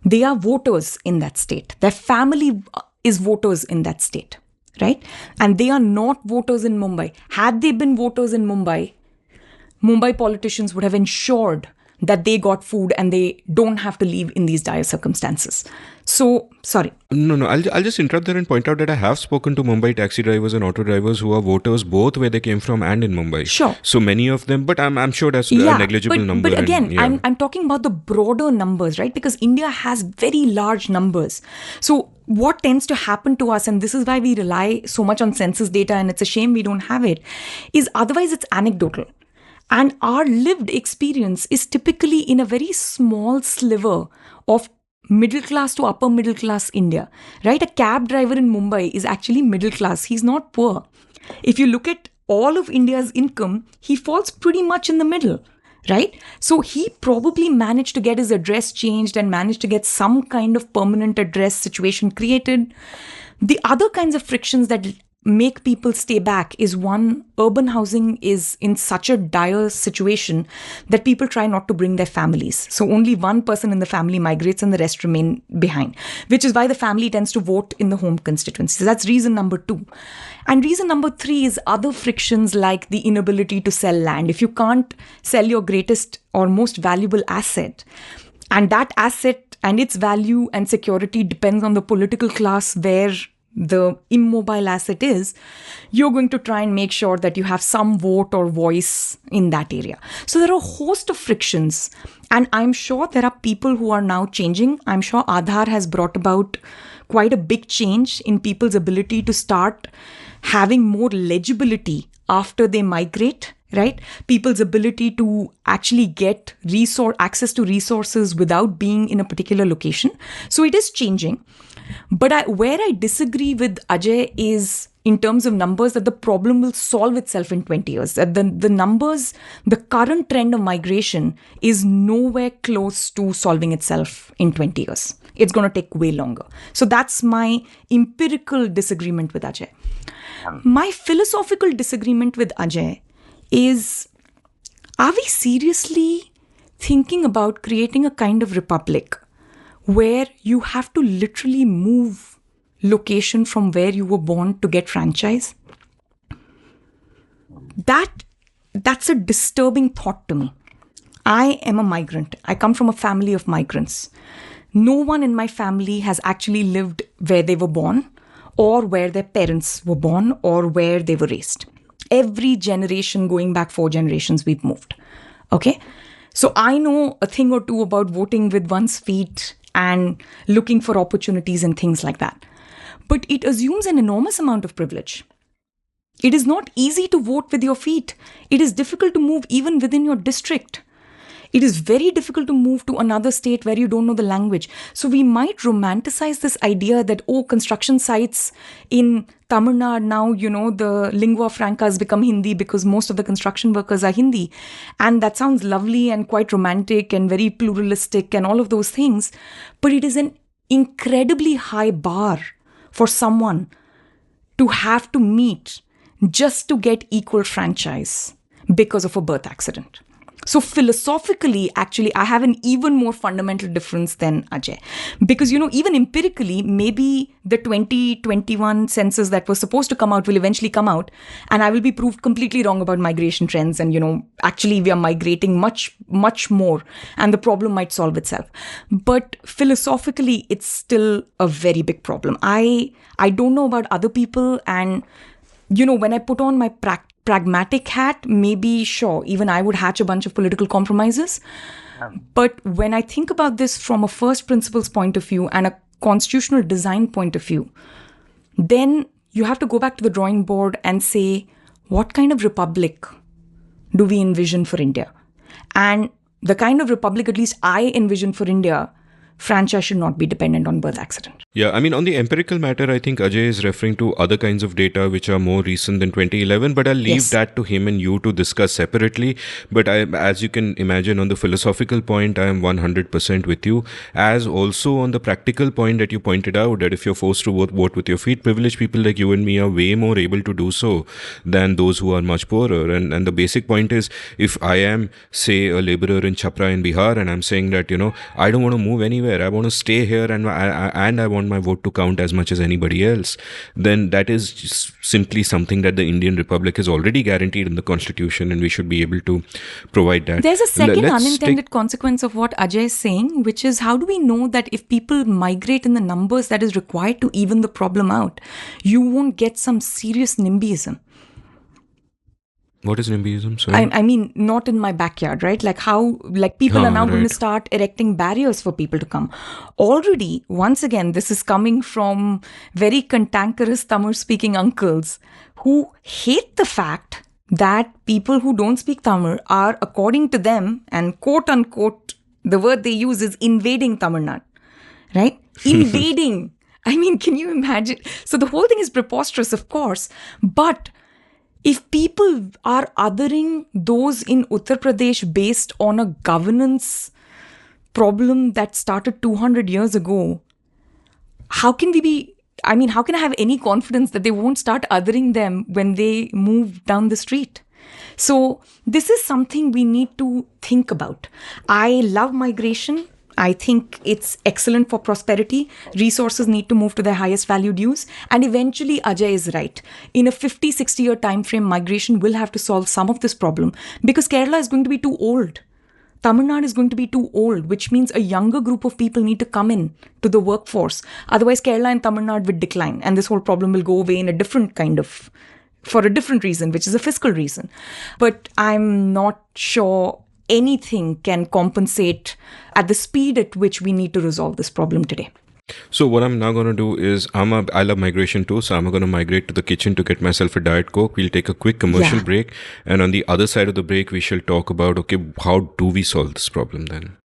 They are voters in that state. Their family is voters in that state, right? And they are not voters in Mumbai. Had they been voters in Mumbai, Mumbai politicians would have ensured that they got food and they don't have to leave in these dire circumstances. So, sorry. No. I'll just interrupt there and point out that I have spoken to Mumbai taxi drivers and auto drivers who are voters both where they came from and in Mumbai. Sure. So many of them, but I'm sure that's a negligible number. But again, I'm talking about the broader numbers, right? Because India has very large numbers. So what tends to happen to us, and this is why we rely so much on census data, and it's a shame we don't have it, is otherwise it's anecdotal. And our lived experience is typically in a very small sliver of middle class to upper middle class India, right? A cab driver in Mumbai is actually middle class. He's not poor. If you look at all of India's income, he falls pretty much in the middle, right? So he probably managed to get his address changed and managed to get some kind of permanent address situation created. The other kinds of frictions that make people stay back is one, urban housing is in such a dire situation that people try not to bring their families. So only one person in the family migrates and the rest remain behind, which is why the family tends to vote in the home constituency. So that's reason number 2. And reason number 3 is other frictions like the inability to sell land. If you can't sell your greatest or most valuable asset, and that asset and its value and security depends on the political class where the immobile asset is, you're going to try and make sure that you have some vote or voice in that area. So there are a host of frictions, and I'm sure there are people who are now changing. I'm sure Aadhaar has brought about quite a big change in people's ability to start having more legibility after they migrate, right? People's ability to actually get access to resources without being in a particular location. So it is changing. But where I disagree with Ajay is in terms of numbers, that the problem will solve itself in 20 years. That the numbers, the current trend of migration is nowhere close to solving itself in 20 years. It's going to take way longer. So that's my empirical disagreement with Ajay. My philosophical disagreement with Ajay is, are we seriously thinking about creating a kind of republic where you have to literally move location from where you were born to get franchise? That's a disturbing thought to me. I am a migrant. I come from a family of migrants. No one in my family has actually lived where they were born or where their parents were born or where they were raised. Every generation, going back 4 generations, we've moved. Okay? So I know a thing or two about voting with one's feet and looking for opportunities and things like that. But it assumes an enormous amount of privilege. It is not easy to vote with your feet. It is difficult to move even within your district. It is very difficult to move to another state where you don't know the language. So we might romanticize this idea that, construction sites in Tamil Nadu now, the lingua franca has become Hindi because most of the construction workers are Hindi. And that sounds lovely and quite romantic and very pluralistic and all of those things. But it is an incredibly high bar for someone to have to meet just to get equal franchise because of a birth accident. So philosophically, actually, I have an even more fundamental difference than Ajay. Because, even empirically, maybe the 2021 census that was supposed to come out will eventually come out. And I will be proved completely wrong about migration trends. And, actually, we are migrating much, much more. And the problem might solve itself. But philosophically, it's still a very big problem. I don't know about other people. And, when I put on my pragmatic hat, maybe, sure, even I would hatch a bunch of political compromises. But when I think about this from a first principles point of view and a constitutional design point of view, then you have to go back to the drawing board and say, what kind of republic do we envision for India? And the kind of republic, at least I envision for India, franchise should not be dependent on birth accident. Yeah, I mean, on the empirical matter, I think Ajay is referring to other kinds of data which are more recent than 2011, but I'll leave Yes. that to him and you to discuss separately. But as you can imagine, on the philosophical point, I am 100% with you. As also on the practical point that you pointed out, that if you're forced to vote with your feet, privileged people like you and me are way more able to do so than those who are much poorer. And the basic point is, if I am, say, a laborer in Chhapra in Bihar, and I'm saying that, I don't want to move anywhere, I want to stay here, and I want my vote to count as much as anybody else, then that is just simply something that the Indian Republic is already guaranteed in the Constitution, and we should be able to provide that. There's a second Let's unintended consequence of what Ajay is saying, which is, how do we know that if people migrate in the numbers that is required to even the problem out, you won't get some serious NIMBYism? What is NIMBYism? Sorry. I mean, not in my backyard, right? Like how, like people are now going to start erecting barriers for people to come. Already, once again, this is coming from very cantankerous Tamil-speaking uncles who hate the fact that people who don't speak Tamil are, according to them, and quote unquote, the word they use is invading Tamil Nadu, right? Invading. I mean, can you imagine? So the whole thing is preposterous, of course, but if people are othering those in Uttar Pradesh based on a governance problem that started 200 years ago, how can I have any confidence that they won't start othering them when they move down the street? So this is something we need to think about. I love migration. I think it's excellent for prosperity. Resources need to move to their highest valued use. And eventually, Ajay is right. In a 50, 60-year time frame, migration will have to solve some of this problem because Kerala is going to be too old. Tamil Nadu is going to be too old, which means a younger group of people need to come in to the workforce. Otherwise, Kerala and Tamil Nadu will decline. And this whole problem will go away in a different for a different reason, which is a fiscal reason. But I'm not sure anything can compensate at the speed at which we need to resolve this problem today. So what I'm now going to do is, I love migration too, so I'm going to migrate to the kitchen to get myself a Diet Coke. We'll take a quick commercial break, and on the other side of the break, we shall talk about, okay, how do we solve this problem then?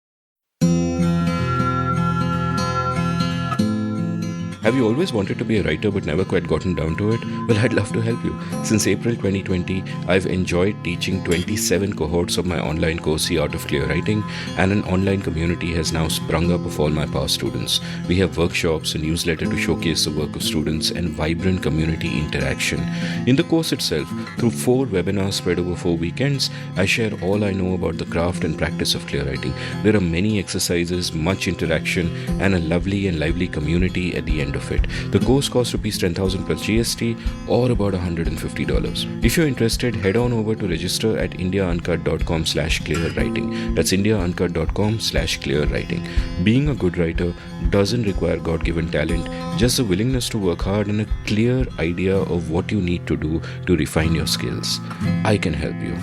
Have you always wanted to be a writer but never quite gotten down to it? Well, I'd love to help you. Since April 2020, I've enjoyed teaching 27 cohorts of my online course, The Art of Clear Writing, and an online community has now sprung up of all my past students. We have workshops, a newsletter to showcase the work of students, and vibrant community interaction. In the course itself, through 4 webinars spread over 4 weekends, I share all I know about the craft and practice of clear writing. There are many exercises, much interaction, and a lovely and lively community at the end of it. The course costs rupees 10,000 plus GST, or about $150. If you're interested, head on over to register at indiauncut.com/clearwriting. That's indiauncut.com/clearwriting. Being a good writer doesn't require God-given talent, just the willingness to work hard and a clear idea of what you need to do to refine your skills. I can help you.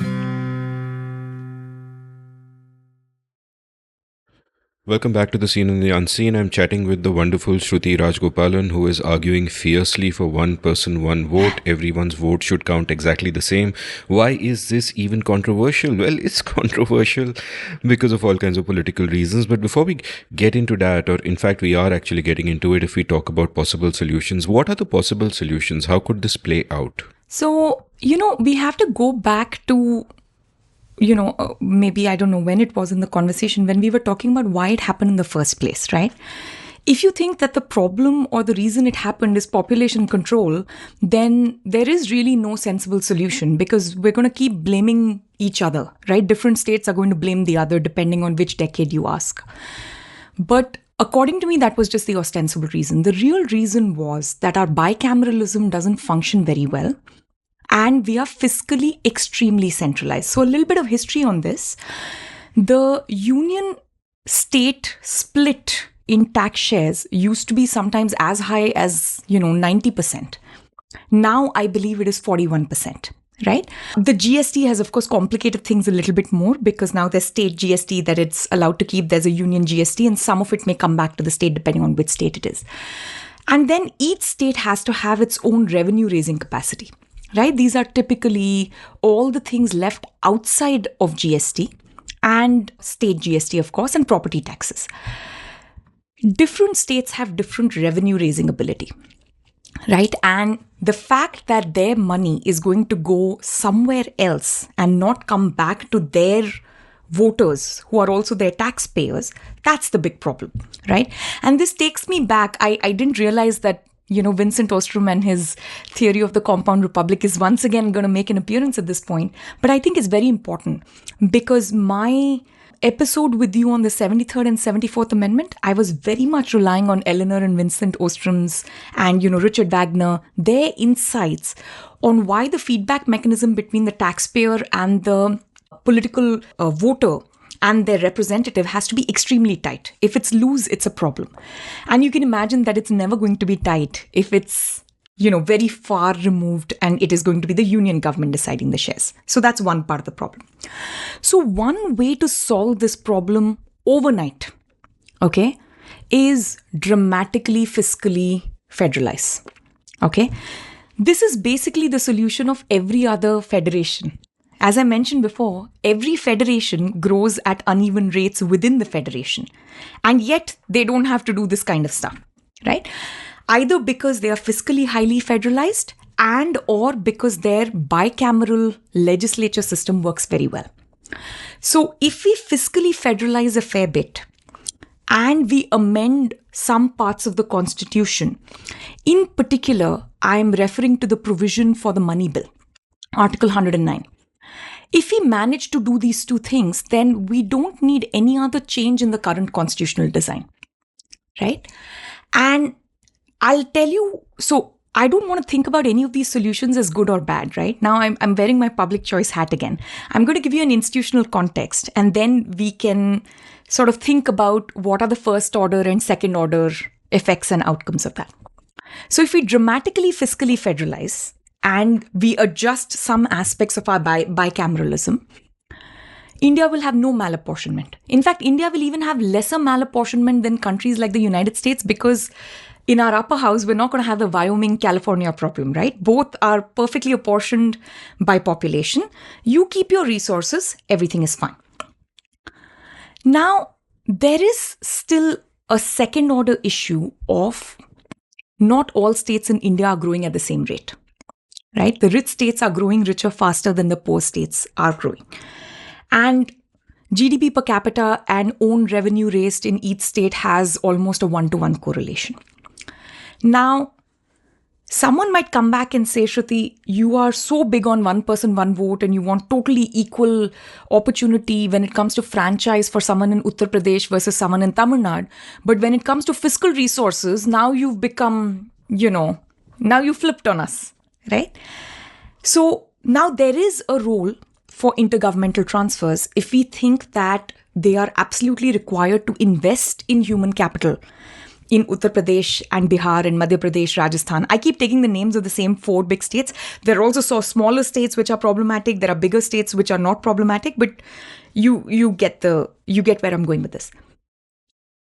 Welcome back to The Seen and the Unseen. I'm chatting with the wonderful Shruti Rajagopalan, who is arguing fiercely for one person, one vote. Everyone's vote should count exactly the same. Why is this even controversial? Well, it's controversial because of all kinds of political reasons. But before we get into that, or in fact, we are actually getting into it, if we talk about possible solutions, what are the possible solutions? How could this play out? So, we have to go back to maybe I don't know when it was in the conversation when we were talking about why it happened in the first place, right? If you think that the problem or the reason it happened is population control, then there is really no sensible solution because we're going to keep blaming each other, right? Different states are going to blame the other depending on which decade you ask. But according to me, that was just the ostensible reason. The real reason was that our bicameralism doesn't function very well. And we are fiscally extremely centralized. So a little bit of history on this. The union state split in tax shares used to be sometimes as high as, 90%. Now I believe it is 41%, right? The GST has, of course, complicated things a little bit more because now there's state GST that it's allowed to keep. There's a union GST and some of it may come back to the state depending on which state it is. And then each state has to have its own revenue raising capacity. Right? These are typically all the things left outside of GST and state GST, of course, and property taxes. different states have different revenue raising ability, right? And the fact that their money is going to go somewhere else and not come back to their voters who are also their taxpayers, that's the big problem, right? And this takes me back. I didn't realize that, Vincent Ostrom and his theory of the compound republic is once again going to make an appearance at this point. But I think it's very important because my episode with you on the 73rd and 74th Amendment, I was very much relying on Eleanor and Vincent Ostrom's and, Richard Wagner, their insights on why the feedback mechanism between the taxpayer and the political voter and their representative has to be extremely tight. If it's loose, it's a problem. And you can imagine that it's never going to be tight if it's, very far removed and it is going to be the union government deciding the shares. So that's one part of the problem. So one way to solve this problem overnight, okay, is dramatically fiscally federalize. Okay. This is basically the solution of every other federation. As I mentioned before, every federation grows at uneven rates within the federation. And yet they don't have to do this kind of stuff, right? Either because they are fiscally highly federalized and or because their bicameral legislature system works very well. So if we fiscally federalize a fair bit and we amend some parts of the constitution, in particular, I am referring to the provision for the money bill, Article 109. If we manage to do these two things, then we don't need any other change in the current constitutional design, right? And I'll tell you, so I don't want to think about any of these solutions as good or bad, right? Now I'm wearing my public choice hat again. I'm going to give you an institutional context, and then we can sort of think about what are the first order and second order effects and outcomes of that. So if we dramatically fiscally federalize, and we adjust some aspects of our bicameralism, India will have no malapportionment. In fact, India will even have lesser malapportionment than countries like the United States because in our upper house, we're not going to have the Wyoming-California problem, right? Both are perfectly apportioned by population. You keep your resources, everything is fine. Now, there is still a second order issue of not all states in India are growing at the same rate. Right? The rich states are growing richer faster than the poor states are growing. And GDP per capita and own revenue raised in each state has almost a 1-to-1 correlation. Now, someone might come back and say, Shruti, you are so big on one person, one vote, and you want totally equal opportunity when it comes to franchise for someone in Uttar Pradesh versus someone in Tamil Nadu. But when it comes to fiscal resources, now you've become, now you flipped on us. Right? So now there is a role for intergovernmental transfers if we think that they are absolutely required to invest in human capital in Uttar Pradesh and Bihar and Madhya Pradesh, Rajasthan. I keep taking the names of the same 4 big states. There are also smaller states which are problematic. There are bigger states which are not problematic, but you get where I'm going with this.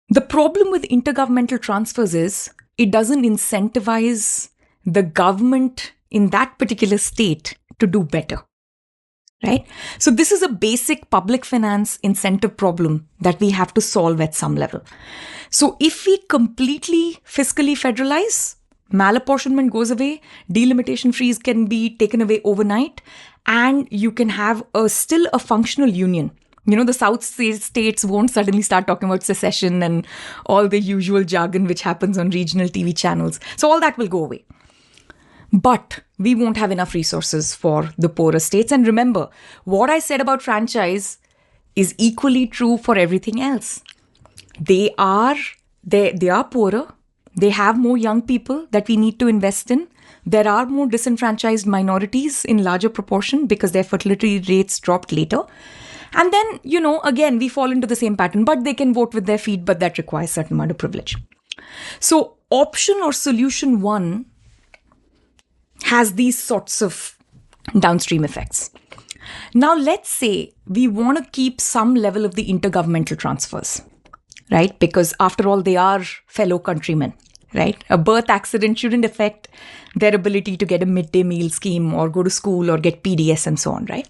The problem with intergovernmental transfers is it doesn't incentivize the government in that particular state to do better, right? So this is a basic public finance incentive problem that we have to solve at some level. So if we completely fiscally federalize, malapportionment goes away, delimitation freeze can be taken away overnight, and you can have still a functional union. The South states won't suddenly start talking about secession and all the usual jargon which happens on regional TV channels. So all that will go away. But we won't have enough resources for the poorer states. And remember, what I said about franchise is equally true for everything else. They are poorer. They have more young people that we need to invest in. There are more disenfranchised minorities in larger proportion because their fertility rates dropped later. And then, again, we fall into the same pattern, but they can vote with their feet, but that requires a certain amount of privilege. So option or solution 1 has these sorts of downstream effects. Now, let's say we want to keep some level of the intergovernmental transfers, right? Because after all, they are fellow countrymen, right? A birth accident shouldn't affect their ability to get a midday meal scheme or go to school or get PDS and so on, right?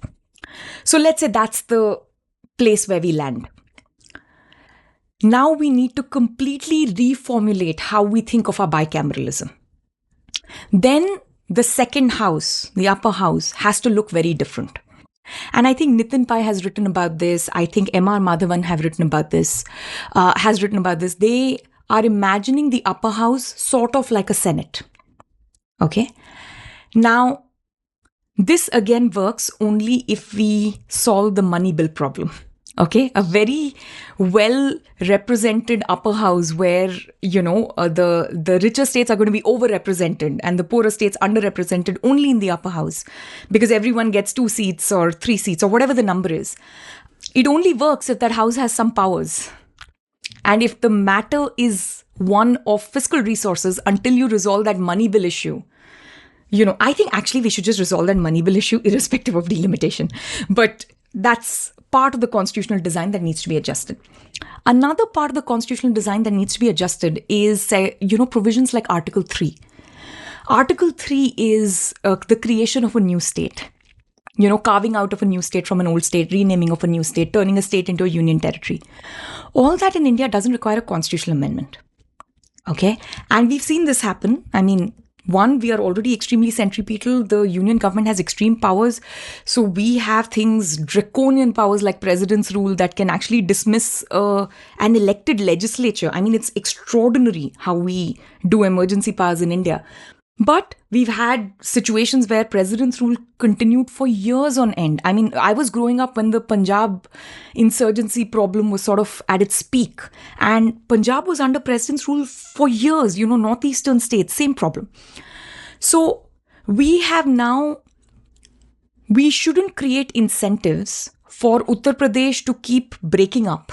So let's say that's the place where we land. Now we need to completely reformulate how we think of our bicameralism. Then the second house, the upper house, has to look very different. And I think Nitin Pai has written about this. I think M.R. Madhavan has written about this. They are imagining the upper house sort of like a Senate. Okay. Now, this again works only if we solve the money bill problem. Okay, a very well represented upper house where, the richer states are going to be overrepresented and the poorer states underrepresented only in the upper house because everyone gets 2 seats or 3 seats or whatever the number is. It only works if that house has some powers. And if the matter is one of fiscal resources until you resolve that money bill issue, I think actually we should just resolve that money bill issue irrespective of delimitation. But that's part of the constitutional design that needs to be adjusted. Another part of the constitutional design that needs to be adjusted is, provisions like Article 3. Article 3 is the creation of a new state. Carving out of a new state from an old state, renaming of a new state, turning a state into a union territory. All that in India doesn't require a constitutional amendment. Okay? And we've seen this happen. I mean, one, we are already extremely centripetal. The union government has extreme powers. So we have things, draconian powers like president's rule that can actually dismiss an elected legislature. I mean, it's extraordinary how we do emergency powers in India. But we've had situations where president's rule continued for years on end. I mean, I was growing up when the Punjab insurgency problem was sort of at its peak. And Punjab was under president's rule for years, northeastern states, same problem. So we shouldn't create incentives for Uttar Pradesh to keep breaking up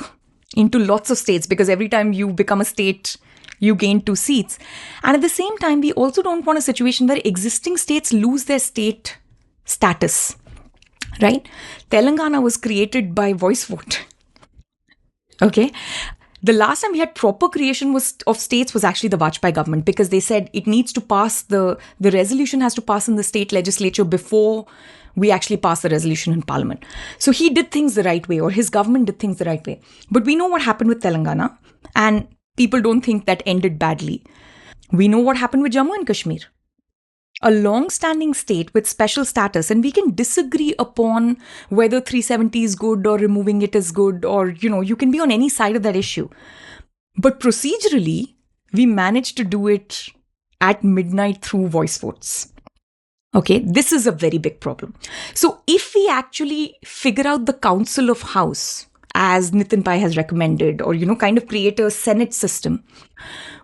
into lots of states because every time you become a state, you gain 2 seats. And at the same time, we also don't want a situation where existing states lose their state status, right? Telangana was created by voice vote. Okay. The last time we had proper creation of states was actually the Vajpayee government because they said it needs to pass, the resolution has to pass in the state legislature before we actually pass the resolution in parliament. So he did things the right way, or his government did things the right way. But we know what happened with Telangana, and people don't think that ended badly. We know what happened with Jammu and Kashmir. A long-standing state with special status, and we can disagree upon whether 370 is good or removing it is good, or, you can be on any side of that issue. But procedurally, we managed to do it at midnight through voice votes. Okay, this is a very big problem. So if we actually figure out the Council of House, as Nitin Pai has recommended, or, kind of create a Senate system,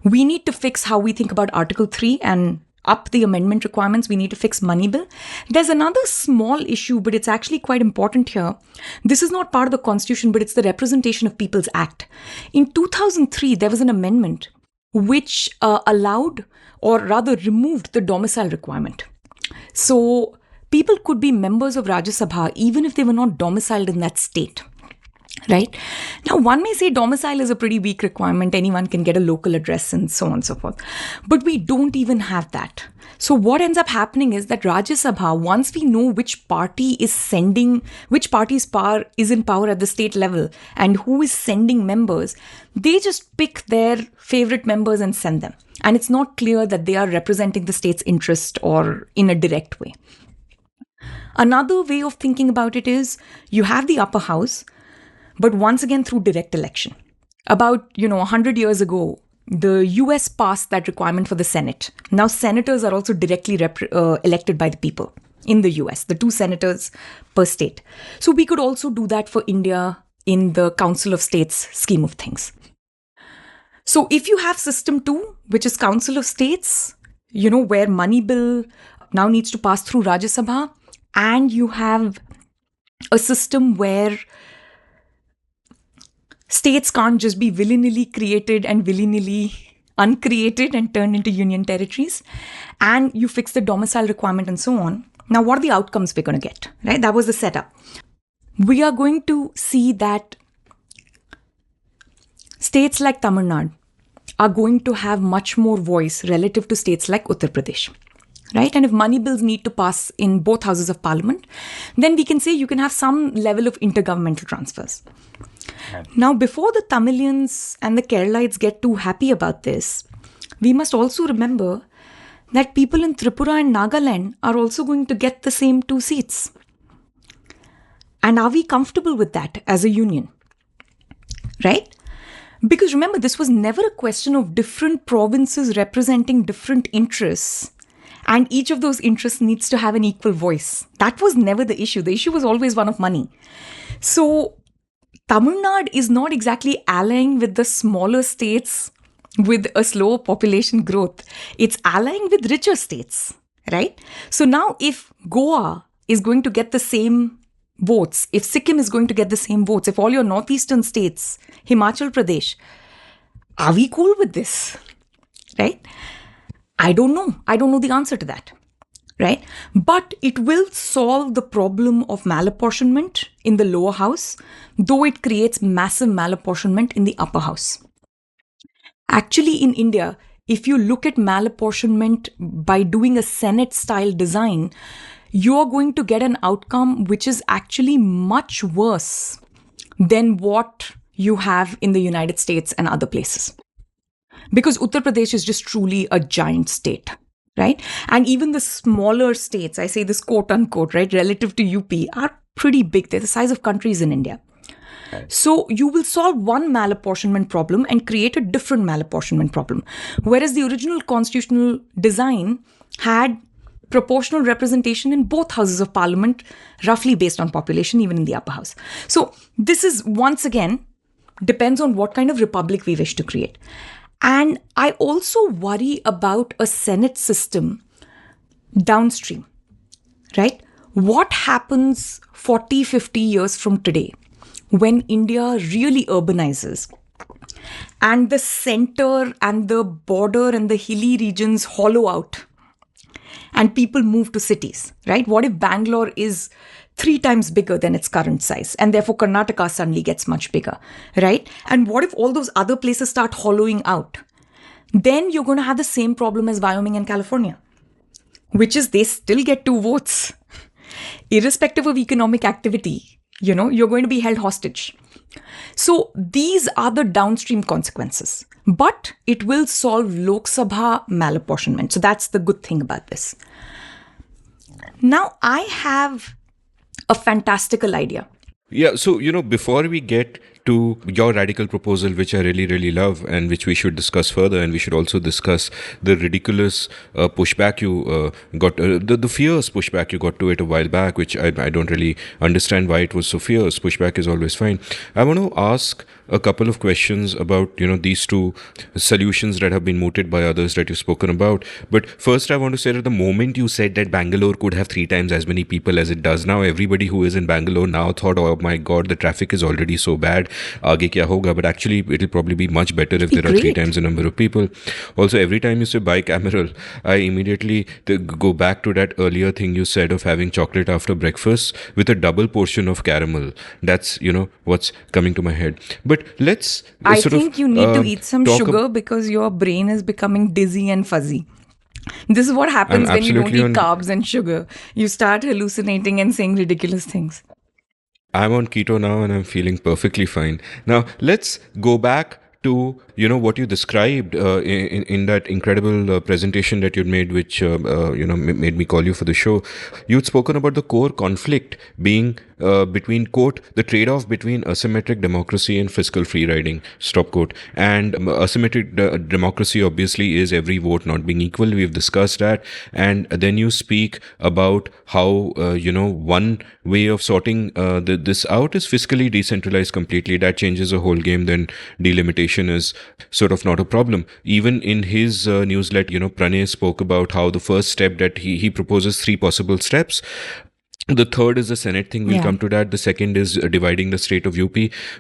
we need to fix how we think about Article 3 and up the amendment requirements. We need to fix money bill. There's another small issue, but it's actually quite important here. This is not part of the Constitution, but it's the Representation of People's Act. In 2003, there was an amendment which allowed, or rather removed, the domicile requirement. So people could be members of Rajya Sabha even if they were not domiciled in that state. Right? Now, one may say domicile is a pretty weak requirement. Anyone can get a local address and so on and so forth. But we don't even have that. So what ends up happening is that Rajya Sabha, once we know which party's power is in power at the state level and who is sending members, they just pick their favorite members and send them. And it's not clear that they are representing the state's interest or in a direct way. Another way of thinking about it is you have the upper house, but once again through direct election. About, 100 years ago, the US passed that requirement for the Senate. Now senators are also directly elected by the people in the US, the 2 senators per state. So we could also do that for India in the Council of States scheme of things. So if you have system 2, which is Council of States, where money bill now needs to pass through Rajya Sabha, and you have a system where states can't just be willy-nilly created and willy-nilly uncreated and turned into union territories, and you fix the domicile requirement and so on. Now, what are the outcomes we're going to get? Right? That was the setup. We are going to see that states like Tamil Nadu are going to have much more voice relative to states like Uttar Pradesh. Right? And if money bills need to pass in both houses of parliament, then we can say you can have some level of intergovernmental transfers. Now, before the Tamilians and the Keralites get too happy about this, we must also remember that people in Tripura and Nagaland are also going to get the same 2 seats. And are we comfortable with that as a union? Right? Because remember, this was never a question of different provinces representing different interests, and each of those interests needs to have an equal voice. That was never the issue. The issue was always one of money. So, Tamil Nadu is not exactly allying with the smaller states with a slower population growth. It's allying with richer states, right? So now if Goa is going to get the same votes, if Sikkim is going to get the same votes, if all your northeastern states, Himachal Pradesh, are we cool with this? Right? I don't know. I don't know the answer to that. Right? But it will solve the problem of malapportionment in the lower house, though it creates massive malapportionment in the upper house. Actually, in India, if you look at malapportionment by doing a Senate-style design, you are going to get an outcome which is actually much worse than what you have in the United States and other places. Because Uttar Pradesh is just truly a giant state, right? And even the smaller states, I say this quote unquote, right, relative to UP, are pretty big. They're the size of countries in India. So you will solve one malapportionment problem and create a different malapportionment problem. Whereas the original constitutional design had proportional representation in both houses of parliament, roughly based on population, even in the upper house. So this is, once again, depends on what kind of republic we wish to create. And I also worry about a Senate system downstream, right? What happens 40, 50 years from today when India really urbanizes and the center and the border and the hilly regions hollow out and people move to cities, right? What if Bangalore is 3 times bigger than its current size and therefore Karnataka suddenly gets much bigger, right? And what if all those other places start hollowing out? Then you're going to have the same problem as Wyoming and California, which is they still get 2 votes. Irrespective of economic activity, you're going to be held hostage. So these are the downstream consequences. But it will solve Lok Sabha malapportionment. So that's the good thing about this. Now, I have a fantastical idea. Yeah, so, before we get to your radical proposal, which I really, really love and which we should discuss further, and we should also discuss the ridiculous pushback you got, the fierce pushback you got to it a while back, which I don't really understand why it was so fierce. Pushback is always fine. I want to ask a couple of questions about, these 2 solutions that have been mooted by others that you've spoken about. But first, I want to say that the moment you said that Bangalore could have 3 times as many people as it does now, everybody who is in Bangalore now thought, oh my God, the traffic is already so bad. Aage kya hoga? But actually, it'll probably be much better if there are 3 times the number of people. Also, every time you say bicameral, I immediately go back to that earlier thing you said of having chocolate after breakfast with a double portion of caramel. That's, what's coming to my head. But let's I think you need to eat some sugar because your brain is becoming dizzy and fuzzy. This is what happens when you don't eat carbs and sugar. You start hallucinating and saying ridiculous things. I'm on keto now and I'm feeling perfectly fine. Now, let's go back to, what you described in that incredible presentation that you'd made, which, made me call you for the show. You'd spoken about the core conflict being between, quote, the trade-off between asymmetric democracy and fiscal free riding, stop quote. And asymmetric democracy obviously is every vote not being equal. We've discussed that. And then you speak about how, one way of sorting this out is fiscally decentralized completely. That changes the whole game. Then delimitation is sort of not a problem. Even in his newsletter, Pranay spoke about how the first step that he proposes 3 possible steps. The third is the Senate thing. We'll come to that. The second is dividing the state of UP.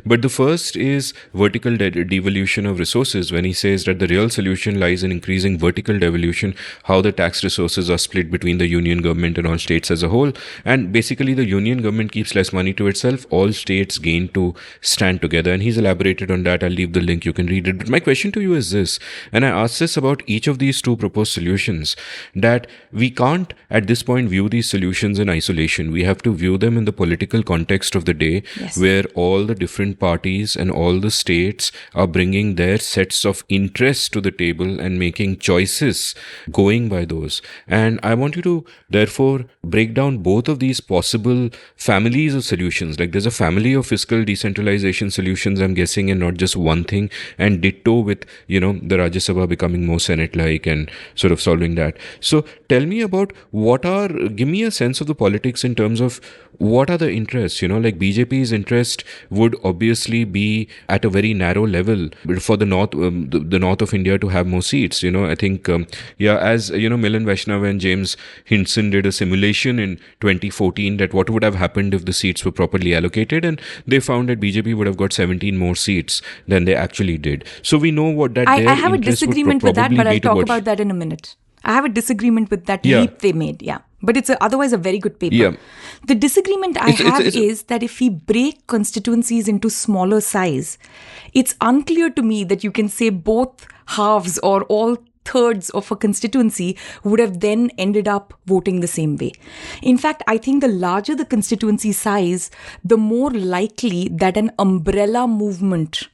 But the first is vertical devolution of resources, when he says that the real solution lies in increasing vertical devolution, how the tax resources are split between the union government and all states as a whole. And basically the union government keeps less money to itself. All states gain to stand together. And he's elaborated on that. I'll leave the link. You can read it. But my question to you is this, and I ask this about each of these 2 proposed solutions, that we can't at this point view these solutions in isolation. isolation. We have to view them in the political context of the day, Yes. where all the different parties and all the states are bringing their sets of interests to the table and making choices going by those. And I want you to therefore break down both of these possible families of solutions. Like there's a family of fiscal decentralization solutions, I'm guessing, and not just one thing. And ditto with, the Rajya Sabha becoming more Senate-like and sort of solving that. So tell me about give me a sense of the politics in terms of what are the interests. Like BJP's interest would obviously be at a very narrow level for the north of India to have more seats. I think as Milan Vaishnav and James Hinson did a simulation in 2014 that what would have happened if the seats were properly allocated, and they found that BJP would have got 17 more seats than they actually did. So we know what that I their have a interest would disagreement with that, probably but I'll be talk towards- about that in a minute. I have a disagreement with that Yeah. leap they made, yeah. But it's otherwise a very good paper. Yeah. The disagreement I It's- have it's- is that if we break constituencies into smaller size, it's unclear to me that you can say both halves or all thirds of a constituency would have then ended up voting the same way. In fact, I think the larger the constituency size, the more likely that an umbrella movement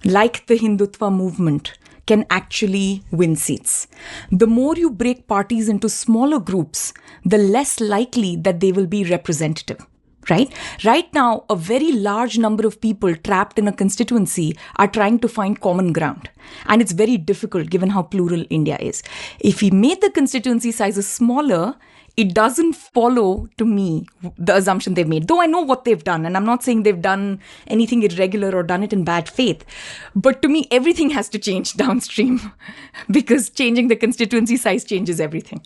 like the Hindutva movement can actually win seats. The more you break parties into smaller groups, the less likely that they will be representative. Right? Right now, a very large number of people trapped in a constituency are trying to find common ground. And it's very difficult given how plural India is. If we made the constituency sizes smaller, it doesn't follow, to me, the assumption they've made. Though I know what they've done, and I'm not saying they've done anything irregular or done it in bad faith. But to me, everything has to change downstream because changing the constituency size changes everything.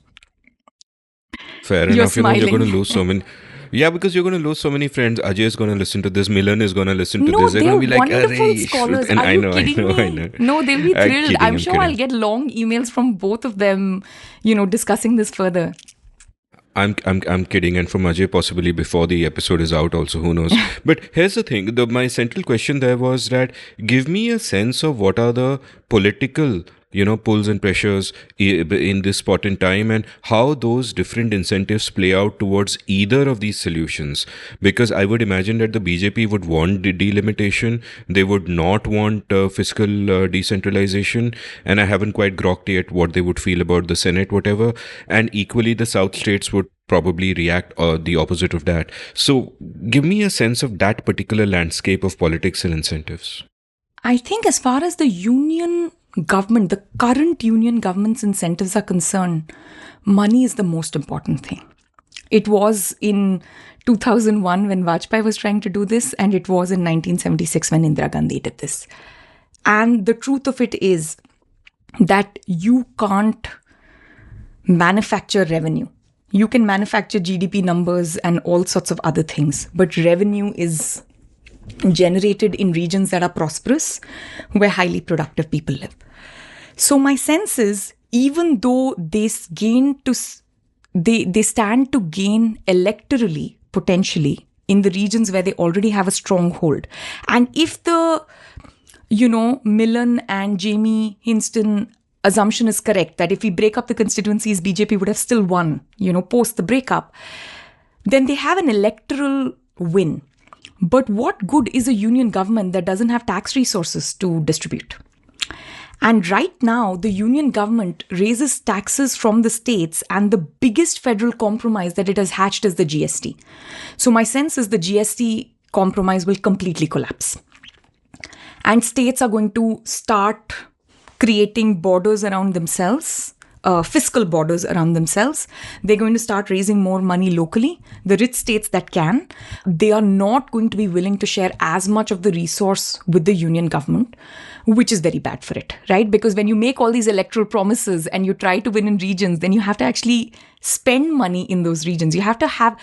Fair You're enough. You're going to smiling. lose so many. Yeah, because you're going to lose so many friends. Ajay is going to listen to this. Milan is going to listen to No, this. They're going to be they're like, wonderful "Arey, scholars. and Are I you know, kidding me? I know. No, they'll be I'm thrilled. kidding, I'm I'm sure kidding. I'll get long emails from both of them, discussing this further. I'm kidding, and from Ajay possibly before the episode is out also, who knows. But here's the thing, my central question there was that give me a sense of what are the political pulls and pressures in this spot in time, and how those different incentives play out towards either of these solutions. Because I would imagine that the BJP would want delimitation, they would not want fiscal decentralization, and I haven't quite grokked yet what they would feel about the Senate, whatever. And equally, the South states would probably react the opposite of that. So give me a sense of that particular landscape of politics and incentives. I think as far as the union government, the current union government's incentives are concerned, money is the most important thing. It was in 2001 when Vajpayee was trying to do this, and it was in 1976 when Indira Gandhi did this. And the truth of it is that you can't manufacture revenue. You can manufacture GDP numbers and all sorts of other things, but revenue is generated in regions that are prosperous, where highly productive people live. So my sense is, even though they stand to gain electorally, potentially, in the regions where they already have a stronghold, and if the, Milan and Jamie Hinston assumption is correct, that if we break up the constituencies, BJP would have still won, post the breakup, then they have an electoral win. But what good is a union government that doesn't have tax resources to distribute? And right now, the union government raises taxes from the states, and the biggest federal compromise that it has hatched is the GST. So my sense is the GST compromise will completely collapse. And states are going to start creating borders around themselves, fiscal borders around themselves. They're going to start raising more money locally. The rich states that can, they are not going to be willing to share as much of the resource with the union government, which is very bad for it, right? Because when you make all these electoral promises and you try to win in regions, then you have to actually spend money in those regions. You have to have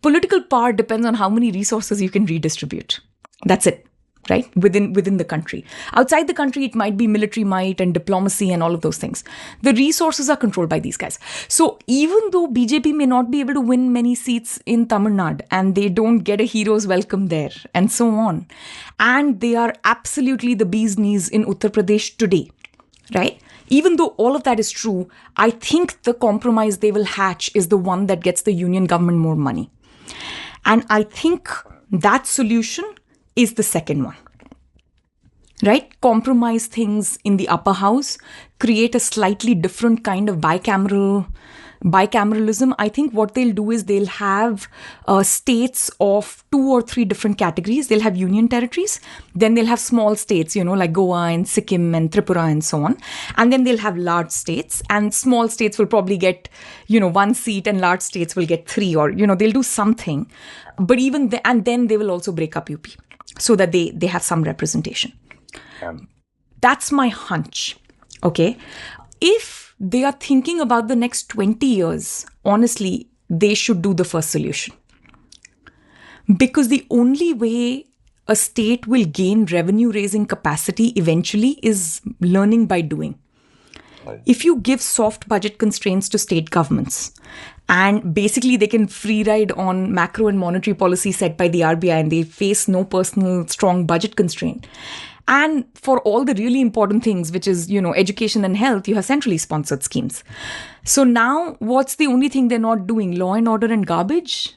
political power depends on how many resources you can redistribute. That's it. Right? Within the country. Outside the country, it might be military might and diplomacy and all of those things. The resources are controlled by these guys. So even though BJP may not be able to win many seats in Tamil Nadu, and they don't get a hero's welcome there, and so on, and they are absolutely the bee's knees in Uttar Pradesh today, right? Even though all of that is true, I think the compromise they will hatch is the one that gets the union government more money. And I think that solution is the second one. Right? Compromise things in the upper house, create a slightly different kind of bicameralism. I think what they'll do is they'll have states of 2 or 3 different categories. They'll have union territories. Then they'll have small states, like Goa and Sikkim and Tripura and so on. And then they'll have large states. And small states will probably get, 1 seat, and large states will get 3, or, they'll do something. But and then they will also break up UP so that they have some representation. That's my hunch. Okay. If they are thinking about the next 20 years, honestly, they should do the first solution. Because the only way a state will gain revenue raising capacity eventually is learning by doing. If you give soft budget constraints to state governments, and basically they can free ride on macro and monetary policy set by the RBI, and they face no personal strong budget constraint. And for all the really important things, which is, education and health, you have centrally sponsored schemes. So now what's the only thing they're not doing? Law and order and garbage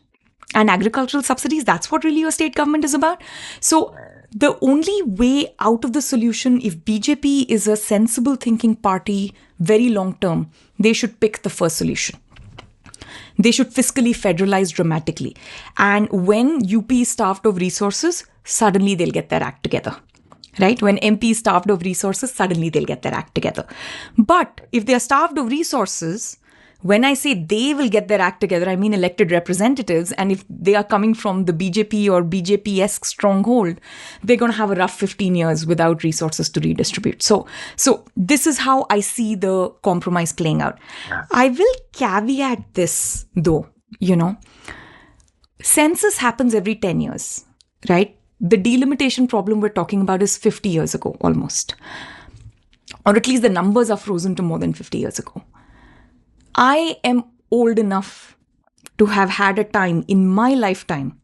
and agricultural subsidies. That's what really your state government is about. So the only way out of the solution, if BJP is a sensible thinking party, very long term, they should pick the first solution. They should fiscally federalize dramatically. And when UP is starved of resources, suddenly they'll get their act together. Right? When MP is starved of resources, suddenly they'll get their act together. But if they are starved of resources, when I say they will get their act together, I mean elected representatives. And if they are coming from the BJP or BJP-esque stronghold, they're going to have a rough 15 years without resources to redistribute. So this is how I see the compromise playing out. I will caveat this, though, census happens every 10 years, right? The delimitation problem we're talking about is 50 years ago, almost. Or at least the numbers are frozen to more than 50 years ago. I am old enough to have had a time in my lifetime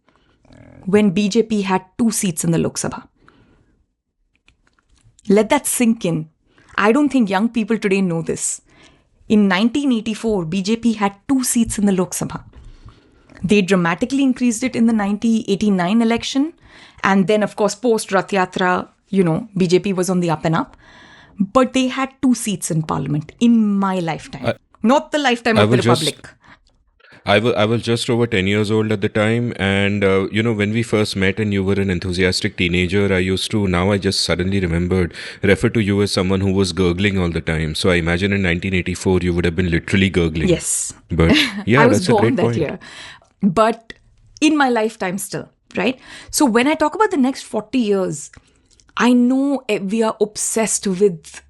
when BJP had 2 seats in the Lok Sabha. Let that sink in. I don't think young people today know this. In 1984, BJP had 2 seats in the Lok Sabha. They dramatically increased it in the 1989 election. And then, of course, post Rath Yatra, BJP was on the up and up. But they had 2 seats in parliament in my lifetime. Not the lifetime of the Republic. I was just over 10 years old at the time. And, when we first met and you were an enthusiastic teenager, I just suddenly remembered, refer to you as someone who was gurgling all the time. So I imagine in 1984, you would have been literally gurgling. Yes. But yeah, I was that's a born great that point. year. But in my lifetime still, right? So when I talk about the next 40 years, I know we are obsessed with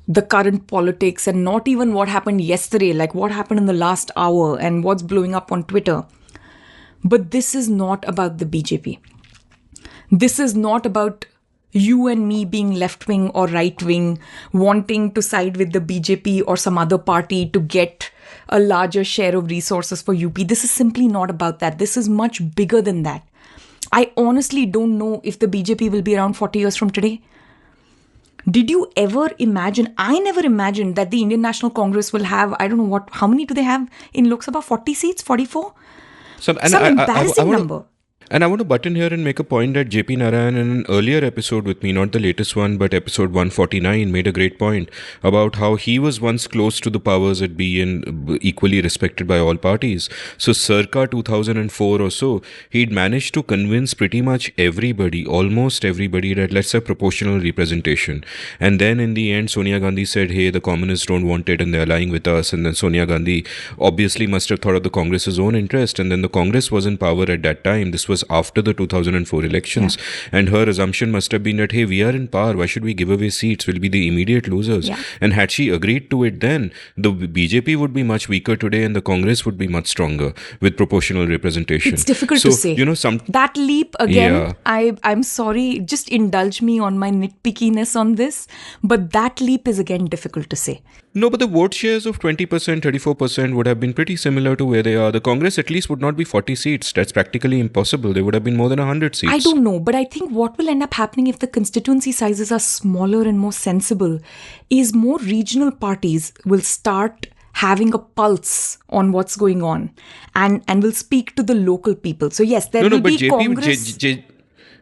the current politics and not even what happened yesterday, like what happened in the last hour and what's blowing up on Twitter. But this is not about the BJP. This is not about you and me being left-wing or right-wing, wanting to side with the BJP or some other party to get a larger share of resources for UP. This is simply not about that. This is much bigger than that. I honestly don't know if the BJP will be around 40 years from today. Did you ever imagine? I never imagined that the Indian National Congress will have, I don't know how many do they have in Lok Sabha? 40 seats? 44? Some embarrassing number. And I want to butt in here and make a point that JP Narayan in an earlier episode with me, not the latest one, but episode 149, made a great point about how he was once close to the powers that be and equally respected by all parties. So circa 2004 or so, he'd managed to convince pretty much everybody, almost everybody, that let's have proportional representation. And then in the end, Sonia Gandhi said, hey, the communists don't want it and they're allying with us. And then Sonia Gandhi obviously must have thought of the Congress's own interest. And then the Congress was in power at that time. This was after the 2004 elections. Yeah. And her assumption must have been that, hey, we are in power. Why should we give away seats? We'll be the immediate losers. Yeah. And had she agreed to it then, the BJP would be much weaker today and the Congress would be much stronger with proportional representation. It's difficult to say. That leap again, yeah. I'm sorry, just indulge me on my nitpickiness on this, but that leap is again difficult to say. No, but the vote shares of 20%, 34% would have been pretty similar to where they are. The Congress at least would not be 40 seats. That's practically impossible. They would have been more than 100 I seats. don't know, but I think what will end up happening if the constituency sizes are smaller and more sensible is more regional parties will start having a pulse on what's going on and will speak to the local people. So yes, there No, no, will but be Congress.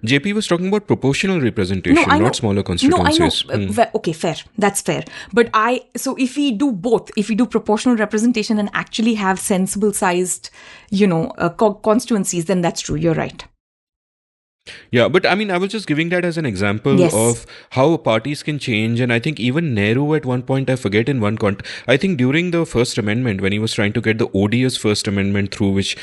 JP was talking about proportional No, representation, I know. not smaller No, I know. constituencies. Okay, fair. That's fair. But so if we do both, if we do proportional representation and actually have sensible sized, constituencies, then that's true. You're right. Yeah, but I mean, I was just giving that as an example Yes. of how parties can change. And I think even Nehru at one point, I forget in I think during the First Amendment, when he was trying to get the odious First Amendment through, which,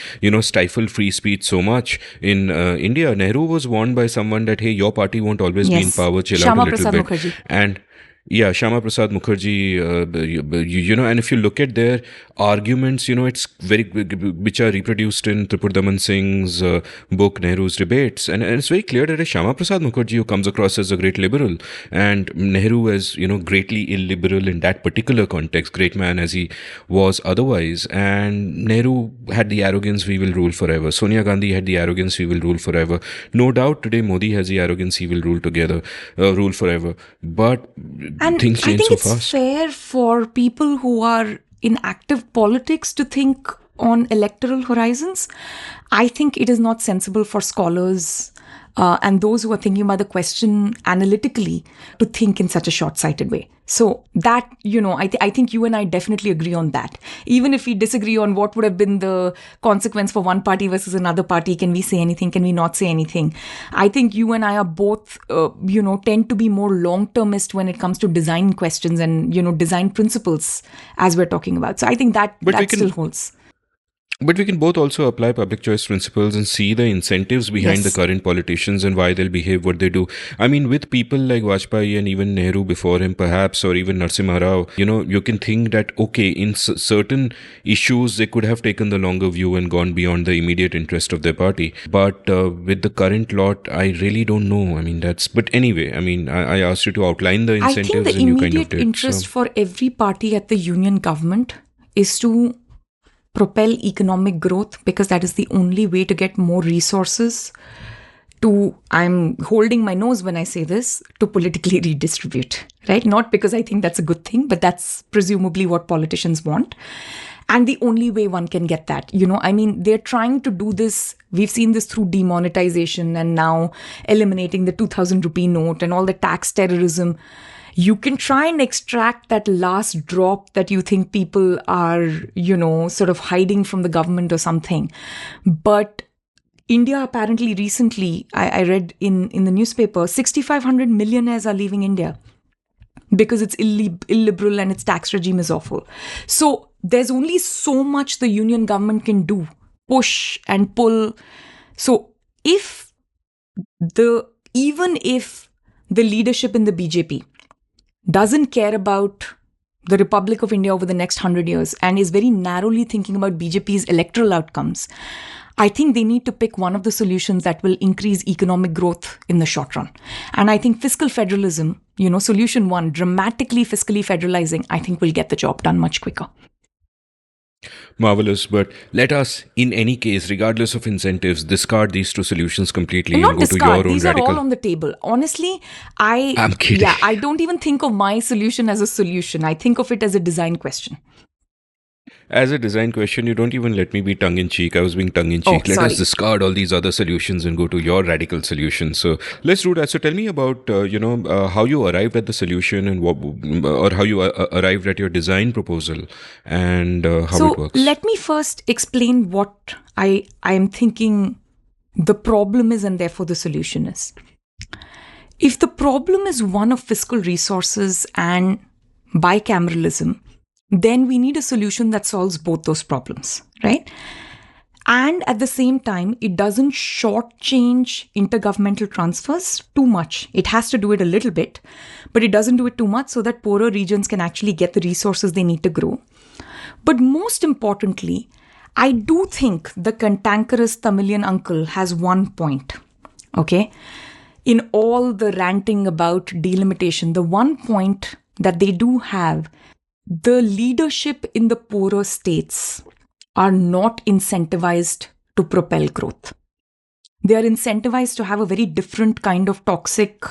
stifled free speech so much in India, Nehru was warned by someone that, hey, your party won't always be in Yes. power, chill out a Shama little Prasad bit. Mukherjee. And yeah, Shama Prasad Mukherjee, and if you look at their arguments, it's which are reproduced in Tripurdaman Singh's book, Nehru's Debates. And it's very clear that it's Shama Prasad Mukherjee who comes across as a great liberal, and Nehru as, greatly illiberal in that particular context, great man as he was otherwise. And Nehru had the arrogance, we will rule forever. Sonia Gandhi had the arrogance, we will rule forever. No doubt today Modi has the arrogance, he will rule forever. But And things I change think so it's fast. fair for people who are in active politics to think on electoral horizons. I think it is not sensible for scholars and those who are thinking about the question analytically to think in such a short-sighted way. So that, I think you and I definitely agree on that. Even if we disagree on what would have been the consequence for one party versus another party, can we say anything? Can we not say anything? I think you and I are both, tend to be more long-termist when it comes to design questions and, design principles as we're talking about. So I think that But we still can holds. But we can both also apply public choice principles and see the incentives behind the Yes. current politicians and why they'll behave what they do. I mean, with people like Vajpayee and even Nehru before him, perhaps, or even Narasimha Rao, you can think that, okay, in certain issues, they could have taken the longer view and gone beyond the immediate interest of their party. But with the current lot, I really don't know. I mean, but anyway, I mean, I asked you to outline the I think incentives the and you kind of immediate did. interest for every party at the union government is to propel economic growth because that is the only way to get more resources to, I'm holding my nose when I say this, to politically redistribute, right? Not because I think that's a good thing, but that's presumably what politicians want. And the only way one can get that, they're trying to do this. We've seen this through demonetization and now eliminating the 2000 rupee note and all the tax terrorism. You can try and extract that last drop that you think people are, sort of hiding from the government or something. But India apparently recently, I read in the newspaper, 6,500 millionaires are leaving India because it's illiberal and its tax regime is awful. So there's only so much the union government can do, push and pull. So even if the leadership in the BJP doesn't care about the Republic of India over the next 100 years and is very narrowly thinking about BJP's electoral outcomes, I think they need to pick one of the solutions that will increase economic growth in the short run. And I think fiscal federalism, solution one, dramatically fiscally federalizing, I think will get the job done much quicker. Marvelous, but let us, in any case, regardless of incentives, discard these two solutions completely and Not go to your own these radical. are all on the table. Honestly, I'm kidding. Yeah, I don't even think of my solution as a solution. I think of it as a design question. As a design question, you don't even let me be tongue-in-cheek. I was being tongue-in-cheek. Let sorry. us discard all these other solutions and go to your radical solution. So let's do that. So tell me about, how you arrived at the solution and or how you arrived at your design proposal and how it works. Let me first explain what I am thinking the problem is and therefore the solution is. If the problem is one of fiscal resources and bicameralism, then we need a solution that solves both those problems, right? And at the same time, it doesn't shortchange intergovernmental transfers too much. It has to do it a little bit, but it doesn't do it too much so that poorer regions can actually get the resources they need to grow. But most importantly, I do think the cantankerous Tamilian uncle has one point, okay? In all the ranting about delimitation, the one point that they do have the leadership in the poorer states are not incentivized to propel growth. They are incentivized to have a very different kind of toxic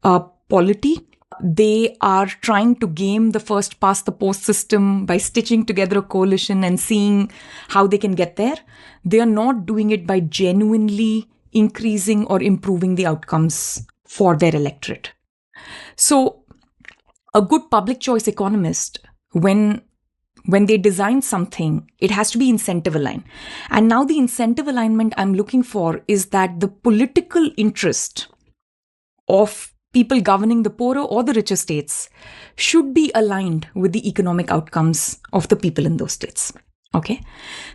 polity. They are trying to game the first past the post system by stitching together a coalition and seeing how they can get there. They are not doing it by genuinely increasing or improving the outcomes for their electorate. So a good public choice economist, when they design something, it has to be incentive aligned. And now the incentive alignment I'm looking for is that the political interest of people governing the poorer or the richer states should be aligned with the economic outcomes of the people in those states. Okay.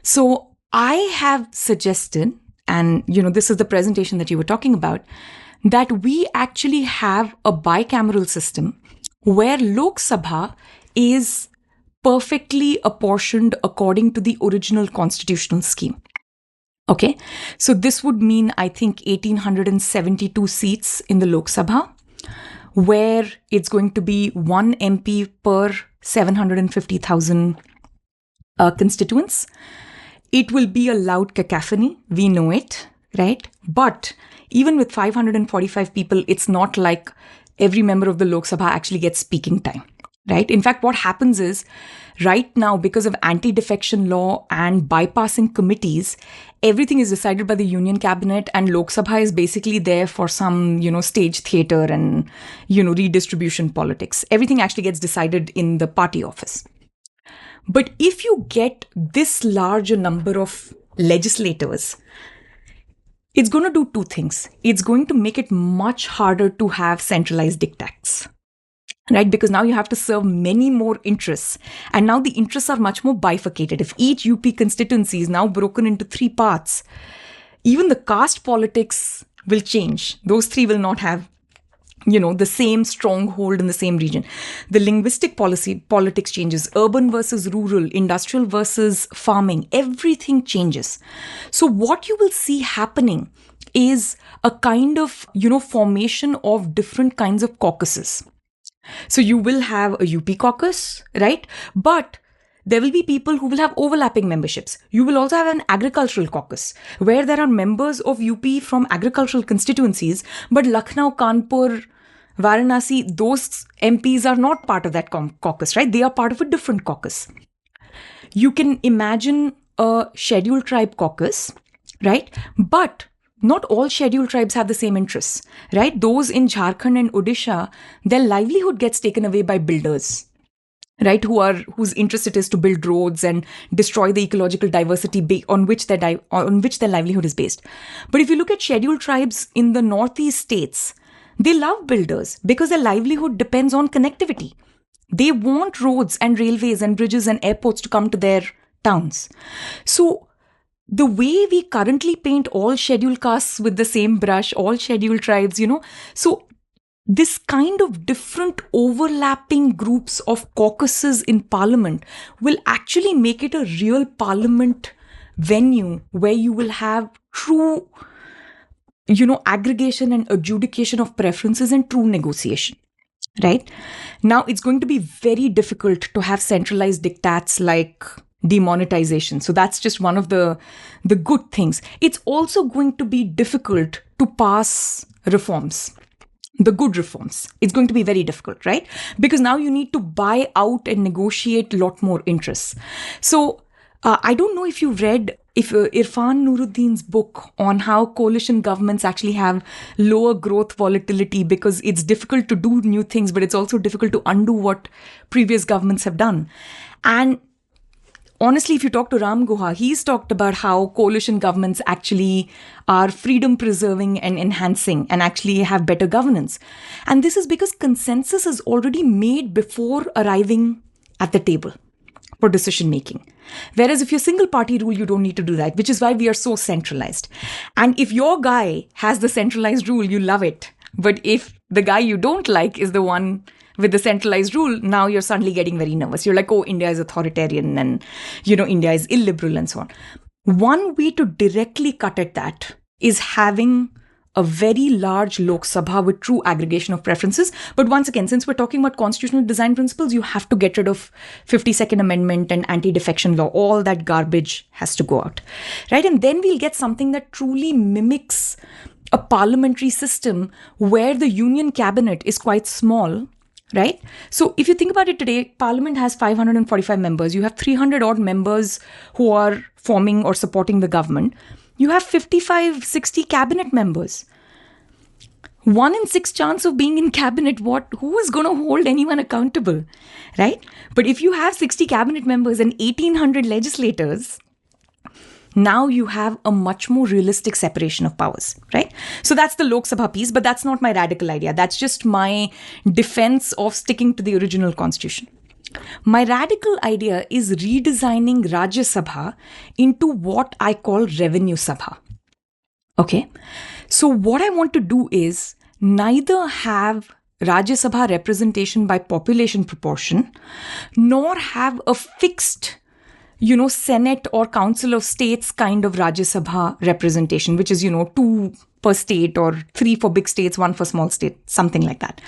So I have suggested, and this is the presentation that you were talking about, that we actually have a bicameral system where Lok Sabha is perfectly apportioned according to the original constitutional scheme. Okay, so this would mean, I think, 1,872 seats in the Lok Sabha, where it's going to be one MP per 750,000 constituents. It will be a loud cacophony, we know it, right? But even with 545 people, it's not like every member of the Lok Sabha actually gets speaking time, right? In fact, what happens is, right now, because of anti-defection law and bypassing committees, everything is decided by the Union Cabinet, and Lok Sabha is basically there for some, stage theatre and, redistribution politics. Everything actually gets decided in the party office. But if you get this large a number of legislators, it's going to do two things. It's going to make it much harder to have centralized diktats, right? Because now you have to serve many more interests. And now the interests are much more bifurcated. If each UP constituency is now broken into three parts, even the caste politics will change. Those three will not have, the same stronghold in the same region. The linguistic politics changes. Urban versus rural, industrial versus farming, everything changes. So what you will see happening is a kind of, formation of different kinds of caucuses. So you will have a UP caucus, right? But there will be people who will have overlapping memberships. You will also have an agricultural caucus where there are members of UP from agricultural constituencies, but Lucknow, Kanpur, Varanasi, those MPs are not part of that caucus, right? They are part of a different caucus. You can imagine a scheduled tribe caucus, right? But not all scheduled tribes have the same interests, right? Those in Jharkhand and Odisha, their livelihood gets taken away by builders, right? Whose interest it is to build roads and destroy the ecological diversity on which their livelihood is based. But if you look at scheduled tribes in the northeast states, they love builders because their livelihood depends on connectivity. They want roads and railways and bridges and airports to come to their towns. So the way we currently paint all scheduled castes with the same brush, all scheduled tribes, so this kind of different overlapping groups of caucuses in parliament will actually make it a real parliament venue where you will have true, aggregation and adjudication of preferences and true negotiation, right? Now, it's going to be very difficult to have centralized diktats like demonetization. So that's just one of the good things. It's also going to be difficult to pass reforms. The good reforms. It's going to be very difficult, right? Because now you need to buy out and negotiate a lot more interests. So I don't know if you read Irfan Nuruddin's book on how coalition governments actually have lower growth volatility because it's difficult to do new things, but it's also difficult to undo what previous governments have done. And honestly, if you talk to Ram Guha, he's talked about how coalition governments actually are freedom preserving and enhancing and actually have better governance. And this is because consensus is already made before arriving at the table for decision making. Whereas if you're single party rule, you don't need to do that, which is why we are so centralized. And if your guy has the centralized rule, you love it. But if the guy you don't like is the one with the centralized rule, now you're suddenly getting very nervous. You're like, oh, India is authoritarian and, India is illiberal and so on. One way to directly cut at that is having a very large Lok Sabha with true aggregation of preferences. But once again, since we're talking about constitutional design principles, you have to get rid of 52nd Amendment and anti-defection law. All that garbage has to go out, right? And then we'll get something that truly mimics a parliamentary system where the union cabinet is quite small, right? So if you think about it today, Parliament has 545 members. You have 300 odd members who are forming or supporting the government. You have 55, 60 cabinet members. 1 in 6 chance of being in cabinet, who is going to hold anyone accountable, right? But if you have 60 cabinet members and 1800 legislators, now you have a much more realistic separation of powers, right? So that's the Lok Sabha piece, but that's not my radical idea. That's just my defense of sticking to the original constitution. My radical idea is redesigning Rajya Sabha into what I call Revenue Sabha. Okay? So what I want to do is neither have Rajya Sabha representation by population proportion, nor have a fixed Senate or Council of States kind of Rajya Sabha representation, which is, 2 per state or 3 for big states, 1 for small state, something like that.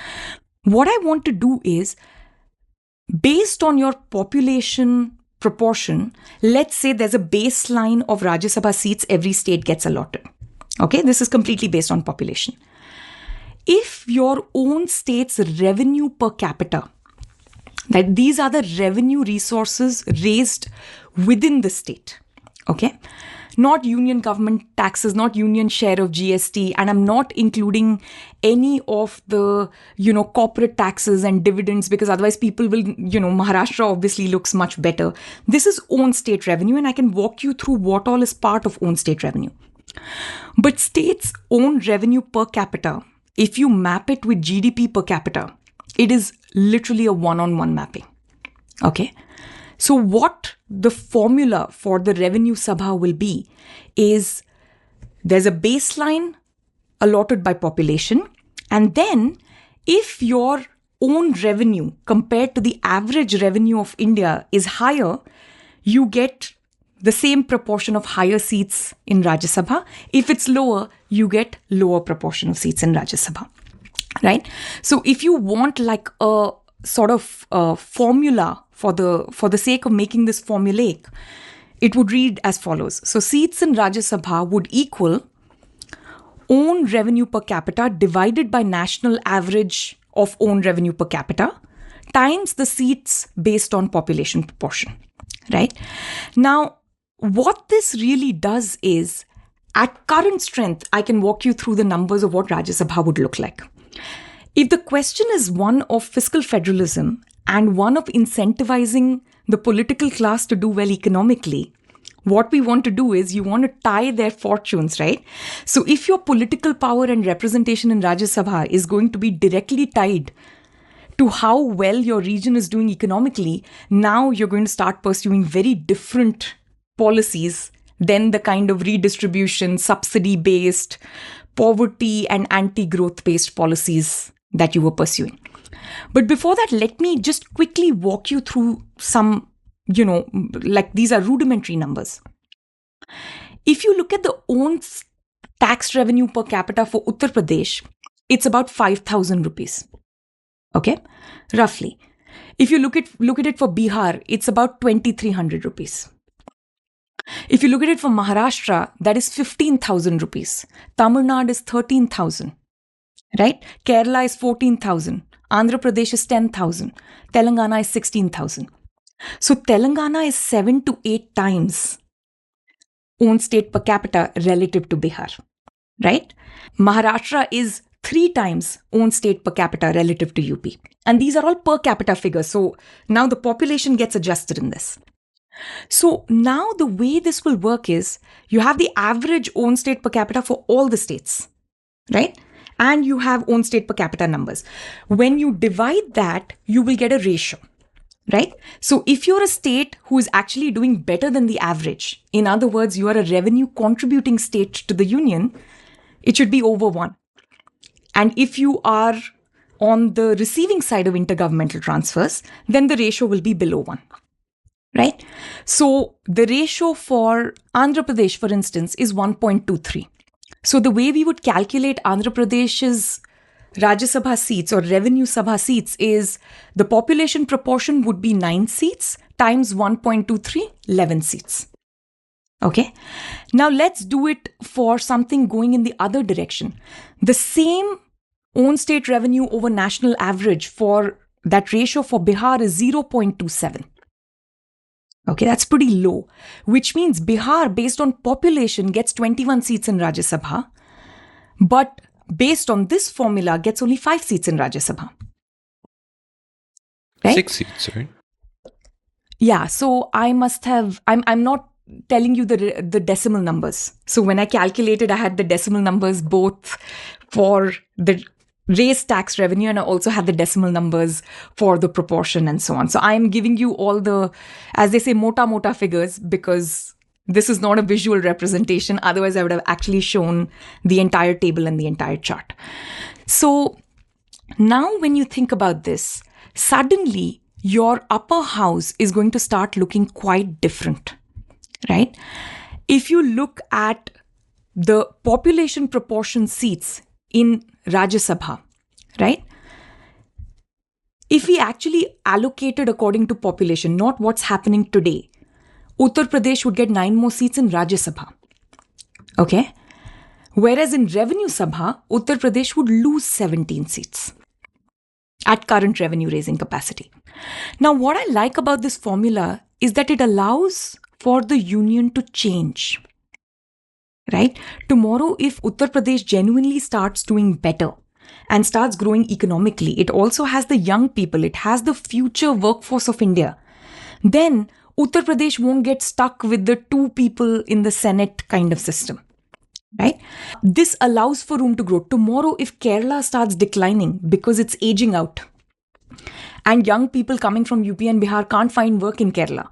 What I want to do is, based on your population proportion, let's say there's a baseline of Rajya Sabha seats every state gets allotted. Okay, this is completely based on population. If your own state's revenue per capita, that these are the revenue resources raised within the state, okay? Not union government taxes, not union share of GST, and I'm not including any of the, corporate taxes and dividends, because otherwise people will, Maharashtra obviously looks much better. This is own state revenue, and I can walk you through what all is part of own state revenue. But states' own revenue per capita, if you map it with GDP per capita, it is literally a one-on-one mapping. Okay? So what the formula for the Revenue Sabha will be is there's a baseline allotted by population, and then if your own revenue compared to the average revenue of India is higher, you get the same proportion of higher seats in Rajya Sabha. If it's lower, you get lower proportion of seats in Rajya Sabha. Right? So if you want like a sort of formula for the sake of making this formulaic, it would read as follows. So seats in Rajya Sabha would equal own revenue per capita divided by national average of own revenue per capita times the seats based on population proportion. Right? Now, what this really does is, at current strength, I can walk you through the numbers of what Rajya Sabha would look like. If the question is one of fiscal federalism and one of incentivizing the political class to do well economically, what we want to do is you want to tie their fortunes, right? So if your political power and representation in Rajya Sabha is going to be directly tied to how well your region is doing economically, now you're going to start pursuing very different policies than the kind of redistribution, subsidy-based, poverty and anti-growth-based policies that you were pursuing. But before that, let me just quickly walk you through some, like these are rudimentary numbers. If you look at the own tax revenue per capita for Uttar Pradesh, it's about 5,000 rupees. Okay, roughly. If you look at it for Bihar, it's about 2,300 rupees. If you look at it for Maharashtra, that is 15,000 rupees. Tamil Nadu is 13,000. Right? Kerala is 14,000. Andhra Pradesh is 10,000. Telangana is 16,000. So Telangana is 7 to 8 times own state per capita relative to Bihar. Right? Maharashtra is 3 times own state per capita relative to UP. And these are all per capita figures. So now the population gets adjusted in this. So now the way this will work is you have the average own state per capita for all the states, right? And you have own state per capita numbers. When you divide that, you will get a ratio, right? So if you're a state who is actually doing better than the average, in other words, you are a revenue contributing state to the union, it should be over 1. And if you are on the receiving side of intergovernmental transfers, then the ratio will be below 1. Right? So the ratio for Andhra Pradesh, for instance, is 1.23. So the way we would calculate Andhra Pradesh's Rajya Sabha seats or revenue Sabha seats is the population proportion would be 9 seats times 1.23, 11 seats. Okay. Now let's do it for something going in the other direction. The same own state revenue over national average for that ratio for Bihar is 0.27. Okay, that's pretty low, which means Bihar, based on population, gets 21 seats in Rajya Sabha, but based on this formula, gets only 5 seats in Rajya Sabha. Right? 6 seats, right? Yeah, so I'm not telling you the decimal numbers. So when I calculated, I had the decimal numbers both for the raise tax revenue and I also had the decimal numbers for the proportion and so on. So I'm giving you all the, as they say, mota figures because this is not a visual representation. Otherwise, I would have actually shown the entire table and the entire chart. So now when you think about this, suddenly your upper house is going to start looking quite different, right? If you look at the population proportion seats in Rajya Sabha, right? If we actually allocated according to population, not what's happening today, Uttar Pradesh would get 9 more seats in Rajya Sabha. Okay? Whereas in Revenue Sabha, Uttar Pradesh would lose 17 seats at current revenue raising capacity. Now, what I like about this formula is that it allows for the union to change. Right? Tomorrow, if Uttar Pradesh genuinely starts doing better and starts growing economically, it also has the young people, it has the future workforce of India, then Uttar Pradesh won't get stuck with the 2 people in the Senate kind of system. Right? This allows for room to grow. Tomorrow, if Kerala starts declining because it's aging out and young people coming from UP and Bihar can't find work in Kerala,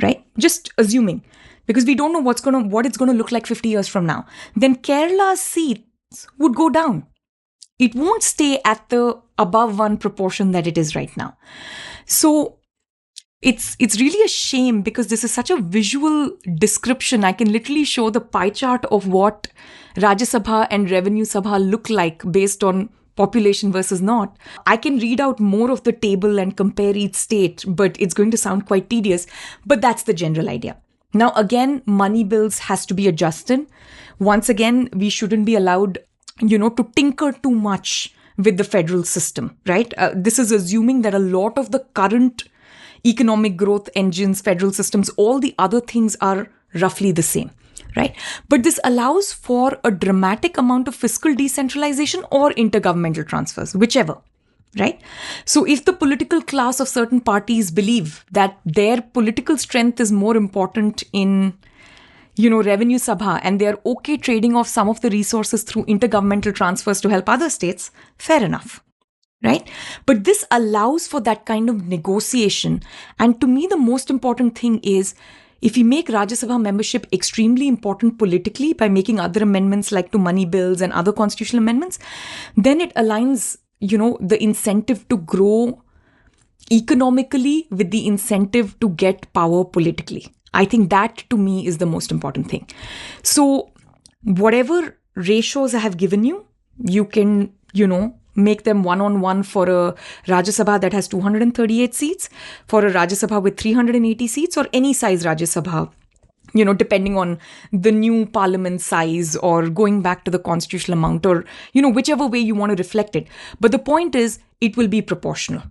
right? Just assuming, because we don't know what it's going to look like 50 years from now, then Kerala's seats would go down. It won't stay at the above 1 proportion that it is right now. So it's really a shame because this is such a visual description. I can literally show the pie chart of what Rajya Sabha and Revenue Sabha look like based on population versus not. I can read out more of the table and compare each state, but it's going to sound quite tedious. But that's the general idea. Now, again, money bills has to be adjusted. Once again, we shouldn't be allowed, to tinker too much with the federal system, right? This is assuming that a lot of the current economic growth engines, federal systems, all the other things are roughly the same, right? But this allows for a dramatic amount of fiscal decentralization or intergovernmental transfers, whichever, right? So if the political class of certain parties believe that their political strength is more important in, Revenue Sabha and they're okay trading off some of the resources through intergovernmental transfers to help other states, fair enough. Right? But this allows for that kind of negotiation. And to me, the most important thing is if we make Rajya Sabha membership extremely important politically by making other amendments like to money bills and other constitutional amendments, then it aligns, the incentive to grow economically with the incentive to get power politically. I think that to me is the most important thing. So whatever ratios I have given you, you can, make them one-on-one for a Rajya Sabha that has 238 seats, for a Rajya Sabha with 380 seats, or any size Rajya Sabha, depending on the new parliament size or going back to the constitutional amount or, whichever way you want to reflect it. But the point is, it will be proportional,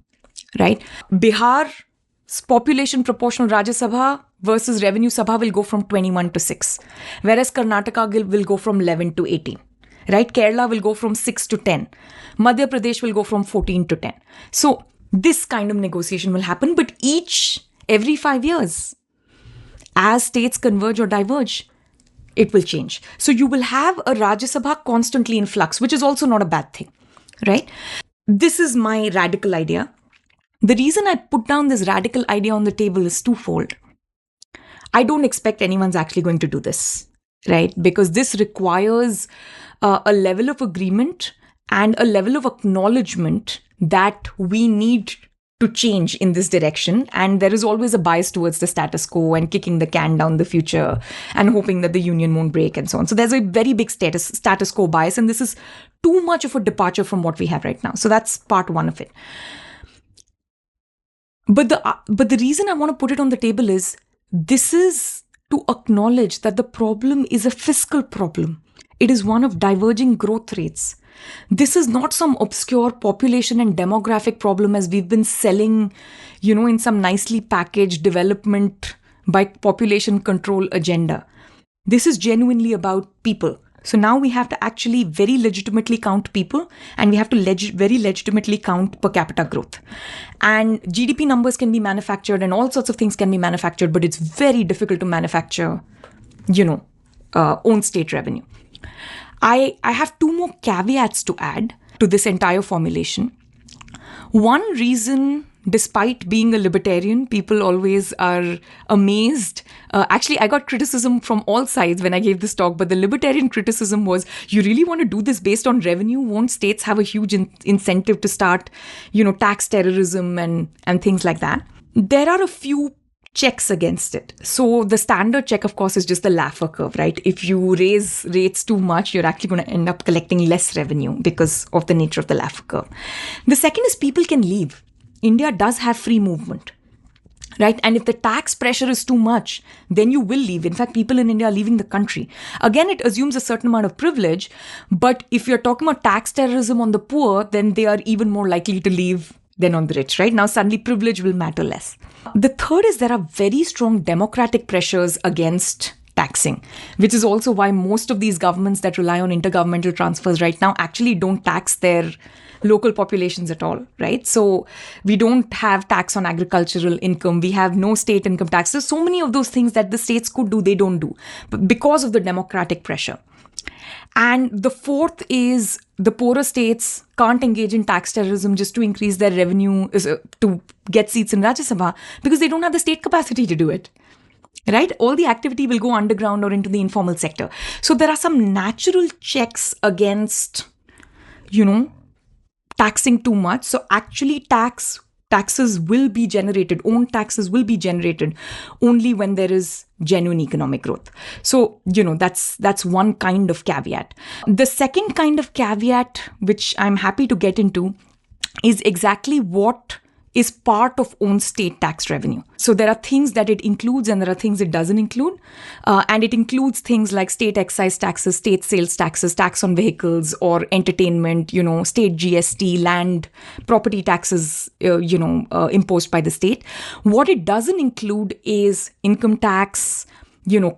right? Bihar's population proportional Rajya Sabha versus Revenue Sabha will go from 21 to 6, whereas Karnataka will go from 11 to 18. Right? Kerala will go from 6 to 10. Madhya Pradesh will go from 14 to 10. So this kind of negotiation will happen, but every 5 years, as states converge or diverge, it will change. So you will have a Rajya Sabha constantly in flux, which is also not a bad thing, right? This is my radical idea. The reason I put down this radical idea on the table is twofold. I don't expect anyone's actually going to do this, right? Because this requires a level of agreement and a level of acknowledgement that we need to change in this direction, and there is always a bias towards the status quo and kicking the can down the future and hoping that the union won't break and so on. So there's a very big status quo bias, and this is too much of a departure from what we have right now. So that's part one of it. But the reason I want to put it on the table is this is to acknowledge that the problem is a fiscal problem. It is one of diverging growth rates. This is not some obscure population and demographic problem as we've been selling, in some nicely packaged development by population control agenda. This is genuinely about people. So now we have to actually very legitimately count people, and we have to very legitimately count per capita growth. And GDP numbers can be manufactured and all sorts of things can be manufactured, but it's very difficult to manufacture, own state revenue. I have two more caveats to add to this entire formulation. One reason, despite being a libertarian, people always are amazed. Actually, I got criticism from all sides when I gave this talk, but the libertarian criticism was, you really want to do this based on revenue? Won't states have a huge incentive to start, tax terrorism and things like that? There are a few checks against it. So the standard check, of course, is just the Laffer curve, right? If you raise rates too much, you're actually going to end up collecting less revenue because of the nature of the Laffer curve. The second is people can leave. India does have free movement, right? And if the tax pressure is too much, then you will leave. In fact, people in India are leaving the country. Again, it assumes a certain amount of privilege. But if you're talking about tax terrorism on the poor, then they are even more likely to leave than on the rich, right? Now, suddenly privilege will matter less. The third is there are very strong democratic pressures against taxing, which is also why most of these governments that rely on intergovernmental transfers right now actually don't tax their local populations at all, right? So we don't have tax on agricultural income. We have no state income taxes. So many of those things that the states could do, they don't do because of the democratic pressure. And the fourth is the poorer states can't engage in tax terrorism just to increase their revenue, to get seats in Rajya Sabha, because they don't have the state capacity to do it. Right? All the activity will go underground or into the informal sector. So there are some natural checks against, taxing too much. So actually taxes will be generated, own taxes will be generated only when there is genuine economic growth. So, that's one kind of caveat. The second kind of caveat, which I'm happy to get into, is exactly what is part of own state tax revenue. So there are things that it includes and there are things it doesn't include. And it includes things like state excise taxes, state sales taxes, tax on vehicles or entertainment, state GST, land, property taxes, imposed by the state. What it doesn't include is income tax,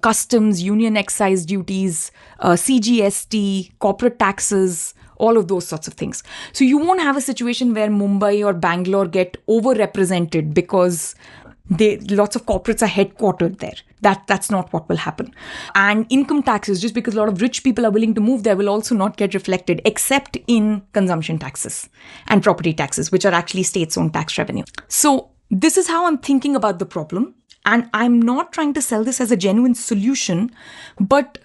customs, union excise duties, CGST, corporate taxes, all of those sorts of things. So you won't have a situation where Mumbai or Bangalore get overrepresented because lots of corporates are headquartered there. That's not what will happen. And income taxes, just because a lot of rich people are willing to move there, will also not get reflected except in consumption taxes and property taxes, which are actually states' own tax revenue. So this is how I'm thinking about the problem. And I'm not trying to sell this as a genuine solution, but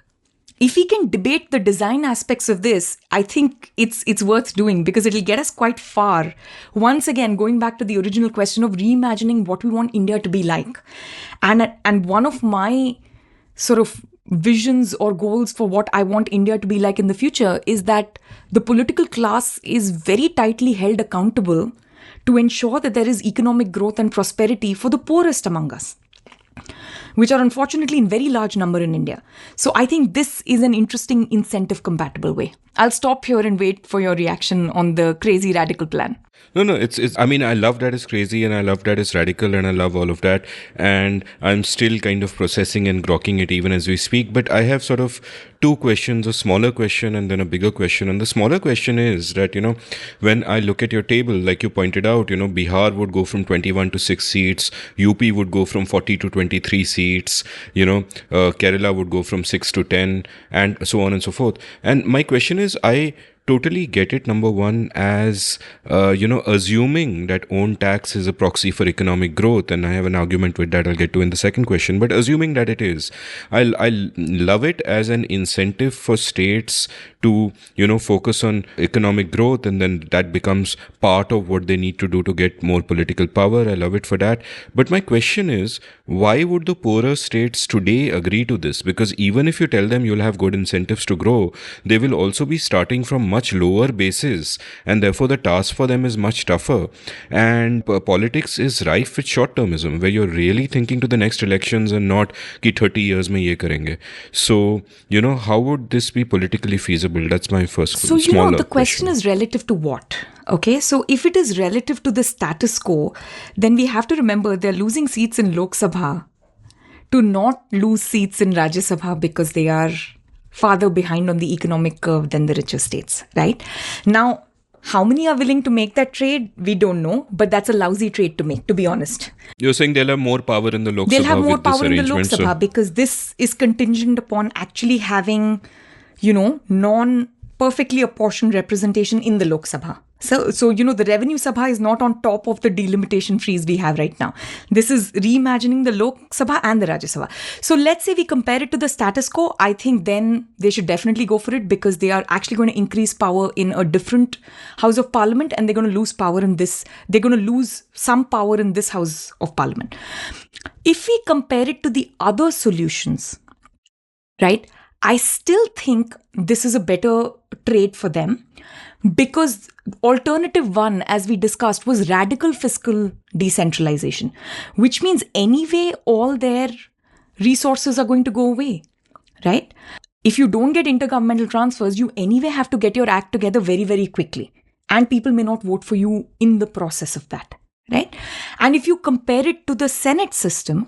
if we can debate the design aspects of this, I think it's worth doing because it'll get us quite far. Once again, going back to the original question of reimagining what we want India to be like. And one of my sort of visions or goals for what I want India to be like in the future is that the political class is very tightly held accountable to ensure that there is economic growth and prosperity for the poorest among us, which are unfortunately in very large number in India. So I think this is an interesting incentive compatible way. I'll stop here and wait for your reaction on the crazy radical plan. No, it's, I mean, I love that it's crazy and I love that it's radical and I love all of that. And I'm still kind of processing and grokking it even as we speak. But I have sort of two questions, a smaller question and then a bigger question. And the smaller question is that, when I look at your table, like you pointed out, Bihar would go from 21 to 6 seats. UP would go from 40 to 23 seats. Kerala would go from 6 to 10 and so on and so forth. And my question is, I totally get it, number one, as assuming that own tax is a proxy for economic growth, and I have an argument with that I'll get to in the second question. But assuming that it is, I'll love it as an incentive for states to focus on economic growth, and then that becomes part of what they need to do to get more political power. I love it for that. But my question is, why would the poorer states today agree to this? Because even if you tell them you'll have good incentives to grow, they will also be starting from much lower bases, and therefore the task for them is much tougher. And politics is rife with short-termism, where you're really thinking to the next elections and not ki 30 years mein ye karenge. So, how would this be politically feasible? That's my first So, smaller the question is relative to what? Okay, so if it is relative to the status quo, then we have to remember they're losing seats in Lok Sabha to not lose seats in Rajya Sabha because they are farther behind on the economic curve than the richer states, right? Now, how many are willing to make that trade? We don't know, but that's a lousy trade to make, to be honest. You're saying they'll have more power in the Lok They'll Sabha have more with this power in the Lok arrangement, so- Sabha because this is contingent upon actually having, non-perfectly apportioned representation in the Lok Sabha. So the Revenue Sabha is not on top of the delimitation freeze we have right now. This is reimagining the Lok Sabha and the Rajya Sabha. So let's say we compare it to the status quo. I think then they should definitely go for it because they are actually going to increase power in a different House of Parliament and they're going to lose power in this. They're going to lose some power in this House of Parliament. If we compare it to the other solutions, right, I still think this is a better trade for them because alternative one, as we discussed, was radical fiscal decentralization, which means anyway, all their resources are going to go away, right? If you don't get intergovernmental transfers, you anyway have to get your act together very, very quickly. And people may not vote for you in the process of that, right? And if you compare it to the Senate system,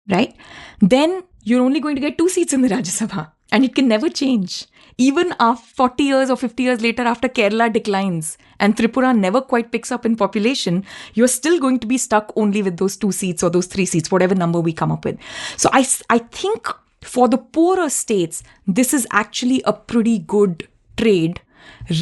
right, then you're only going to get 2 seats in the Rajya Sabha. And it can never change. Even after 40 years or 50 years later, after Kerala declines and Tripura never quite picks up in population, you're still going to be stuck only with those 2 seats or those 3 seats, whatever number we come up with. So I think for the poorer states, this is actually a pretty good trade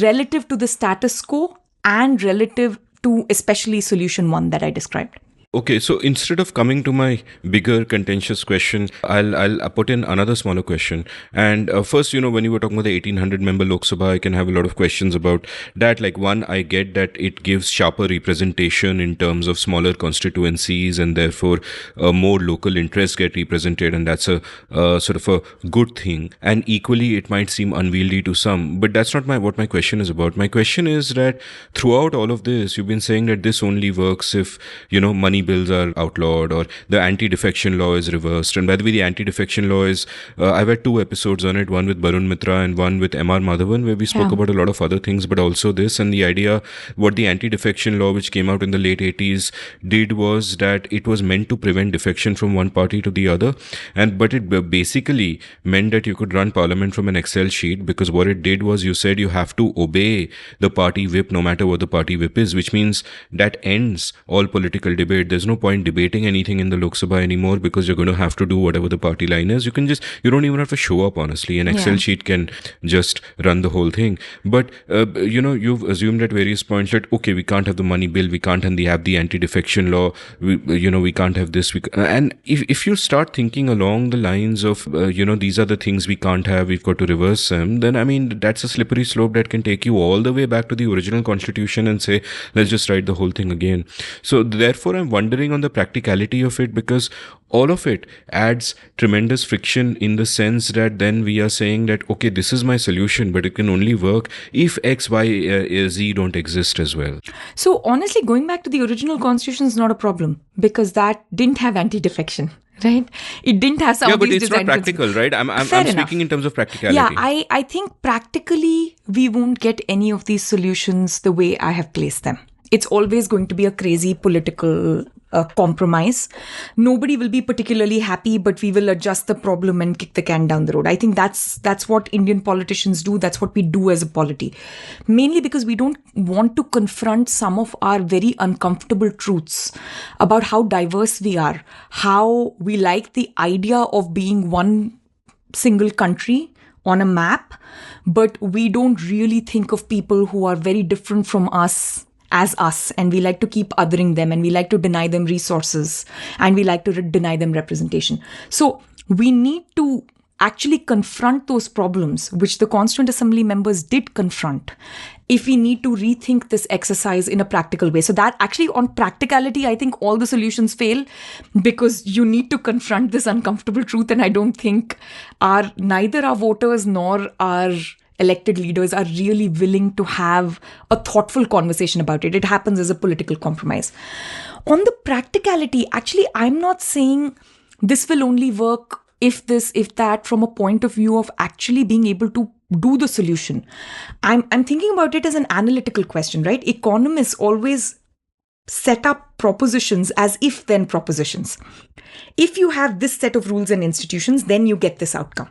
relative to the status quo and relative to especially solution 1 that I described. Okay, so instead of coming to my bigger contentious question, I'll put in another smaller question. And first, when you were talking about the 1800 member Lok Sabha, I can have a lot of questions about that. Like one, I get that it gives sharper representation in terms of smaller constituencies and therefore more local interests get represented, and that's a sort of a good thing. And equally, it might seem unwieldy to some, but that's not what my question is about. My question is that throughout all of this, you've been saying that this only works if, money bills are outlawed or the anti-defection law is reversed. And by the way, the anti-defection law is, I've had 2 episodes on it, one with Barun Mitra and one with M.R. Madhavan, where we spoke about a lot of other things, but also this. And the idea, what the anti-defection law, which came out in the late 80s, did was that it was meant to prevent defection from one party to the other. But it basically meant that you could run parliament from an Excel sheet, because what it did was you said you have to obey the party whip no matter what the party whip is, which means that ends all political debate. There's no point debating anything in the Lok Sabha anymore because you're going to have to do whatever the party line is. You don't even have to show up, honestly. An Excel sheet can just run the whole thing. But, you've assumed at various points that, okay, we can't have the money bill, we can't have the anti-defection law, we can't have this. And if you start thinking along the lines of, these are the things we can't have, we've got to reverse them, then, I mean, that's a slippery slope that can take you all the way back to the original constitution and say, let's just write the whole thing again. So therefore, I'm wondering on the practicality of it, because all of it adds tremendous friction in the sense that then we are saying that, okay, this is my solution, but it can only work if X, Y, Z don't exist as well. So honestly, going back to the original constitution is not a problem because that didn't have anti-defection. Right? It didn't have some of these it's not practical, right? I'm speaking in terms of practicality. Yeah, I think practically we won't get any of these solutions the way I have placed them. It's always going to be a crazy political compromise. Nobody will be particularly happy, but we will adjust the problem and kick the can down the road. I think that's what Indian politicians do. That's what we do as a polity. Mainly because we don't want to confront some of our very uncomfortable truths about how diverse we are, how we like the idea of being one single country on a map, but we don't really think of people who are very different from us as us, and we like to keep othering them, and we like to deny them resources, and we like to deny them representation. So we need to actually confront those problems, which the Constituent Assembly members did confront, if we need to rethink this exercise in a practical way. So that actually, on practicality, I think all the solutions fail, because you need to confront this uncomfortable truth. And I don't think neither our voters nor our elected leaders are really willing to have a thoughtful conversation about it. It happens as a political compromise. On the practicality, actually, I'm not saying this will only work if that, from a point of view of actually being able to do the solution. I'm thinking about it as an analytical question, right? Economists always set up propositions as if-then propositions. If you have this set of rules and institutions, then you get this outcome.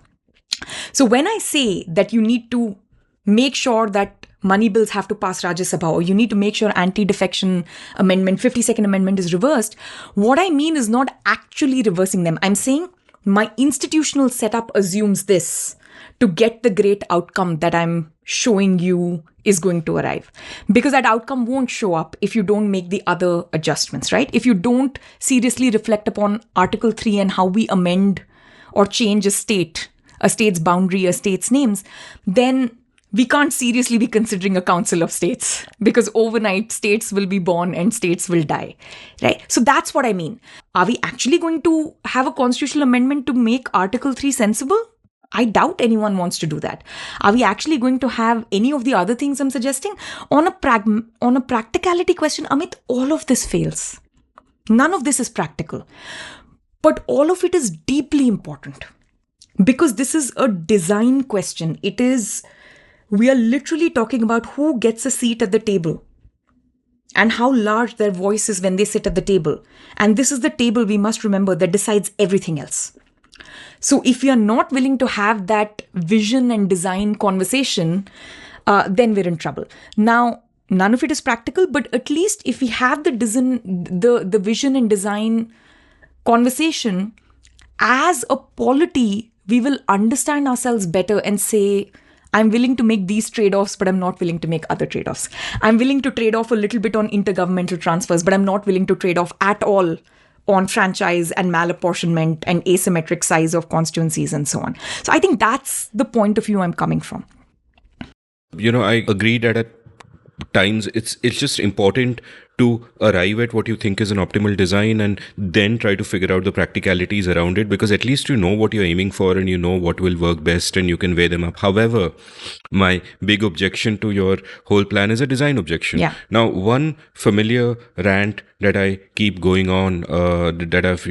So when I say that you need to make sure that money bills have to pass Rajya Sabha, or you need to make sure anti-defection amendment, 52nd amendment is reversed, what I mean is not actually reversing them. I'm saying my institutional setup assumes this to get the great outcome that I'm showing you is going to arrive. Because that outcome won't show up if you don't make the other adjustments, right? If you don't seriously reflect upon Article 3 and how we amend or change a state's boundary, a state's names, then we can't seriously be considering a council of states, because overnight states will be born and states will die, right? So that's what I mean. Are we actually going to have a constitutional amendment to make Article 3 sensible? I doubt anyone wants to do that. Are we actually going to have any of the other things I'm suggesting? On a practicality question, Amit, all of this fails. None of this is practical. But all of it is deeply important, because this is a design question. We are literally talking about who gets a seat at the table and how large their voice is when they sit at the table. And this is the table, we must remember, that decides everything else. So if we are not willing to have that vision and design conversation, then we're in trouble. Now, none of it is practical, but at least if we have the vision and design conversation as a polity, we will understand ourselves better and say, I'm willing to make these trade-offs, but I'm not willing to make other trade-offs. I'm willing to trade off a little bit on intergovernmental transfers, but I'm not willing to trade off at all on franchise and malapportionment and asymmetric size of constituencies and so on. So I think that's the point of view I'm coming from. I agree that at times it's just important to arrive at what you think is an optimal design and then try to figure out the practicalities around it, because at least you know what you're aiming for and you know what will work best and you can weigh them up. However, my big objection to your whole plan is a design objection. Yeah. Now, one familiar rant that I keep going on, that I've,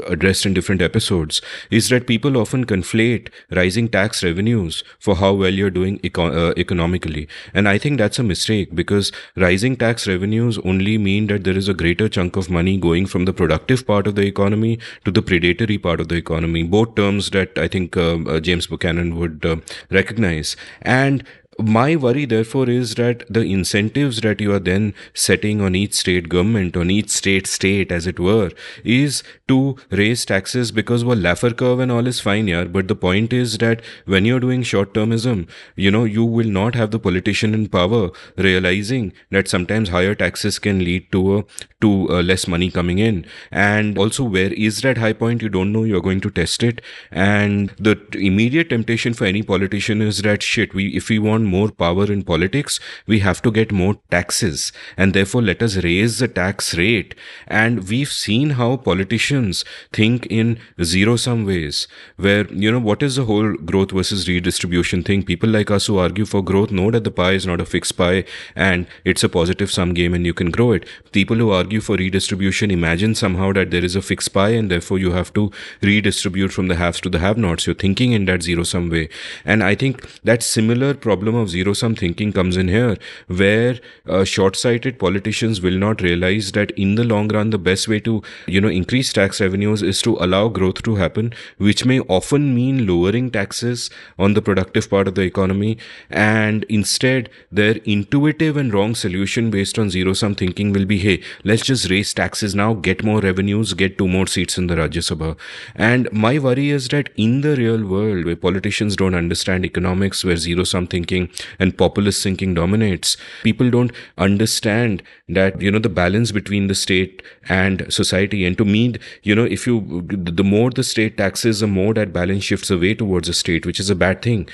addressed in different episodes, is that people often conflate rising tax revenues for how well you're doing economically. And I think that's a mistake, because rising tax revenues only mean that there is a greater chunk of money going from the productive part of the economy to the predatory part of the economy, both terms that I think James Buchanan would recognize. And my worry, therefore, is that the incentives that you are then setting on each state government, on each state, as it were, is to raise taxes, because Laffer curve and all is fine, yaar. But the point is that when you're doing short-termism, you will not have the politician in power realizing that sometimes higher taxes can lead to less money coming in. And also, where is that high point? You don't know. You're going to test it. And the immediate temptation for any politician is that, if we want more power in politics, we have to get more taxes, and therefore let us raise the tax rate. And we've seen how politicians think in zero-sum ways, where, what is the whole growth versus redistribution thing? People like us who argue for growth know that the pie is not a fixed pie and it's a positive sum game and you can grow it. People who argue for redistribution imagine somehow that there is a fixed pie and therefore you have to redistribute from the haves to the have-nots. You're thinking in that zero-sum way. And I think that similar problem of zero-sum thinking comes in here, where short-sighted politicians will not realize that in the long run, the best way to, increase tax tax revenues is to allow growth to happen, which may often mean lowering taxes on the productive part of the economy. And instead, their intuitive and wrong solution based on zero-sum thinking will be, hey, let's just raise taxes now, get more revenues, get 2 more seats in the Rajya Sabha. And my worry is that in the real world, where politicians don't understand economics, where zero-sum thinking and populist thinking dominates, people don't understand that, the balance between the state and society. And to me, the more the state taxes, the more that balance shifts away towards the state, which is a bad thing,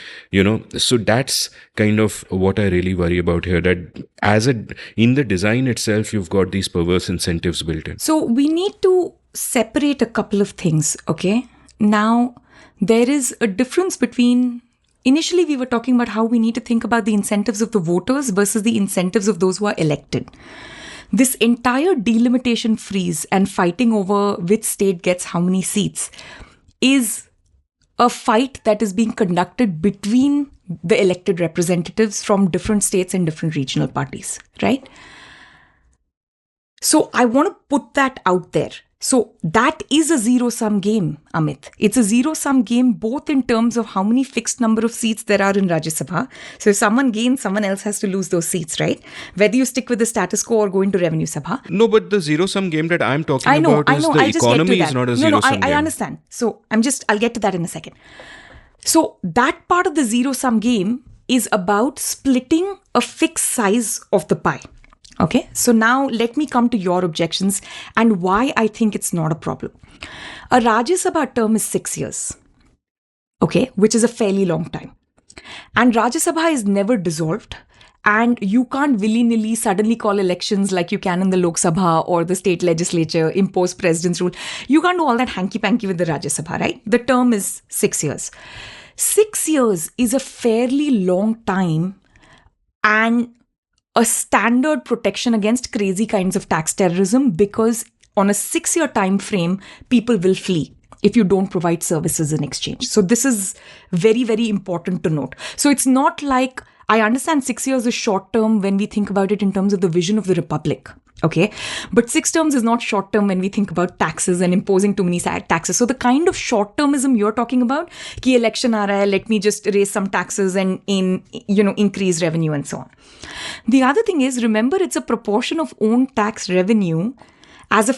So that's kind of what I really worry about here, that in the design itself, you've got these perverse incentives built in. So we need to separate a couple of things, okay? Now, there is a difference between... Initially, we were talking about how we need to think about the incentives of the voters versus the incentives of those who are elected. This entire delimitation freeze and fighting over which state gets how many seats is a fight that is being conducted between the elected representatives from different states and different regional parties, right? So I want to put that out there. So that is a zero-sum game, Amit. It's a zero-sum game both in terms of how many fixed number of seats there are in Rajya Sabha. So if someone gains, someone else has to lose those seats, right? Whether you stick with the status quo or go into Revenue Sabha. No, but the zero-sum game that I'm talking about is the economy is not a zero-sum game. I understand. So I'll get to that in a second. So that part of the zero-sum game is about splitting a fixed size of the pie. Okay, so now let me come to your objections and why I think it's not a problem. A Rajya Sabha term is 6 years, okay, which is a fairly long time. And Rajya Sabha is never dissolved, and you can't willy-nilly suddenly call elections like you can in the Lok Sabha or the state legislature, impose president's rule. You can't do all that hanky-panky with the Rajya Sabha, right? The term is 6 years. 6 years is a fairly long time and a standard protection against crazy kinds of tax terrorism, because on a 6-year time frame, people will flee if you don't provide services in exchange. So this is very, very important to note. So it's not like, I understand 6 years is short term when we think about it in terms of the vision of the republic. Okay, but 6 terms is not short term when we think about taxes and imposing too many taxes. So the kind of short termism you're talking about, ki election aa raha hai, let me just raise some taxes and increase revenue and so on. The other thing is, remember, it's a proportion of own tax revenue as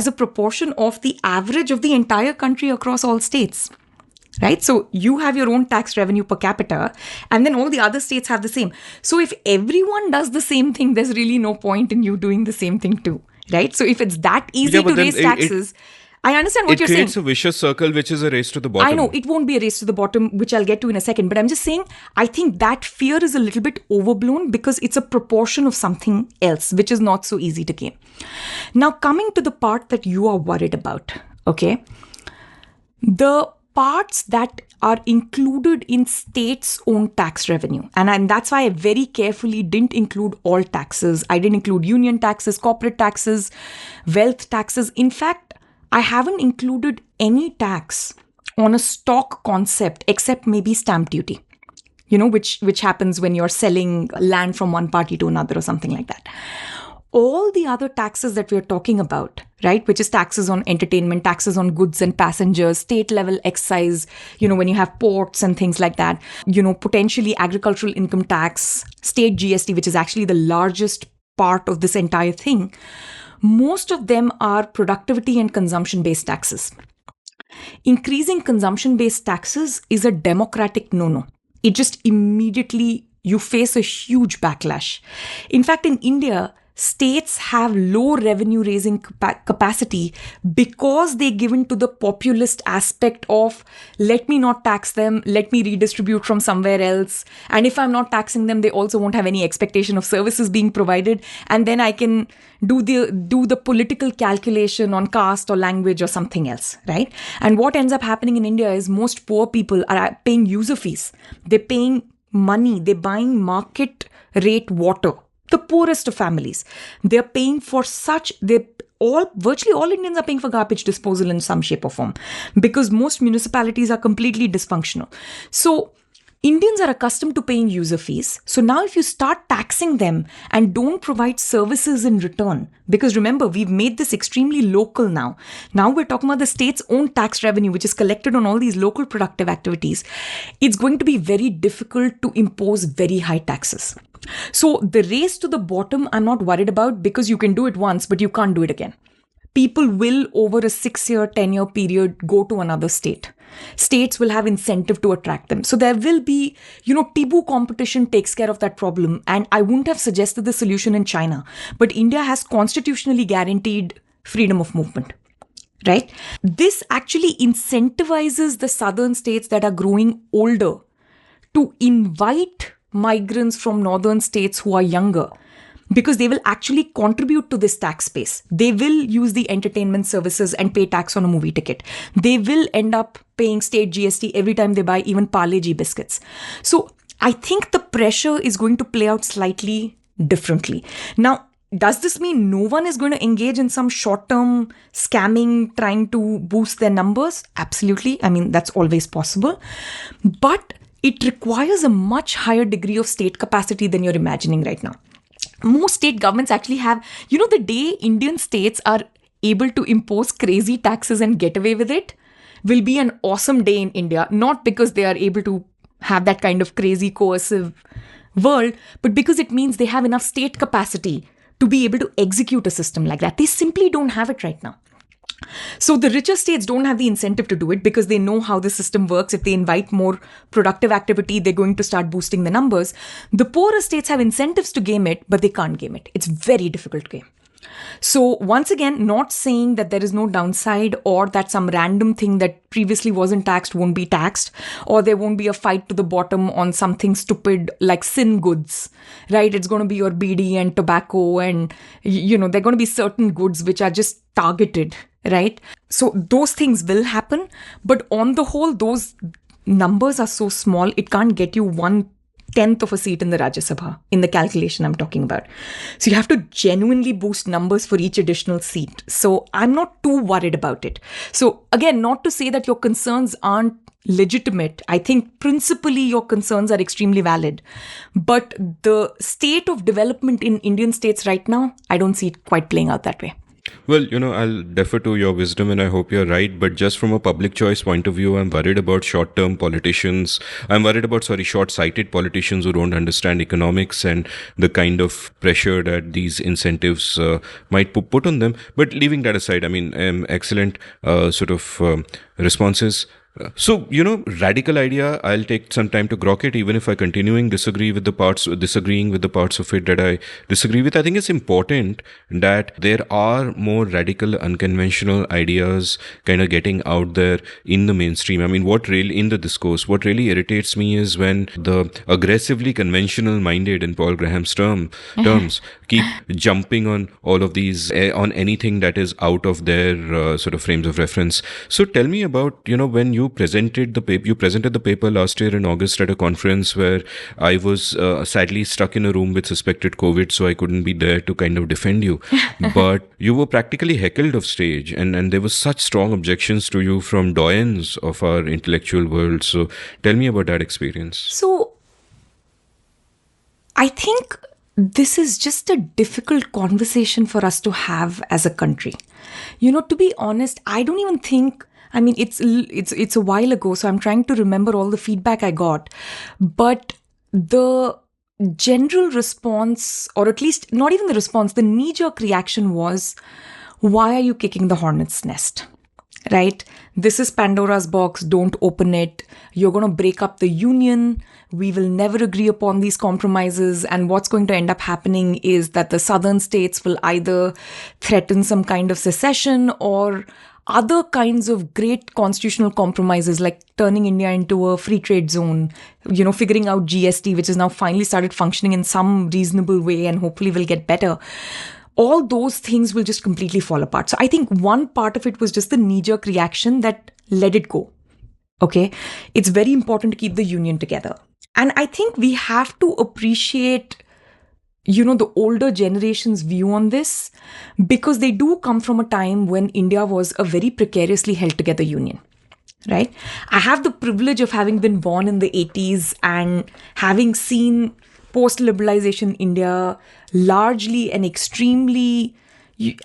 a proportion of the average of the entire country across all states. Right? So you have your own tax revenue per capita, and then all the other states have the same. So if everyone does the same thing, there's really no point in you doing the same thing too. Right? So if it's that easy to raise taxes, I understand what you're saying. It creates a vicious circle, which is a race to the bottom. I know, it won't be a race to the bottom, which I'll get to in a second. But I'm just saying, I think that fear is a little bit overblown because it's a proportion of something else, which is not so easy to gain. Now, coming to the part that you are worried about, okay? The parts that are included in states' own tax revenue. And that's why I very carefully didn't include all taxes. I didn't include union taxes, corporate taxes, wealth taxes. In fact, I haven't included any tax on a stock concept except maybe stamp duty, which happens when you're selling land from one party to another or something like that. All the other taxes that we're talking about, right, which is taxes on entertainment, taxes on goods and passengers, state level excise, when you have ports and things like that, potentially agricultural income tax, state GST, which is actually the largest part of this entire thing. Most of them are productivity and consumption-based taxes. Increasing consumption-based taxes is a democratic no-no. It just immediately, you face a huge backlash. In fact, in India, states have low revenue raising capacity because they give in to the populist aspect of, let me not tax them, let me redistribute from somewhere else. And if I'm not taxing them, they also won't have any expectation of services being provided. And then I can do the political calculation on caste or language or something else, right? And what ends up happening in India is most poor people are paying user fees. They're paying money. They're buying market rate water. The poorest of families. They're paying for virtually all Indians are paying for garbage disposal in some shape or form because most municipalities are completely dysfunctional. So Indians are accustomed to paying user fees. So now if you start taxing them and don't provide services in return, because remember, we've made this extremely local now. Now we're talking about the state's own tax revenue, which is collected on all these local productive activities. It's going to be very difficult to impose very high taxes. So the race to the bottom, I'm not worried about, because you can do it once, but you can't do it again. People will, over a 6-year, 10-year period, go to another state. States will have incentive to attract them. So there will be, Tibu competition takes care of that problem. And I wouldn't have suggested the solution in China. But India has constitutionally guaranteed freedom of movement. Right? This actually incentivizes the southern states that are growing older to invite migrants from northern states who are younger, because they will actually contribute to this tax base. They will use the entertainment services and pay tax on a movie ticket. They will end up paying state GST every time they buy even Parle G biscuits. So I think the pressure is going to play out slightly differently. Now, does this mean no one is going to engage in some short-term scamming, trying to boost their numbers? Absolutely. I mean, that's always possible. But it requires a much higher degree of state capacity than you're imagining right now. Most state governments actually have, the day Indian states are able to impose crazy taxes and get away with it will be an awesome day in India. Not because they are able to have that kind of crazy coercive world, but because it means they have enough state capacity to be able to execute a system like that. They simply don't have it right now. So the richer states don't have the incentive to do it because they know how the system works. If they invite more productive activity, they're going to start boosting the numbers. The poorer states have incentives to game it, but they can't game it. It's very difficult to game. So once again, not saying that there is no downside or that some random thing that previously wasn't taxed won't be taxed, or there won't be a fight to the bottom on something stupid like sin goods, right? It's going to be your BD and tobacco and, there are going to be certain goods which are just targeted, right? So those things will happen. But on the whole, those numbers are so small, it can't get you 1/10 of a seat in the Rajya Sabha, in the calculation I'm talking about. So you have to genuinely boost numbers for each additional seat. So I'm not too worried about it. So again, not to say that your concerns aren't legitimate. I think principally your concerns are extremely valid. But the state of development in Indian states right now, I don't see it quite playing out that way. Well, I'll defer to your wisdom and I hope you're right. But just from a public choice point of view, I'm worried about short-term politicians. I'm worried about, short-sighted politicians who don't understand economics and the kind of pressure that these incentives might put on them. But leaving that aside, excellent responses. So, radical idea, I'll take some time to grok it, even if I disagreeing with the parts of it that I disagree with. I think it's important that there are more radical, unconventional ideas kind of getting out there in the mainstream. In the discourse, what really irritates me is when the aggressively conventional minded, in Paul Graham's terms, keep jumping on all of these, on anything that is out of their frames of reference. So tell me about, when you presented the paper last year in August at a conference where I was sadly stuck in a room with suspected COVID, so I couldn't be there to kind of defend you. But you were practically heckled off stage, and there were such strong objections to you from doyens of our intellectual world. So tell me about that experience. So I think this is just a difficult conversation for us to have as a country. To be honest, I don't even think, it's a while ago, so I'm trying to remember all the feedback I got. But the general response, or at least not even the response, the knee-jerk reaction was, why are you kicking the hornet's nest? Right? This is Pandora's box. Don't open it. You're going to break up the union. We will never agree upon these compromises. And what's going to end up happening is that the southern states will either threaten some kind of secession or other kinds of great constitutional compromises, like turning India into a free trade zone, figuring out GST, which has now finally started functioning in some reasonable way and hopefully will get better. All those things will just completely fall apart. So I think one part of it was just the knee-jerk reaction that let it go. Okay? It's very important to keep the union together. And I think we have to appreciate, the older generation's view on this, because they do come from a time when India was a very precariously held together union. right? I have the privilege of having been born in the 80s and having seen post-liberalization India largely and extremely.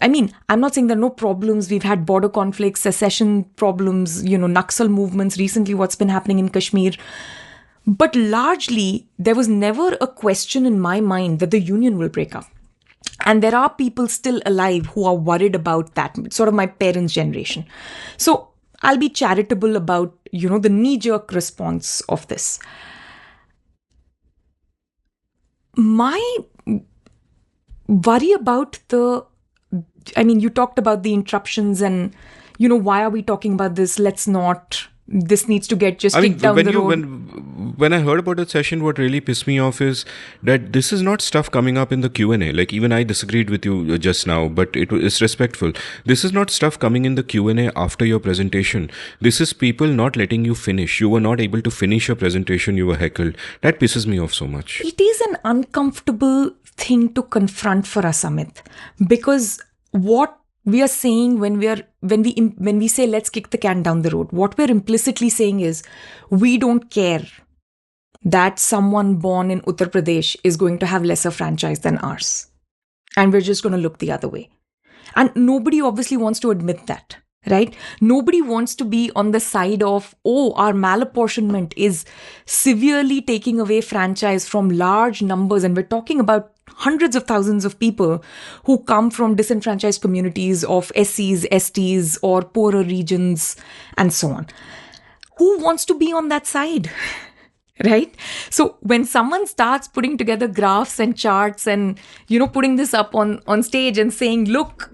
I mean, I'm not saying there are no problems. We've had border conflicts, secession problems, Naxal movements, recently what's been happening in Kashmir. But largely, there was never a question in my mind that the union will break up. And there are people still alive who are worried about that, sort of my parents' generation. So I'll be charitable about, the knee-jerk response of this. My worry about you talked about the interruptions and, why are we talking about this? Let's not. This needs to get just kicked down the road. When I heard about that session, what really pissed me off is that this is not stuff coming up in the Q&A. Like, even I disagreed with you just now, but it's respectful. This is not stuff coming in the Q&A after your presentation. This is people not letting you finish. You were not able to finish your presentation. You were heckled. That pisses me off so much. It is an uncomfortable thing to confront for us, Amit, because what we are saying when we say let's kick the can down the road, what we're implicitly saying is we don't care that someone born in Uttar Pradesh is going to have lesser franchise than ours, and we're just going to look the other way. And nobody obviously wants to admit that, right? Nobody wants to be on the side of, our malapportionment is severely taking away franchise from large numbers, and we're talking about hundreds of thousands of people who come from disenfranchised communities of SCs, STs, or poorer regions, and so on. Who wants to be on that side? Right? So when someone starts putting together graphs and charts and, putting this up on stage and saying, look,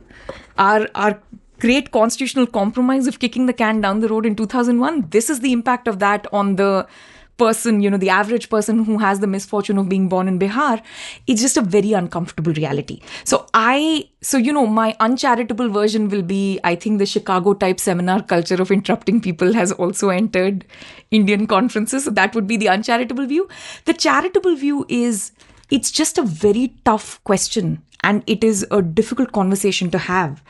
our great constitutional compromise of kicking the can down the road in 2001, this is the impact of that on the person, the average person who has the misfortune of being born in Bihar. It's just a very uncomfortable reality. So my uncharitable version will be, I think the Chicago type seminar culture of interrupting people has also entered Indian conferences. So that would be the uncharitable view. The charitable view is, it's just a very tough question and it is a difficult conversation to have.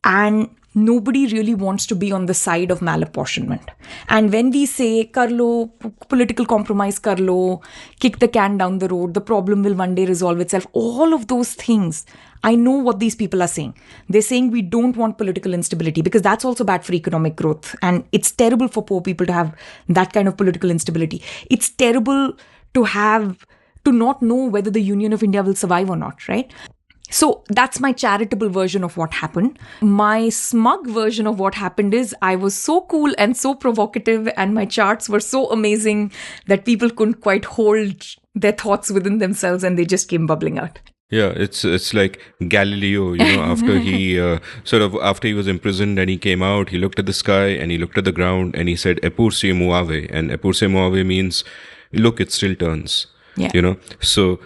And nobody really wants to be on the side of malapportionment. And when we say, Karlo, political compromise Karlo, kick the can down the road, the problem will one day resolve itself, all of those things, I know what these people are saying. They're saying we don't want political instability because that's also bad for economic growth. And it's terrible for poor people to have that kind of political instability. It's terrible to not know whether the Union of India will survive or not, right? So that's my charitable version of what happened. My smug version of what happened is I was so cool and so provocative and my charts were so amazing that people couldn't quite hold their thoughts within themselves and they just came bubbling out. Yeah, it's like Galileo, after after he was imprisoned and he came out, he looked at the sky and he looked at the ground and he said, Epur se muave. And Epur se muave means, look, it still turns. Yeah. So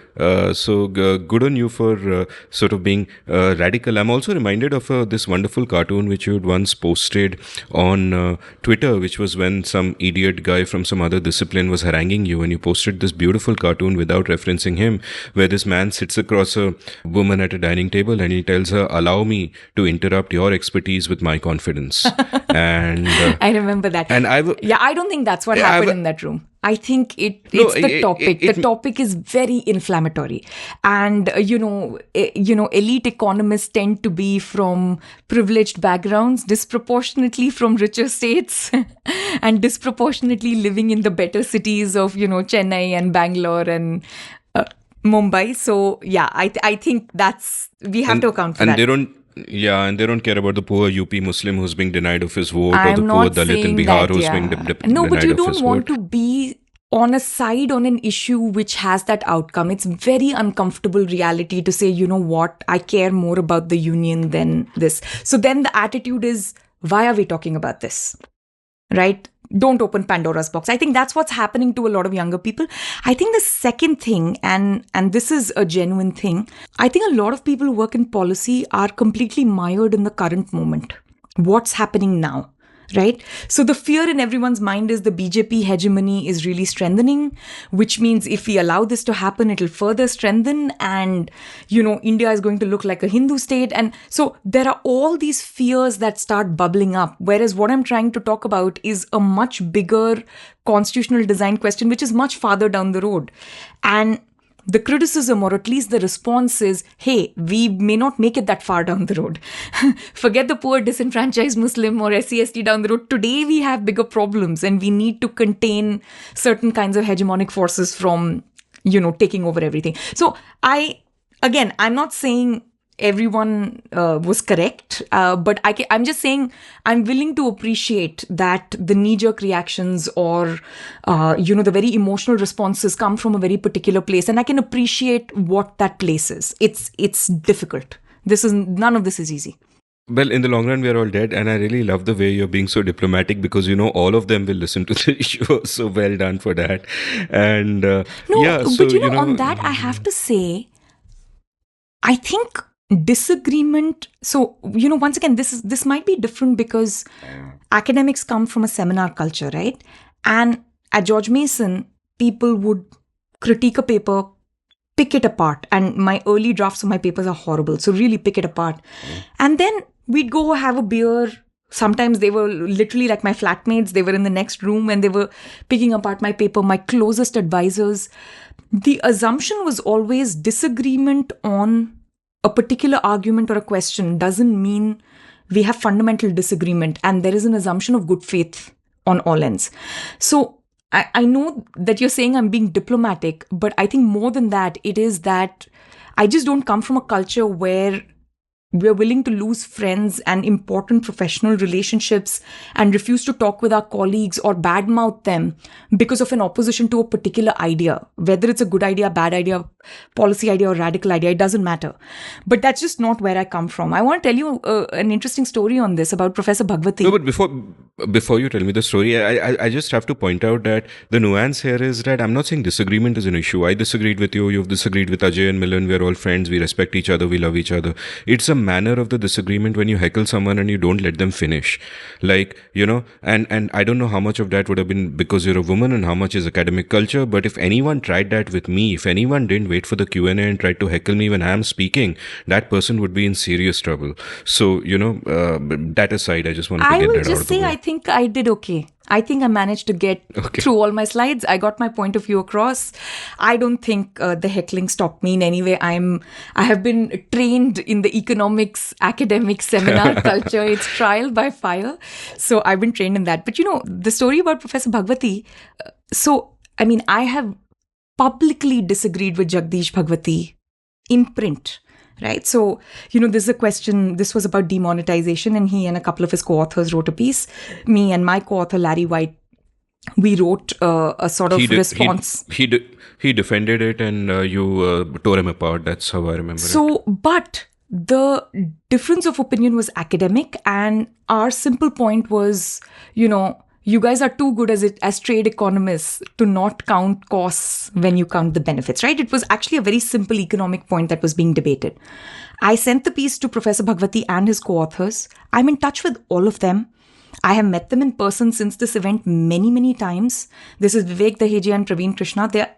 good on you for sort of being radical. I'm also reminded of this wonderful cartoon which you had once posted on Twitter, which was when some idiot guy from some other discipline was haranguing you, and you posted this beautiful cartoon without referencing him, where this man sits across a woman at a dining table and he tells her, allow me to interrupt your expertise with my confidence. And I remember that. And I don't think that's what happened in that room. I think it's the topic. The topic is very inflammatory. And, elite economists tend to be from privileged backgrounds, disproportionately from richer states, and disproportionately living in the better cities of, Chennai and Bangalore and Mumbai. So, yeah, I think we have to account for that. And they don't care about the poor UP Muslim who's being denied of his vote, or the poor Dalit in Bihar who's being denied of his vote. No, but you don't want to be on a side on an issue which has that outcome. It's very uncomfortable reality to say, you know what, I care more about the union than this. So then the attitude is, why are we talking about this? Right? Don't open Pandora's box. I think that's what's happening to a lot of younger people. I think the second thing, and this is a genuine thing, I think a lot of people who work in policy are completely mired in the current moment. What's happening now? right? So the fear in everyone's mind is the BJP hegemony is really strengthening, which means if we allow this to happen, it'll further strengthen, and India is going to look like a Hindu state. And so there are all these fears that start bubbling up, whereas what I'm trying to talk about is a much bigger constitutional design question, which is much farther down the road. And the criticism, or at least the response, is, hey, we may not make it that far down the road. Forget the poor disenfranchised Muslim or SC/ST down the road. Today we have bigger problems, and we need to contain certain kinds of hegemonic forces from, taking over everything. So I'm not saying everyone was correct, but I'm just saying I'm willing to appreciate that the knee-jerk reactions or the very emotional responses come from a very particular place, and I can appreciate what that place is. It's difficult. None of this is easy. Well, in the long run, we are all dead. And I really love the way you're being so diplomatic, because, all of them will listen to the show. So well done for that. And on that, I have to say, I think disagreement. So, once again, this might be different because academics come from a seminar culture, right? And at George Mason, people would critique a paper, pick it apart. And my early drafts of my papers are horrible. So really pick it apart. And then we'd go have a beer. Sometimes they were literally like my flatmates. They were in the next room and they were picking apart my paper, my closest advisors. The assumption was always disagreement on a particular argument or a question doesn't mean we have fundamental disagreement, and there is an assumption of good faith on all ends. So I know that you're saying I'm being diplomatic, but I think more than that, it is that I just don't come from a culture where we're willing to lose friends and important professional relationships and refuse to talk with our colleagues or badmouth them because of an opposition to a particular idea. Whether it's a good idea, bad idea, policy idea, or radical idea, it doesn't matter. But that's just not where I come from. I want to tell you an interesting story on this about Professor Bhagwati. No, but before you tell me the story, I just have to point out that the nuance here is that I'm not saying disagreement is an issue. I disagreed with you, you've disagreed with Ajay and Milan, we're all friends, we respect each other, we love each other. It's a manner of the disagreement when you heckle someone and you don't let them finish. Like, and I don't know how much of that would have been because you're a woman and how much is academic culture, but if anyone tried that with me, if anyone didn't wait for the Q&A and tried to heckle me when I'm speaking, that person would be in serious trouble. So, that aside, I just wanted to get that out of the way. I will just say I think I did okay. I think I managed to get through all my slides. I got my point of view across. I don't think the heckling stopped me in any way. I have been trained in the economics academic seminar culture. It's trial by fire. So I've been trained in that. But the story about Professor Bhagwati. I have publicly disagreed with Jagdish Bhagwati in print. Right. So, there's a question, this was about demonetization, and he and a couple of his co-authors wrote a piece. Me and my co-author, Larry White, we wrote a sort of response. He defended it and you tore him apart. That's how I remember it. So, but the difference of opinion was academic, and our simple point was, you guys are too good as trade economists to not count costs when you count the benefits, right? It was actually a very simple economic point that was being debated. I sent the piece to Professor Bhagwati and his co-authors. I'm in touch with all of them. I have met them in person since this event many, many times. This is Vivek Daheja and Praveen Krishna. They're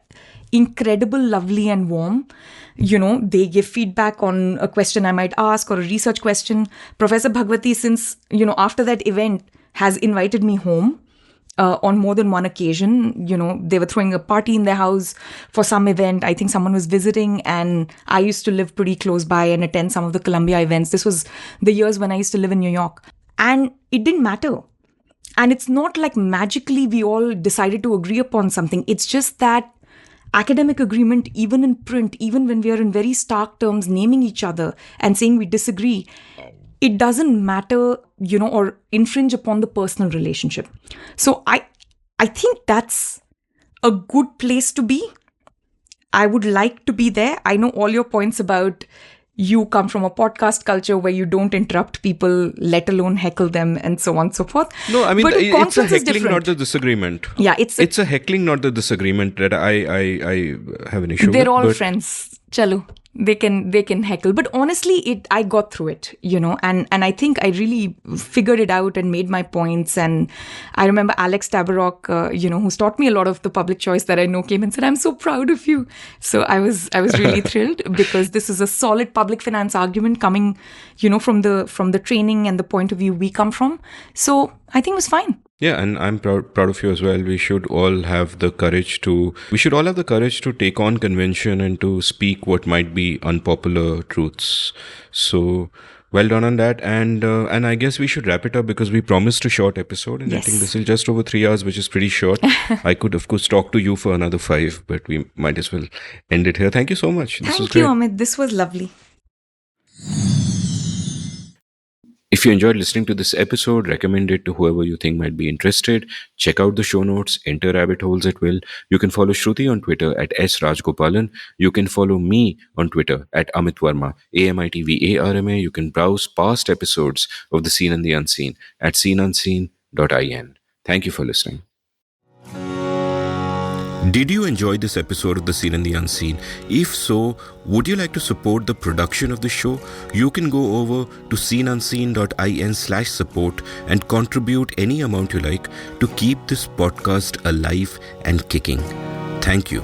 incredible, lovely and warm. They give feedback on a question I might ask or a research question. Professor Bhagwati, since, after that event, has invited me home on more than one occasion. They were throwing a party in their house for some event. I think someone was visiting, and I used to live pretty close by and attend some of the Columbia events. This was the years when I used to live in New York. And it didn't matter. And it's not like magically we all decided to agree upon something. It's just that academic agreement, even in print, even when we are in very stark terms naming each other and saying we disagree, it doesn't matter, or infringe upon the personal relationship. So I think that's a good place to be. I would like to be there. I know all your points about you come from a podcast culture where you don't interrupt people, let alone heckle them, and so on and so forth. No, I mean, it's a heckling, not the disagreement. Yeah, it's a heckling, not the disagreement that I have an issue with. They're all friends. Chalo. they can heckle, but honestly I got through it, and I think I really figured it out and made my points. And I remember Alex Tabarrok, who's taught me a lot of the public choice that I know, came and said, "I'm so proud of you." So I was really thrilled, because this is a solid public finance argument coming, from the training and the point of view we come from. So I think it was fine. Yeah, and I'm proud of you as well. We should all have the courage to take on convention and to speak what might be unpopular truths. So well done on that, and I guess we should wrap it up, because we promised a short episode, and I think Yes. this is just over 3 hours, which is pretty short. I could of course talk to you for another 5, but we might as well end it here. Thank you so much. This was Thank you, great. Amit. This was lovely. If you enjoyed listening to this episode, recommend it to whoever you think might be interested. Check out the show notes, enter rabbit holes at will. You can follow Shruti on Twitter at @Rajagopalan. You can follow me on Twitter at Amit Varma, AMITVARMA. You can browse past episodes of The Seen and the Unseen at seenunseen.in. Thank you for listening. Did you enjoy this episode of The Seen and the Unseen? If so, would you like to support the production of the show? You can go over to seenunseen.in/support and contribute any amount you like to keep this podcast alive and kicking. Thank you.